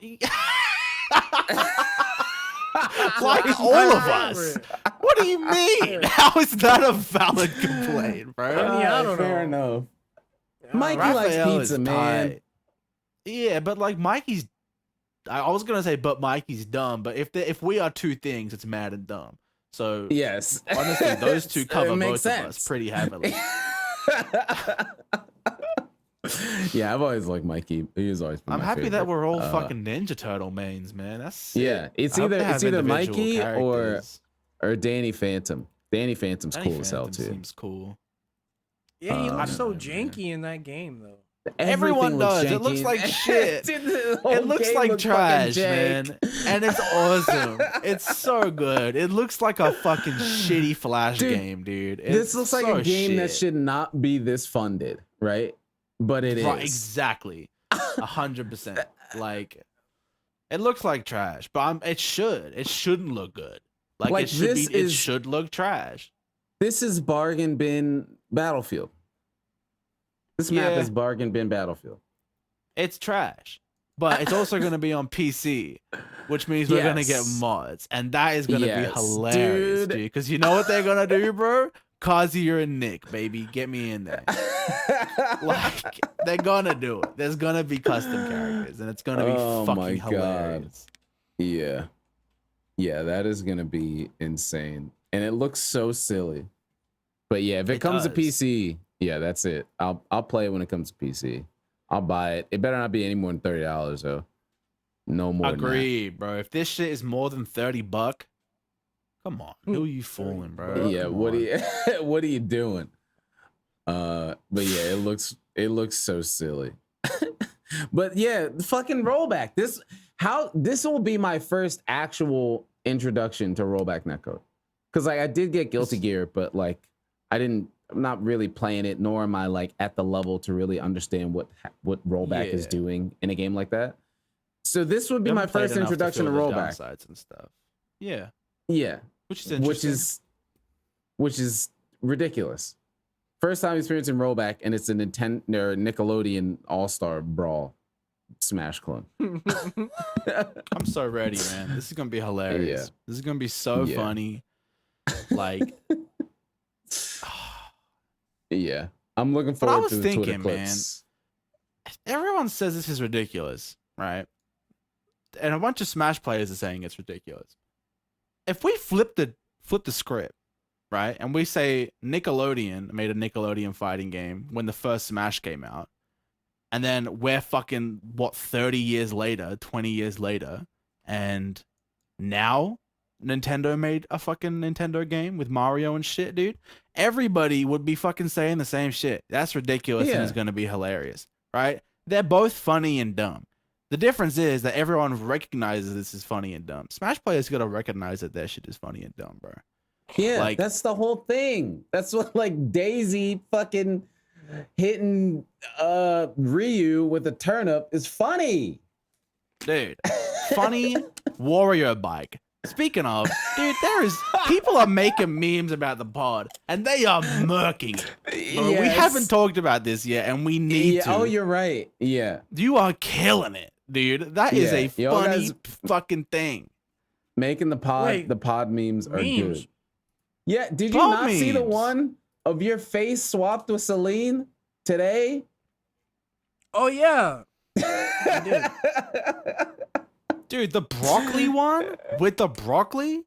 Like He's all my of us. favorite. What do you mean? How is that a valid complaint, bro? I don't fair know. enough. Mikey likes Raphael pizza, is man. tight. Yeah, but like Mikey's, I was gonna say, but Mikey's dumb. But if we are two things, it's mad and dumb. So Yes. honestly, those two It cover makes both of us sense. pretty heavily. Yeah, I've always liked Mikey. He's always been I'm my happy favorite. that we're all fucking Ninja Turtle mains, man. That's sick. Yeah, it's I hope they have either individual Mikey characters. or Danny Phantom. Danny Phantom's Danny cool as hell Phantom too. Seems cool. Yeah, he I looks don't so know, man. janky in that game though. Everyone Everything looks does. It looks janky. like shit. Dude, the whole It looks game like looks trash, fucking man. jank. And it's awesome. It's so good. It looks like a fucking shitty Flash Dude, game, dude. This looks like so a game that shit. should not be this funded, right? But it is. Right, exactly. 100%. Like, it looks like trash, but it should. It shouldn't look good. Like it should this be. It is should look trash. this is bargain bin Battlefield. This map Yeah. is bargain bin Battlefield. It's trash, but it's also going to be on PC, which means we're going to get Yes. mods, and that is going to Yes, be hilarious, dude. dude. Because you know what they're going to do, bro? Kazi, you're a Nick, baby. Get me in there. Like, they're gonna do it. There's gonna be custom characters, and it's gonna be Oh my fucking God. hilarious. Yeah. Yeah, that is gonna be insane. And it looks so silly. But yeah, if it comes to does. PC, yeah, that's it. I'll play it when it comes to PC. I'll buy it. It better not be any more than $30 though. No more. Agreed, bro. If this shit is more than $30, come on. Who are you fooling, Than bro? that. Yeah, Come what are on. you what are you doing? But yeah, it looks so silly. But yeah, the fucking rollback. This will be my first actual introduction to rollback netcode. Cause like I did get Guilty Gear, but like I'm not really playing it, nor am I like at the level to really understand what rollback is Yeah. doing in a game like that. So this would be You my haven't played first enough introduction to feel the rollback. downsides and stuff. Yeah, Yeah, which is interesting. which is ridiculous. First time experiencing rollback, and it's a Nintendo Nickelodeon All-Star Brawl Smash clone. I'm so ready, man. This is gonna be hilarious. Yeah. This is gonna be so funny. Like, yeah, I'm looking But I forward was to the thinking, Twitter clips. everyone says this is ridiculous, right? And a bunch of Smash players are saying it's ridiculous. If we flip the script, right, and we say Nickelodeon made a Nickelodeon fighting game when the first Smash came out, and then we're fucking 30 years later, 20 years later, and now Nintendo made a fucking Nintendo game with Mario and shit, dude. Everybody would be fucking saying the same shit. That's ridiculous and it's gonna be hilarious, right? They're both funny and dumb. The difference is that everyone recognizes this is funny and dumb. Smash players gotta recognize that their shit is funny and dumb, bro. Yeah, Like- that's the whole thing. That's what like Daisy fucking hitting Ryu with a turnip is funny. Dude, funny warrior bike. Speaking of, dude, people are making memes about the pod and they are murking it. Bro, we haven't talked about this yet and we need to. Oh, you're right. Yeah. You are killing it, dude. That is a Y'all funny guys fucking thing. making the pod Wait, memes are memes. good. Yeah, did you Pod not see the memes. one of your face swapped with Celine today? Oh yeah. Dude, the broccoli one with the broccoli?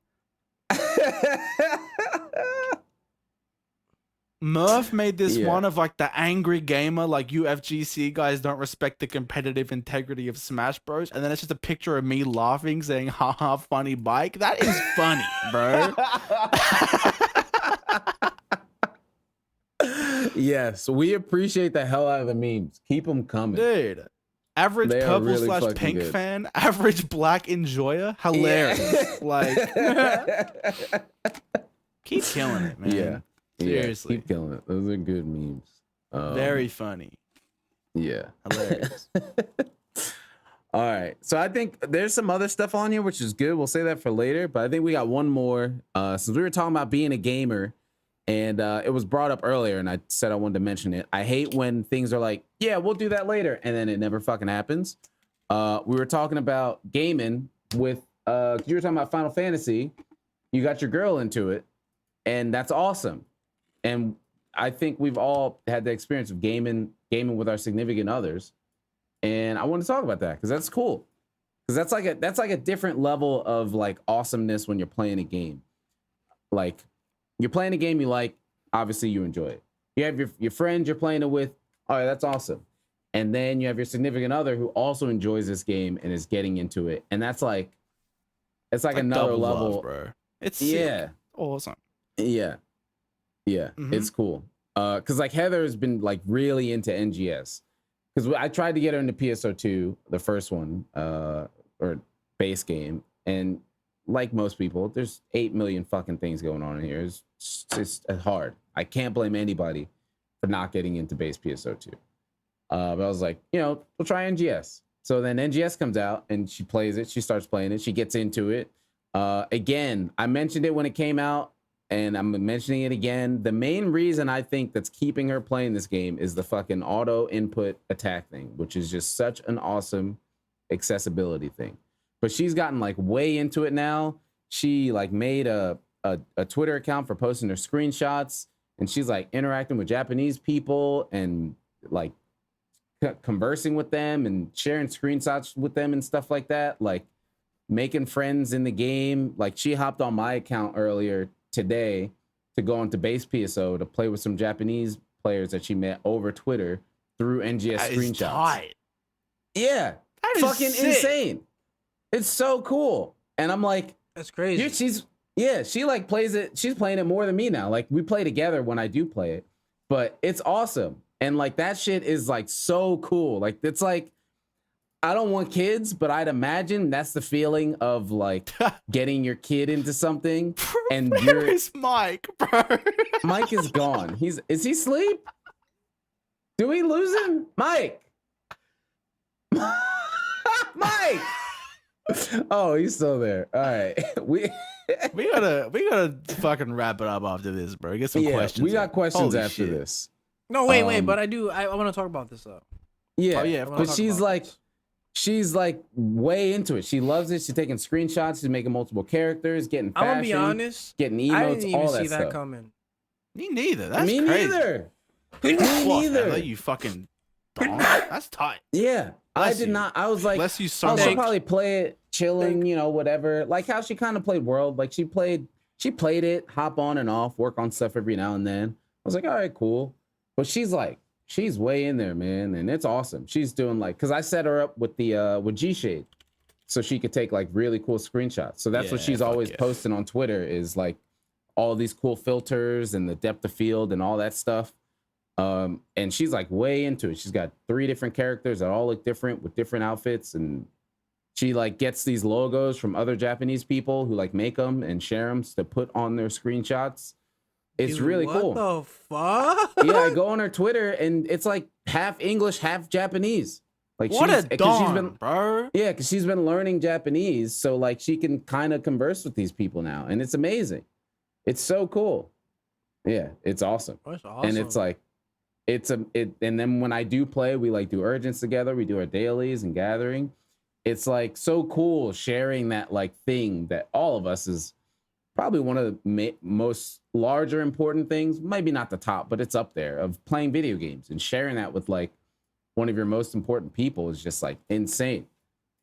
Murph made this one of like the angry gamer, like UFGC guys don't respect the competitive integrity of Smash Bros. And then it's just a picture of me laughing saying, haha, funny bike. That is funny, bro. Yes, we appreciate the hell out of the memes. Keep them coming. Dude. Average They are purple really / fucking pink good. fan, average black enjoyer, hilarious. Like, keep killing it, man. Yeah. Seriously. Keep killing it. Those are good memes. Very funny. Yeah. Hilarious. All right. So I think there's some other stuff on here, which is good. We'll say that for later. But I think we got one more. Since we were talking about being a gamer, and it was brought up earlier, and I said I wanted to mention it. I hate when things are like, yeah, we'll do that later, and then it never fucking happens. We were talking about gaming with, you were talking about Final Fantasy. You got your girl into it, and that's awesome. And I think we've all had the experience of gaming with our significant others. And I want to talk about that because that's cool. Because that's like a different level of like awesomeness when you're playing a game. Like, you're playing a game you like, obviously you enjoy it. You have your friends you're playing it with, all right, that's awesome. And then you have your significant other who also enjoys this game and is getting into it. And that's like, it's like another double level. love, bro. It's sick. Awesome. Yeah. It's cool. Because like Heather has been like really into NGS. Because I tried to get her into PSO2, the first one, or base game. And like most people, there's 8 million fucking things going on in here. It's just hard. I can't blame anybody for not getting into base PSO2. But I was like, we'll try NGS. So then NGS comes out and she plays it. She starts playing it. She gets into it. Again, I mentioned it when it came out and I'm mentioning it again. The main reason I think that's keeping her playing this game is the fucking auto input attack thing, which is just such an awesome accessibility thing. But she's gotten like way into it now. She like made a Twitter account for posting her screenshots, and she's like interacting with Japanese people and like conversing with them and sharing screenshots with them and stuff like that. Like making friends in the game. Like she hopped on my account earlier today to go into base PSO to play with some Japanese players that she met over Twitter through NGS That is screenshots. tight. Yeah, That is fucking sick. insane. It's so cool. And I'm like, That's crazy. she like plays it. She's playing it more than me now. Like we play together when I do play it, but it's awesome. And like that shit is like so cool. Like it's like, I don't want kids, but I'd imagine that's the feeling of like getting your kid into something. And Where is Mike, bro? Mike is gone. Is he asleep? Do we lose him? Mike. Mike. Oh, he's still there. All right. We gotta fucking wrap it up after this, bro. Get some questions. We got in. questions Holy after shit. this. No, wait, but I want to talk about this though. Yeah. Oh, yeah, I wanna But talk she's about like, this. she's like way into it. She loves it. She's taking screenshots. She's making multiple characters, getting fashion, I'm gonna be honest. getting I emotes, didn't even all see that that stuff. coming. Me neither. That's Me crazy. neither. Me neither. You fucking dog. That's tight. Yeah. I Bless did you. not. I was like, Bless you so oh, she'll much. probably play it chilling, Thank- you know, whatever. Like how she kind of played World. Like she played it, hop on and off, work on stuff every now and then. I was like, all right, cool. But she's way in there, man, and it's awesome. She's doing like, cause I set her up with the with G Shade, so she could take like really cool screenshots. So that's what Yeah, she's fuck always yeah. posting on Twitter is like all these cool filters and the depth of field and all that stuff. And she's like way into it. She's got 3 different characters that all look different with different outfits, and she like gets these logos from other Japanese people who like make them and share them to put on their screenshots. It's Dude, really what cool. the fuck? Yeah, I go on her Twitter and it's like half English, half Japanese. Like What a 'cause dawn, bro. yeah, because she's been learning Japanese, so like she can kind of converse with these people now, and it's amazing. It's so cool. Yeah, it's awesome. That's awesome. And it's like and then when I do play, we like do urgents together, we do our dailies and gathering. It's like so cool sharing that like thing that all of us is probably one of the most larger important things, maybe not the top, but it's up there, of playing video games, and sharing that with like one of your most important people is just like insane.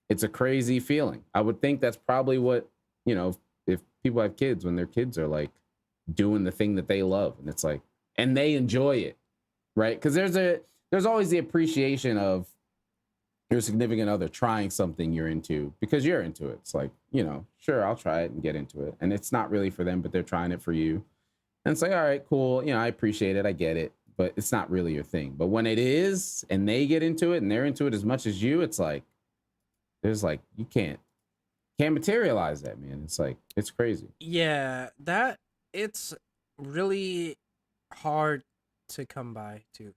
It's a crazy feeling. I would think that's probably what, you know, if people have kids, when their kids are like doing the thing that they love, and it's like, and they enjoy it, right? Because there's always the appreciation of your significant other trying something you're into because you're into it. It's like, you know, sure, I'll try it and get into it, and it's not really for them, but they're trying it for you, and it's like, all right, cool, you know, I appreciate it, I get it, but it's not really your thing. But when it is, and they get into it and they're into it as much as you, it's like there's like you can't materialize that, man. It's like it's crazy. yeah, that it's really hard to come by too.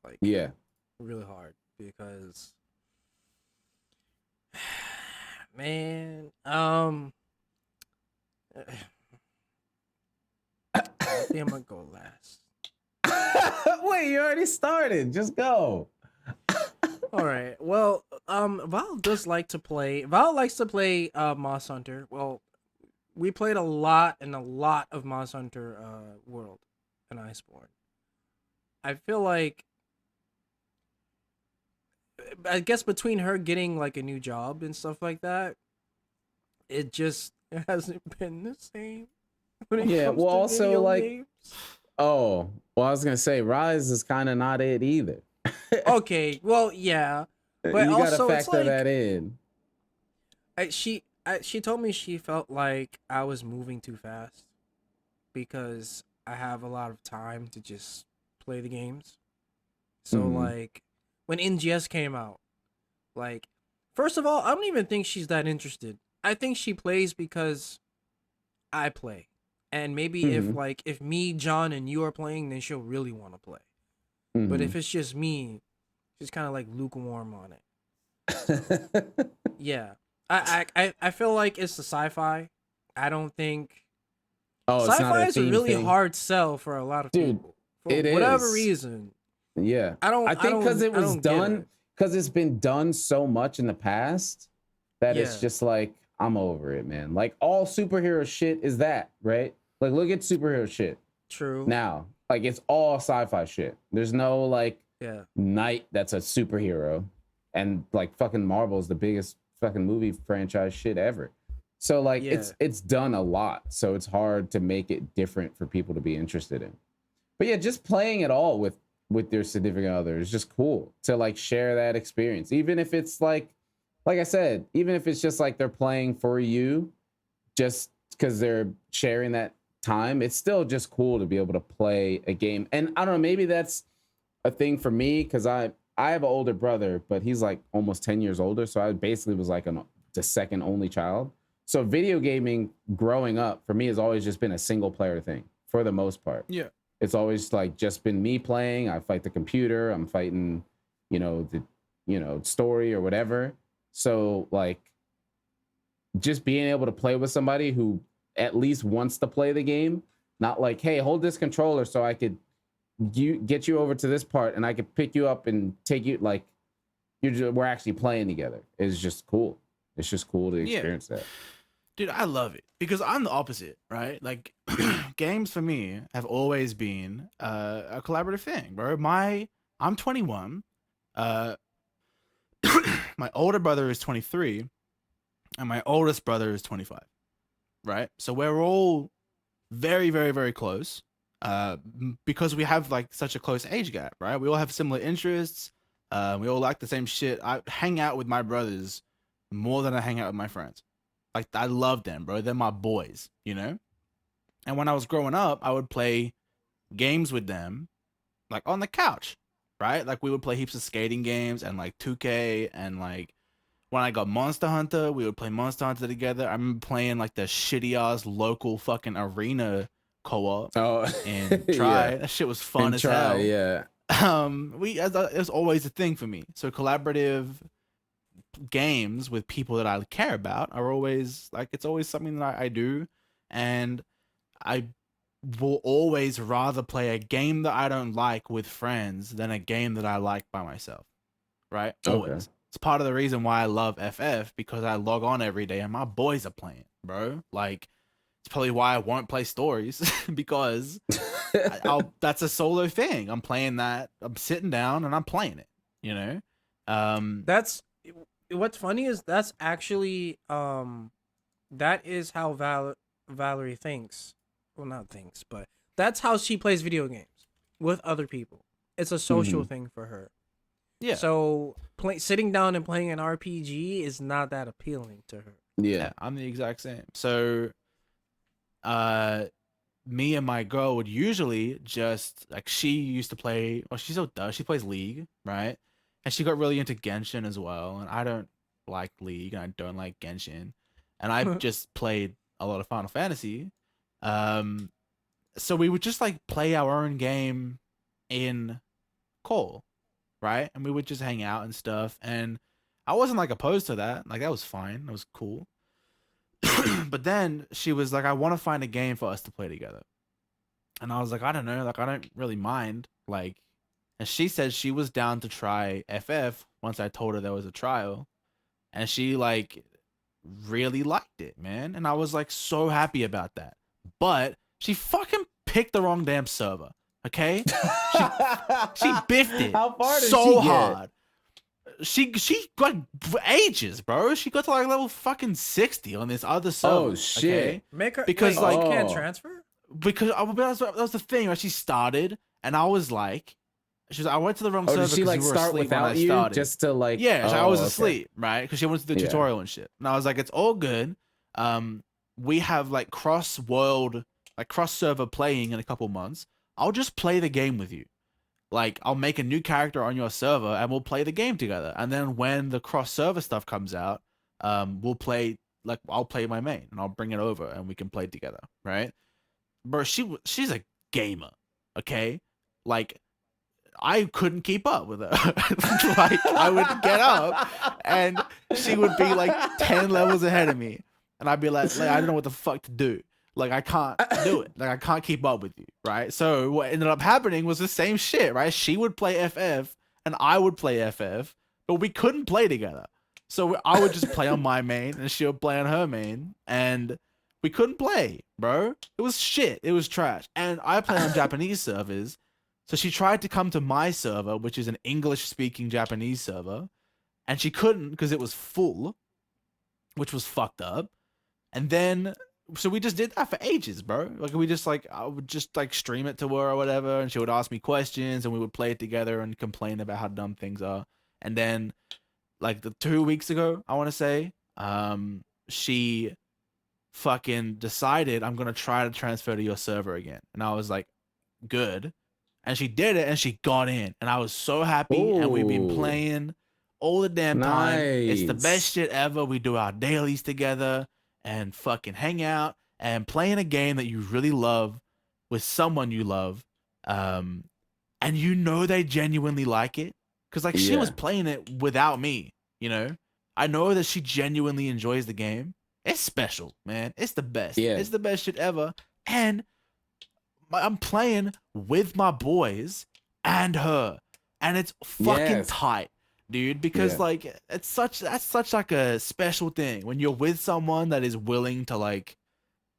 Like Yeah. really hard because man, I think I'm gonna go last. Wait, you already started. Just go. All right. Well, Val does like to play. Val likes to play Moss Hunter. Well, we played a lot of Moss Hunter World and Iceborne. I feel like I guess between her getting like a new job and stuff like that, it hasn't been the same. When it Yeah, comes well, to also, video like- games. Oh, well, I was gonna say Rise is kind of not it either. Okay, well, yeah. But you also, gotta it's factor like- that in. She told me she felt like I was moving too fast because I have a lot of time to just play the games. So Mhm. like when NGS came out, like first of all, I don't even think she's that interested. I think she plays because I play. And maybe Mhm. if me, John, and you are playing, then she'll really want to play. But Mhm. if it's just me, she's kind of like lukewarm on it. Yeah. I feel like it's the sci-fi. I don't think oh, it's not sci-fi a is a theme really thing. hard sell for a lot of Dude, people. For it whatever is. reason. Yeah, I think because it I was don't get done, it. because it's been done so much in the past that it's Yeah. just like I'm over it, man. Like all superhero shit is that, right? Like look at superhero shit True. now. Like it's all sci-fi shit. There's no like Yeah. Knight that's a superhero, and like fucking Marvel's the biggest fucking movie franchise shit ever. So like Yeah. it's done a lot, so it's hard to make it different for people to be interested in. But yeah, just playing it all with your significant other is just cool to like share that experience, even if it's like I said, even if it's just like they're playing for you, just because they're sharing that time, it's still just cool to be able to play a game. And I don't know, maybe that's a thing for me because I have an older brother, but he's like almost 10 years older, so I basically was like the second only child. So video gaming growing up for me has always just been a single player thing for the most part. Yeah. It's always like just been me playing. I fight the computer, I'm fighting, the story or whatever. So like just being able to play with somebody who at least wants to play the game, not like, hey, hold this controller so I could get you over to this part and I could pick you up and take you, like, we're actually playing together. It's just cool. It's just cool to experience that. Dude, I love it because I'm the opposite, right? Like, games for me have always been a collaborative thing, bro. I'm 21. My older brother is 23, and my oldest brother is 25. Right? So we're all very, very, very close. Because we have like such a close age gap, right? We all have similar interests. We all like the same shit. I hang out with my brothers more than I hang out with my friends. Like, I love them, bro. They're my boys, you know? And when I was growing up, I would play games with them, like, on the couch, right? Like, we would play heaps of skating games and, like, 2K. And, like, when I got Monster Hunter, we would play Monster Hunter together. I remember playing, like, the shitty-ass local fucking arena co-op. Oh, And try. yeah. That shit was fun And as try, hell. yeah. It was always a thing for me. So collaborative games with people that I care about are always like, it's always something that I do, and I will always rather play a game that I don't like with friends than a game that I like by myself. Right? Always. Okay. It's part of the reason why I love FF, because I log on every day and my boys are playing, bro. Like, it's probably why I won't play stories because that's a solo thing. I'm playing that. I'm sitting down and I'm playing it, you know? That's what's funny is that's actually that is how Valerie thinks. Well, not thinks, but that's how she plays video games with other people. It's a social thing for her. Yeah. So sitting down and playing an RPG is not that appealing to her. Yeah. I'm the exact same. So me and my girl would usually just, like, she used to play, well, she still does, she plays League, right? And she got really into Genshin as well, and I don't like League and I don't like Genshin, and I just played a lot of Final Fantasy. So we would just, like, play our own game in call, right? And we would just hang out and stuff, and I wasn't, like, opposed to that. Like, that was fine, that was cool. But then she was like, I want to find a game for us to play together. And I was like, I don't know, like, I don't really mind. Like, and she said she was down to try FF once I told her there was a trial. And she, like, really liked it, man. And I was, like, so happy about that. But she fucking picked the wrong damn server, okay? She biffed it How far did so she get? hard. She got ages, bro. She got to, like, level fucking 60 on this other server. Oh, shit. Okay? Make her Because, wait, like- you can't Oh. transfer. Because that was the thing. Right? She started, and I was like, I went to the wrong Oh, server did she, because like, you were start asleep when I without you started. just to, like... Yeah, I Oh, was okay. asleep, right? Because she went to the Yeah. tutorial and shit. And I was like, it's all good. We have, like, cross-world, like, cross-server playing in a couple months. I'll just play the game with you. Like, I'll make a new character on your server, and we'll play the game together. And then when the cross-server stuff comes out, we'll play, like, I'll play my main, and I'll bring it over, and we can play together, right? Bro, she's a gamer, okay? Like, I couldn't keep up with her. Like, I would get up and she would be like 10 levels ahead of me. And I'd be like, I don't know what the fuck to do. Like, I can't do it. Like, I can't keep up with you, right? So what ended up happening was the same shit, right? She would play FF and I would play FF, but we couldn't play together. So I would just play on my main and she would play on her main, and we couldn't play, bro. It was shit. It was trash. And I play on Japanese servers. So she tried to come to my server, which is an English-speaking Japanese server, and she couldn't because it was full, which was fucked up. And then, so we just did that for ages, bro. Like, we just, like, I would just, like, stream it to her or whatever, and she would ask me questions, and we would play it together and complain about how dumb things are. And then, like, 2 weeks ago, I want to say, she fucking decided, I'm going to try to transfer to your server again. And I was like, good. And she did it, and she got in, and I was so happy. And we've been Ooh. playing all the damn time. It's the Nice. best shit ever. We do our dailies together and fucking hang out and playing a game that you really love with someone you love. And you know they genuinely like it. Because, she was Yeah. playing it without me, you know? I know that she genuinely enjoys the game. It's special, man. It's the best. Yeah. It's the best shit ever. And I'm playing with my boys and her, and it's fucking Yes. tight, dude. Because Yeah. like that's such like a special thing when you're with someone that is willing to like,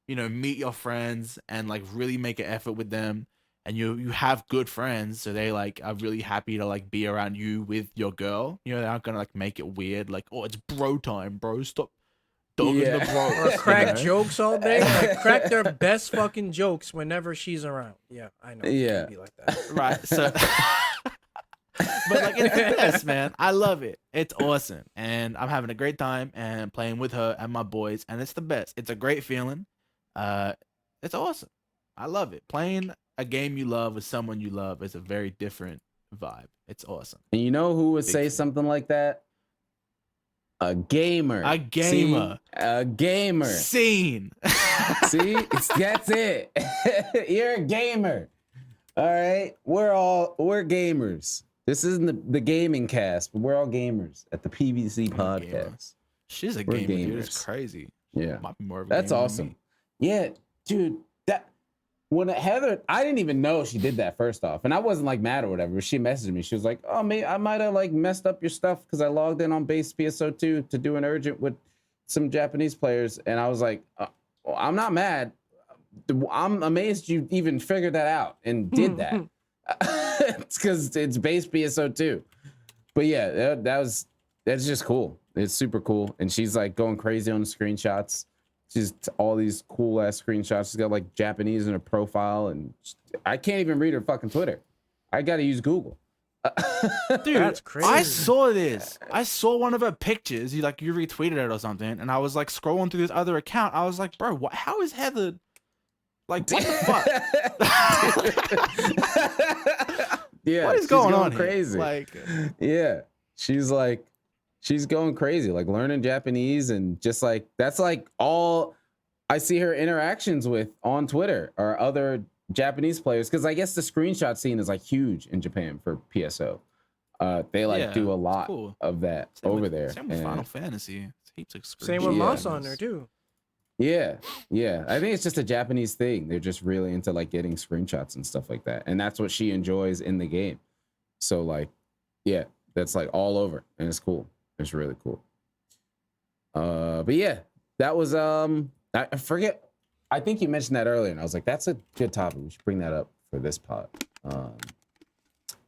you know, meet your friends and like really make an effort with them, and you have good friends, so they like are really happy to like be around you with your girl. You know, they aren't gonna like make it weird, like, oh, it's bro time, bro. Stop dogging Yeah. the bros. Or crack you know? jokes all day. Like, crack their best fucking jokes whenever she's around. Yeah, I know. Yeah. It can be like that. Right. So but like it's the best, man. I love it. It's awesome. And I'm having a great time and playing with her and my boys, and it's the best. It's a great feeling. It's awesome. I love it. Playing a game you love with someone you love is a very different vibe. It's awesome. And you know who would Big say fan. something like that? A gamer. A gamer. See? A gamer. Scene. See, that's it. You're a gamer. All right, we're gamers. This isn't the gaming cast, but we're all gamers at the PVC I'm a gamer. Podcast. She's a We're gamer, dude. It's gamers. crazy. Yeah, Might be more of a that's gamer than awesome. me. Yeah, dude. That when Heather, I didn't even know she did that. First off, and I wasn't like mad or whatever. She messaged me. She was like, "Oh, maybe I might have like messed up your stuff because I logged in on base PSO2 to do an urgent with some Japanese players," and I was like, well, "I'm not mad. I'm amazed you even figured that out and did that." It's because it's base PSO2. But yeah, that's just cool. It's super cool. And she's like going crazy on the screenshots. She's all these cool ass screenshots. She's got like Japanese in her profile, and I can't even read her fucking Twitter. I gotta use Google. Dude, That's crazy. I saw this. I saw one of her pictures. You retweeted it or something, and I was like scrolling through this other account. I was like, bro, how is Heather? Like, what the fuck? Yeah, What is she's going on crazy? Here? Like, Yeah, she's going crazy, like learning Japanese, and just like that's like all I see her interactions with on Twitter are other Japanese players, because I guess the screenshot scene is like huge in Japan for PSO. They like Yeah, do a it's lot cool. of that same over with, there. Same with and- Final Fantasy. It's heaps of Same with Yeah. Mouse on there too. Yeah, yeah. I think it's just a Japanese thing. They're just really into like getting screenshots and stuff like that, and that's what she enjoys in the game. So like, yeah, that's like all over, and it's cool. It's really cool. But yeah, that was I forget. I think you mentioned that earlier, and I was like, that's a good topic. We should bring that up for this pod. But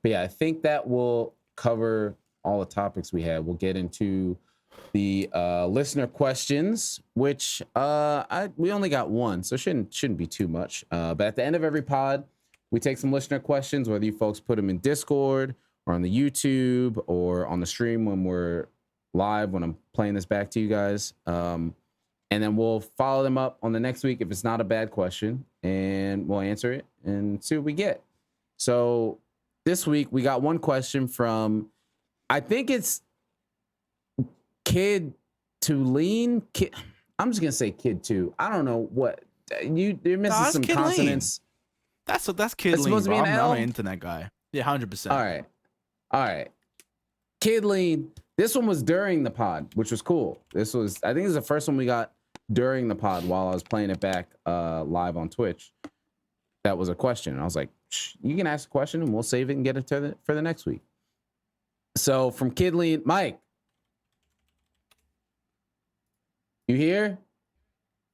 yeah, I think that will cover all the topics we had. We'll get into the listener questions, which we only got one, so shouldn't be too much. But at the end of every pod, we take some listener questions, whether you folks put them in Discord or on the YouTube or on the stream when we're live, when I'm playing this back to you guys. And then we'll follow them up on the next week if it's not a bad question, and we'll answer it and see what we get. So this week we got one question from, I think it's Kid to Lean. Kid, I'm just gonna say Kid 2. I don't know what you're missing it's some Kid Lean. consonants. that's Kid It's Lean, supposed to bro. be an I'm L? an internet guy. Yeah, 100%. All right. Kid Lean. This one was during the pod, which was cool. I think this is the first one we got during the pod while I was playing it back live on Twitch. That was a question. And I was like, you can ask a question and we'll save it and get it for the next week. So from Kid Lean, Mike, you here?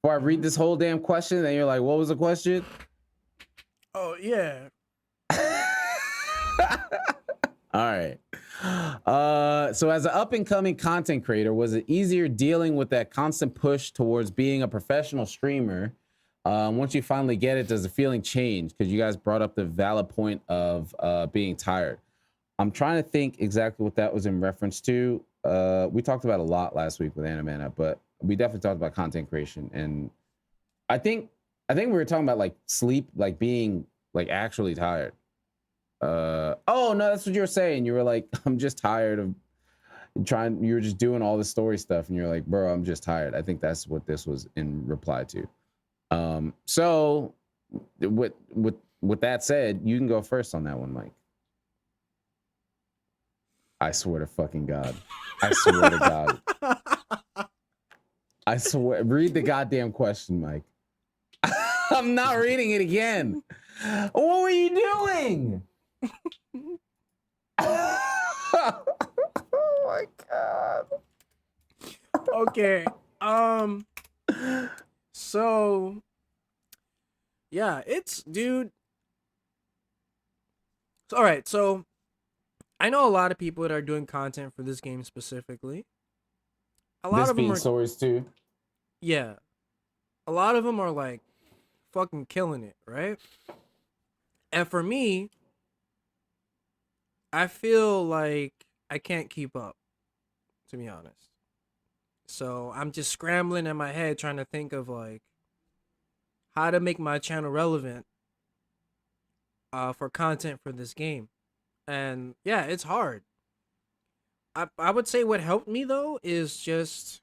Before I read this whole damn question, then you're like, what was the question? Oh yeah. All right. So as an up and coming content creator, was it easier dealing with that constant push towards being a professional streamer? Once you finally get it, does the feeling change? Because you guys brought up the valid point of being tired. I'm trying to think exactly what that was in reference to. We talked about a lot last week with Animana, but we definitely talked about content creation. And I think we were talking about like sleep, like being like actually tired. Oh no, that's what you were saying. You were like, I'm just tired of trying. You were just doing all the story stuff, and you're like, bro, I'm just tired. I think that's what this was in reply to. So with that said, you can go first on that one, Mike. I swear to fucking God. I swear to God. I swear, read the goddamn question, Mike. I'm not reading it again. What were you doing? Oh my god. Okay. So yeah, it's dude. All right, so I know a lot of people that are doing content for this game specifically. A lot This of them being are Source 2. yeah. A lot of them are like fucking killing it, right? And for me, I feel like I can't keep up, to be honest. So I'm just scrambling in my head trying to think of like how to make my channel relevant for content for this game. And yeah, it's hard. I would say what helped me though is just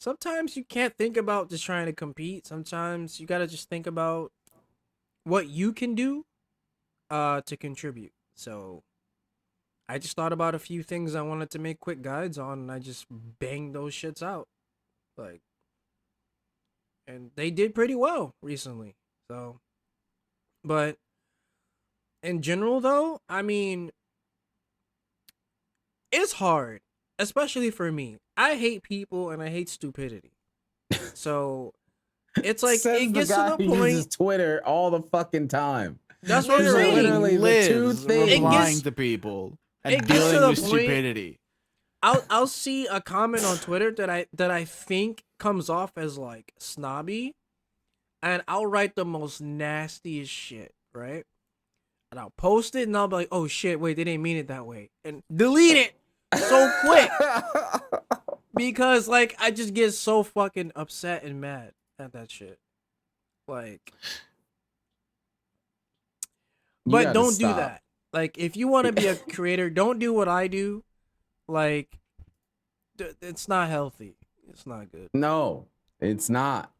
sometimes you can't think about just trying to compete. Sometimes you gotta just think about what you can do to contribute. So I just thought about a few things I wanted to make quick guides on and I just banged those shits out. Like and they did pretty well recently. So but in general though, I mean it's hard, especially for me. I hate people and I hate stupidity. So it's like Says it gets the guy to the who uses point. Twitter all the fucking time. That's what I'm These are saying. literally the two Liz things. replying gets- to people it and gets to dealing the with point- stupidity. I'll see a comment on Twitter that I think comes off as like snobby, and I'll write the most nastiest shit, right? And I'll post it and I'll be like, oh shit, wait, they didn't mean it that way, and delete it so quick because like I just get so fucking upset and mad at that shit. Like, You but gotta don't do stop. that. Like, if you want to be a creator, don't do what I do. Like, it's not healthy. It's not good. No, it's not.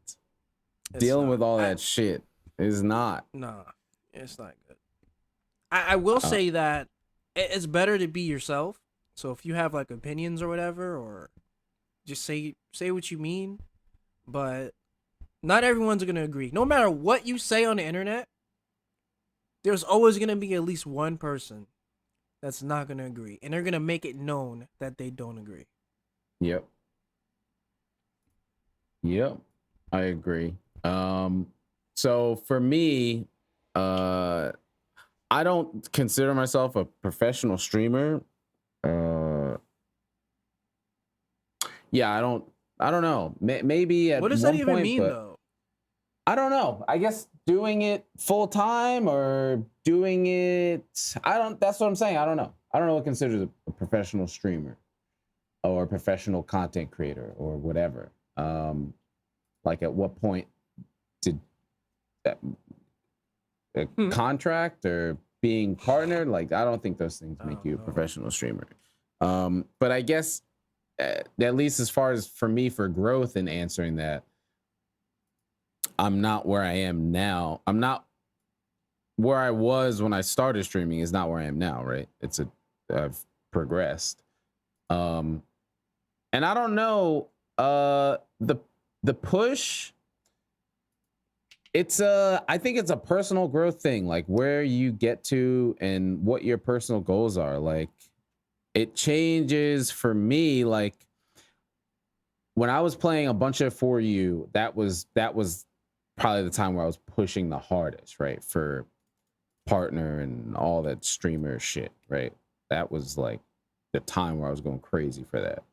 It's Dealing not. with all that shit is not. Nah, it's not good. I will say that it's better to be yourself. So if you have like opinions or whatever, or just say what you mean, but not everyone's gonna agree. No matter what you say on the internet, there's always gonna be at least one person that's not gonna agree, and they're gonna make it known that they don't agree. Yep. Yep. I agree. So for me, I don't consider myself a professional streamer. Yeah, I don't know. Maybe at What does one that even point, mean but though? I don't know. I guess doing it full time or doing it. That's what I'm saying. I don't know. I don't know what considers a professional streamer or a professional content creator or whatever. Like at what point did that a contract or being partnered? Like I don't think those things make you a professional streamer. But I guess at least as far as for me for growth in answering that, I'm not where I am now. I'm not where I was when I started streaming is not where I am now, right? I've progressed. And I don't know, the push, I think it's a personal growth thing, like where you get to and what your personal goals are. Like it changes for me. Like when I was playing a bunch of For You, that was probably the time where I was pushing the hardest, right? For partner and all that streamer shit, right? That was like the time where I was going crazy for that.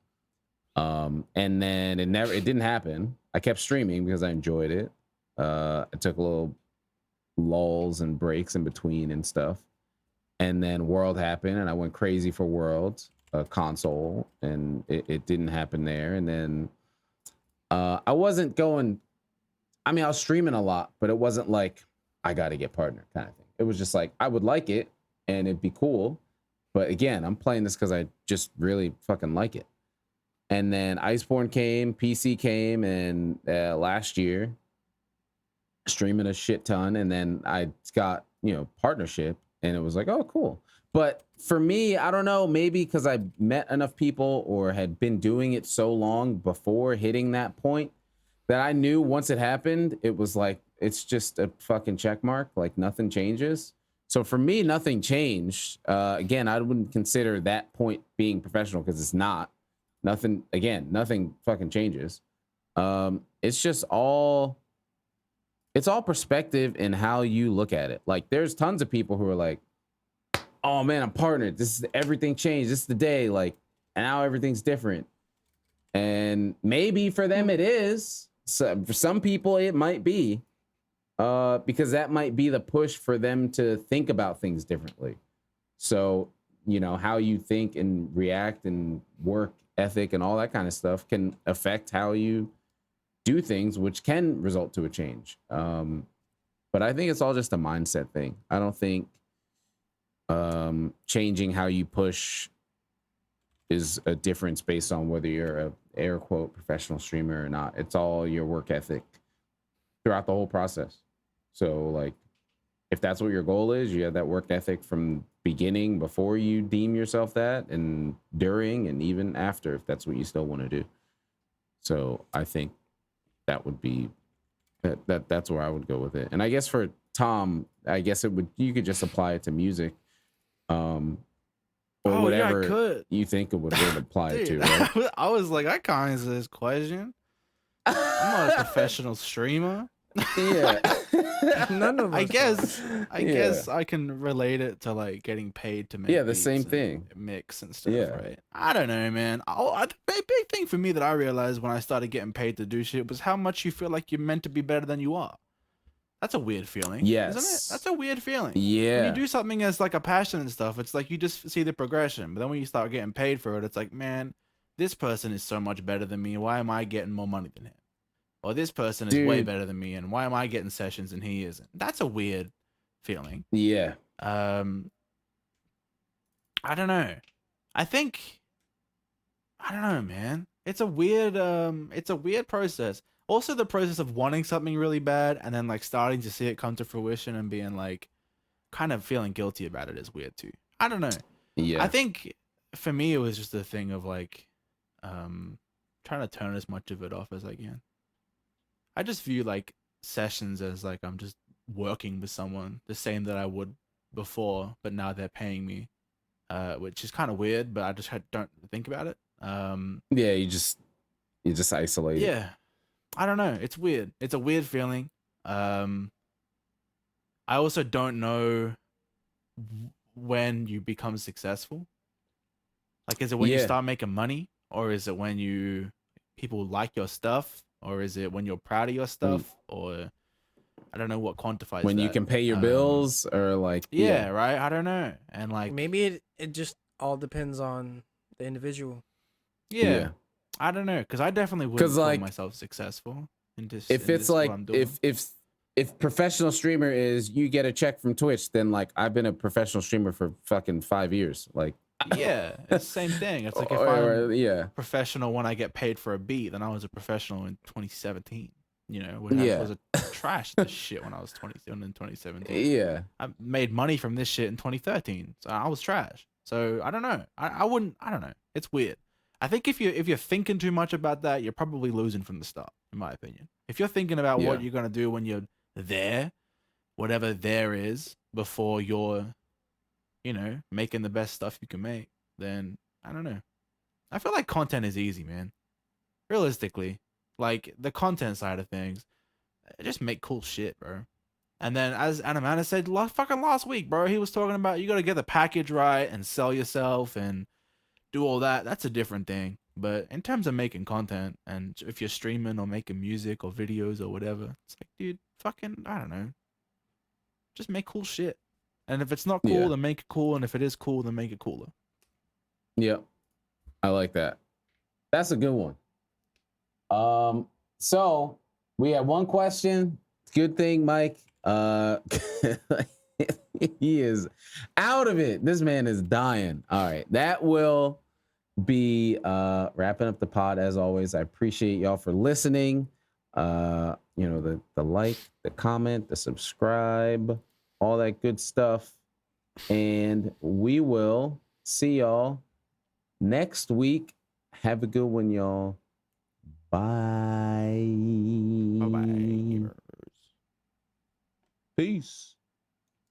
And then it didn't happen. I kept streaming because I enjoyed it. I took a little lulls and breaks in between and stuff. And then World happened and I went crazy for World console and it didn't happen there. And then I wasn't going, I mean, I was streaming a lot, but it wasn't like I got to get partner kind of thing. It was just like, I would like it and it'd be cool. But again, I'm playing this because I just really fucking like it. And then Iceborne came, PC came, and last year, streaming a shit ton. And then I got, partnership, and it was like, oh, cool. But for me, I don't know, maybe because I met enough people or had been doing it so long before hitting that point that I knew once it happened, it was like, it's just a fucking check mark. Like nothing changes. So for me, nothing changed. Again, I wouldn't consider that point being professional because it's not. Nothing fucking changes. It's just it's all perspective in how you look at it. Like there's tons of people who are like, oh man, I'm partnered. This is everything changed. This is the day. Like, and now everything's different. And maybe for them it is. So for some people it might be. Because that might be the push for them to think about things differently. So, you know, how you think and react and work ethic and all that kind of stuff can affect how you do things, which can result to a change. But I think it's all just a mindset thing. I don't think changing how you push is a difference based on whether you're a air quote professional streamer or not. It's all your work ethic throughout the whole process. So like if that's what your goal is, you have that work ethic from beginning before you deem yourself that, and during and even after, if that's what you still want to do. So I think that would be that's where I would go with it. And I guess for Tom, I guess you could just apply it to music. Or whatever you think it would apply Dude, to, right? I was like, I can't answer this question. I'm not a professional streamer. Yeah. None of us. I guess I can relate it to like getting paid to make the beats same and thing. mix and stuff, Yeah. right? I don't know, man. The big thing for me that I realized when I started getting paid to do shit was how much you feel like you're meant to be better than you are. That's a weird feeling, Yes. isn't it? That's a weird feeling. Yeah. When you do something as like a passion and stuff, it's like you just see the progression. But then when you start getting paid for it, it's like, man, this person is so much better than me. Why am I getting more money than him? Or this person is way better than me, and why am I getting sessions and he isn't? That's a weird feeling. Yeah. I don't know. I don't know, man. It's a weird process. Also, the process of wanting something really bad and then like starting to see it come to fruition and being like kind of feeling guilty about it is weird too. I don't know. Yeah. I think for me it was just a thing of like trying to turn as much of it off as I can. I just view like sessions as like I'm just working with someone the same that I would before, but now they're paying me, which is kind of weird, but I just don't think about it. Yeah, you just isolate. Yeah, I don't know. It's weird. It's a weird feeling. I also don't know when you become successful. Like, is it when you start making money, or is it when people like your stuff? Or is it when you're proud of your stuff? Or I don't know what quantifies when that. you can pay your bills, or like right? I don't know. And like maybe it just all depends on the individual. Yeah. I don't know, because I definitely wouldn't call myself successful in this. If it's like if professional streamer is you get a check from Twitch, then like I've been a professional streamer for fucking 5 years. Like yeah, it's the same thing. It's like if I'm professional when I get paid for a beat, then I was a professional in 2017. You know, when I was a trash this shit when I was 27 in 2017. Yeah, I made money from this shit in 2013, so I was trash. So I don't know. I don't know. It's weird. I think if you're thinking too much about that, you're probably losing from the start, in my opinion. If you're thinking about what you're gonna do when you're there, whatever there is, before you're, you know, making the best stuff you can make, then I don't know. I feel like content is easy, man. Realistically, like the content side of things, just make cool shit, bro. And then as Animana said last week, bro, he was talking about you got to get the package right and sell yourself and do all that. That's a different thing. But in terms of making content, and if you're streaming or making music or videos or whatever, it's like, dude, fucking, I don't know. Just make cool shit. And if it's not cool, then make it cool. And if it is cool, then make it cooler. Yep. I like that. That's a good one. So we have one question. Good thing, Mike. He is out of it. This man is dying. All right. That will be wrapping up the pod as always. I appreciate y'all for listening. You know, the like, the comment, the subscribe, all that good stuff. And we will see y'all next week. Have a good one, y'all. Bye.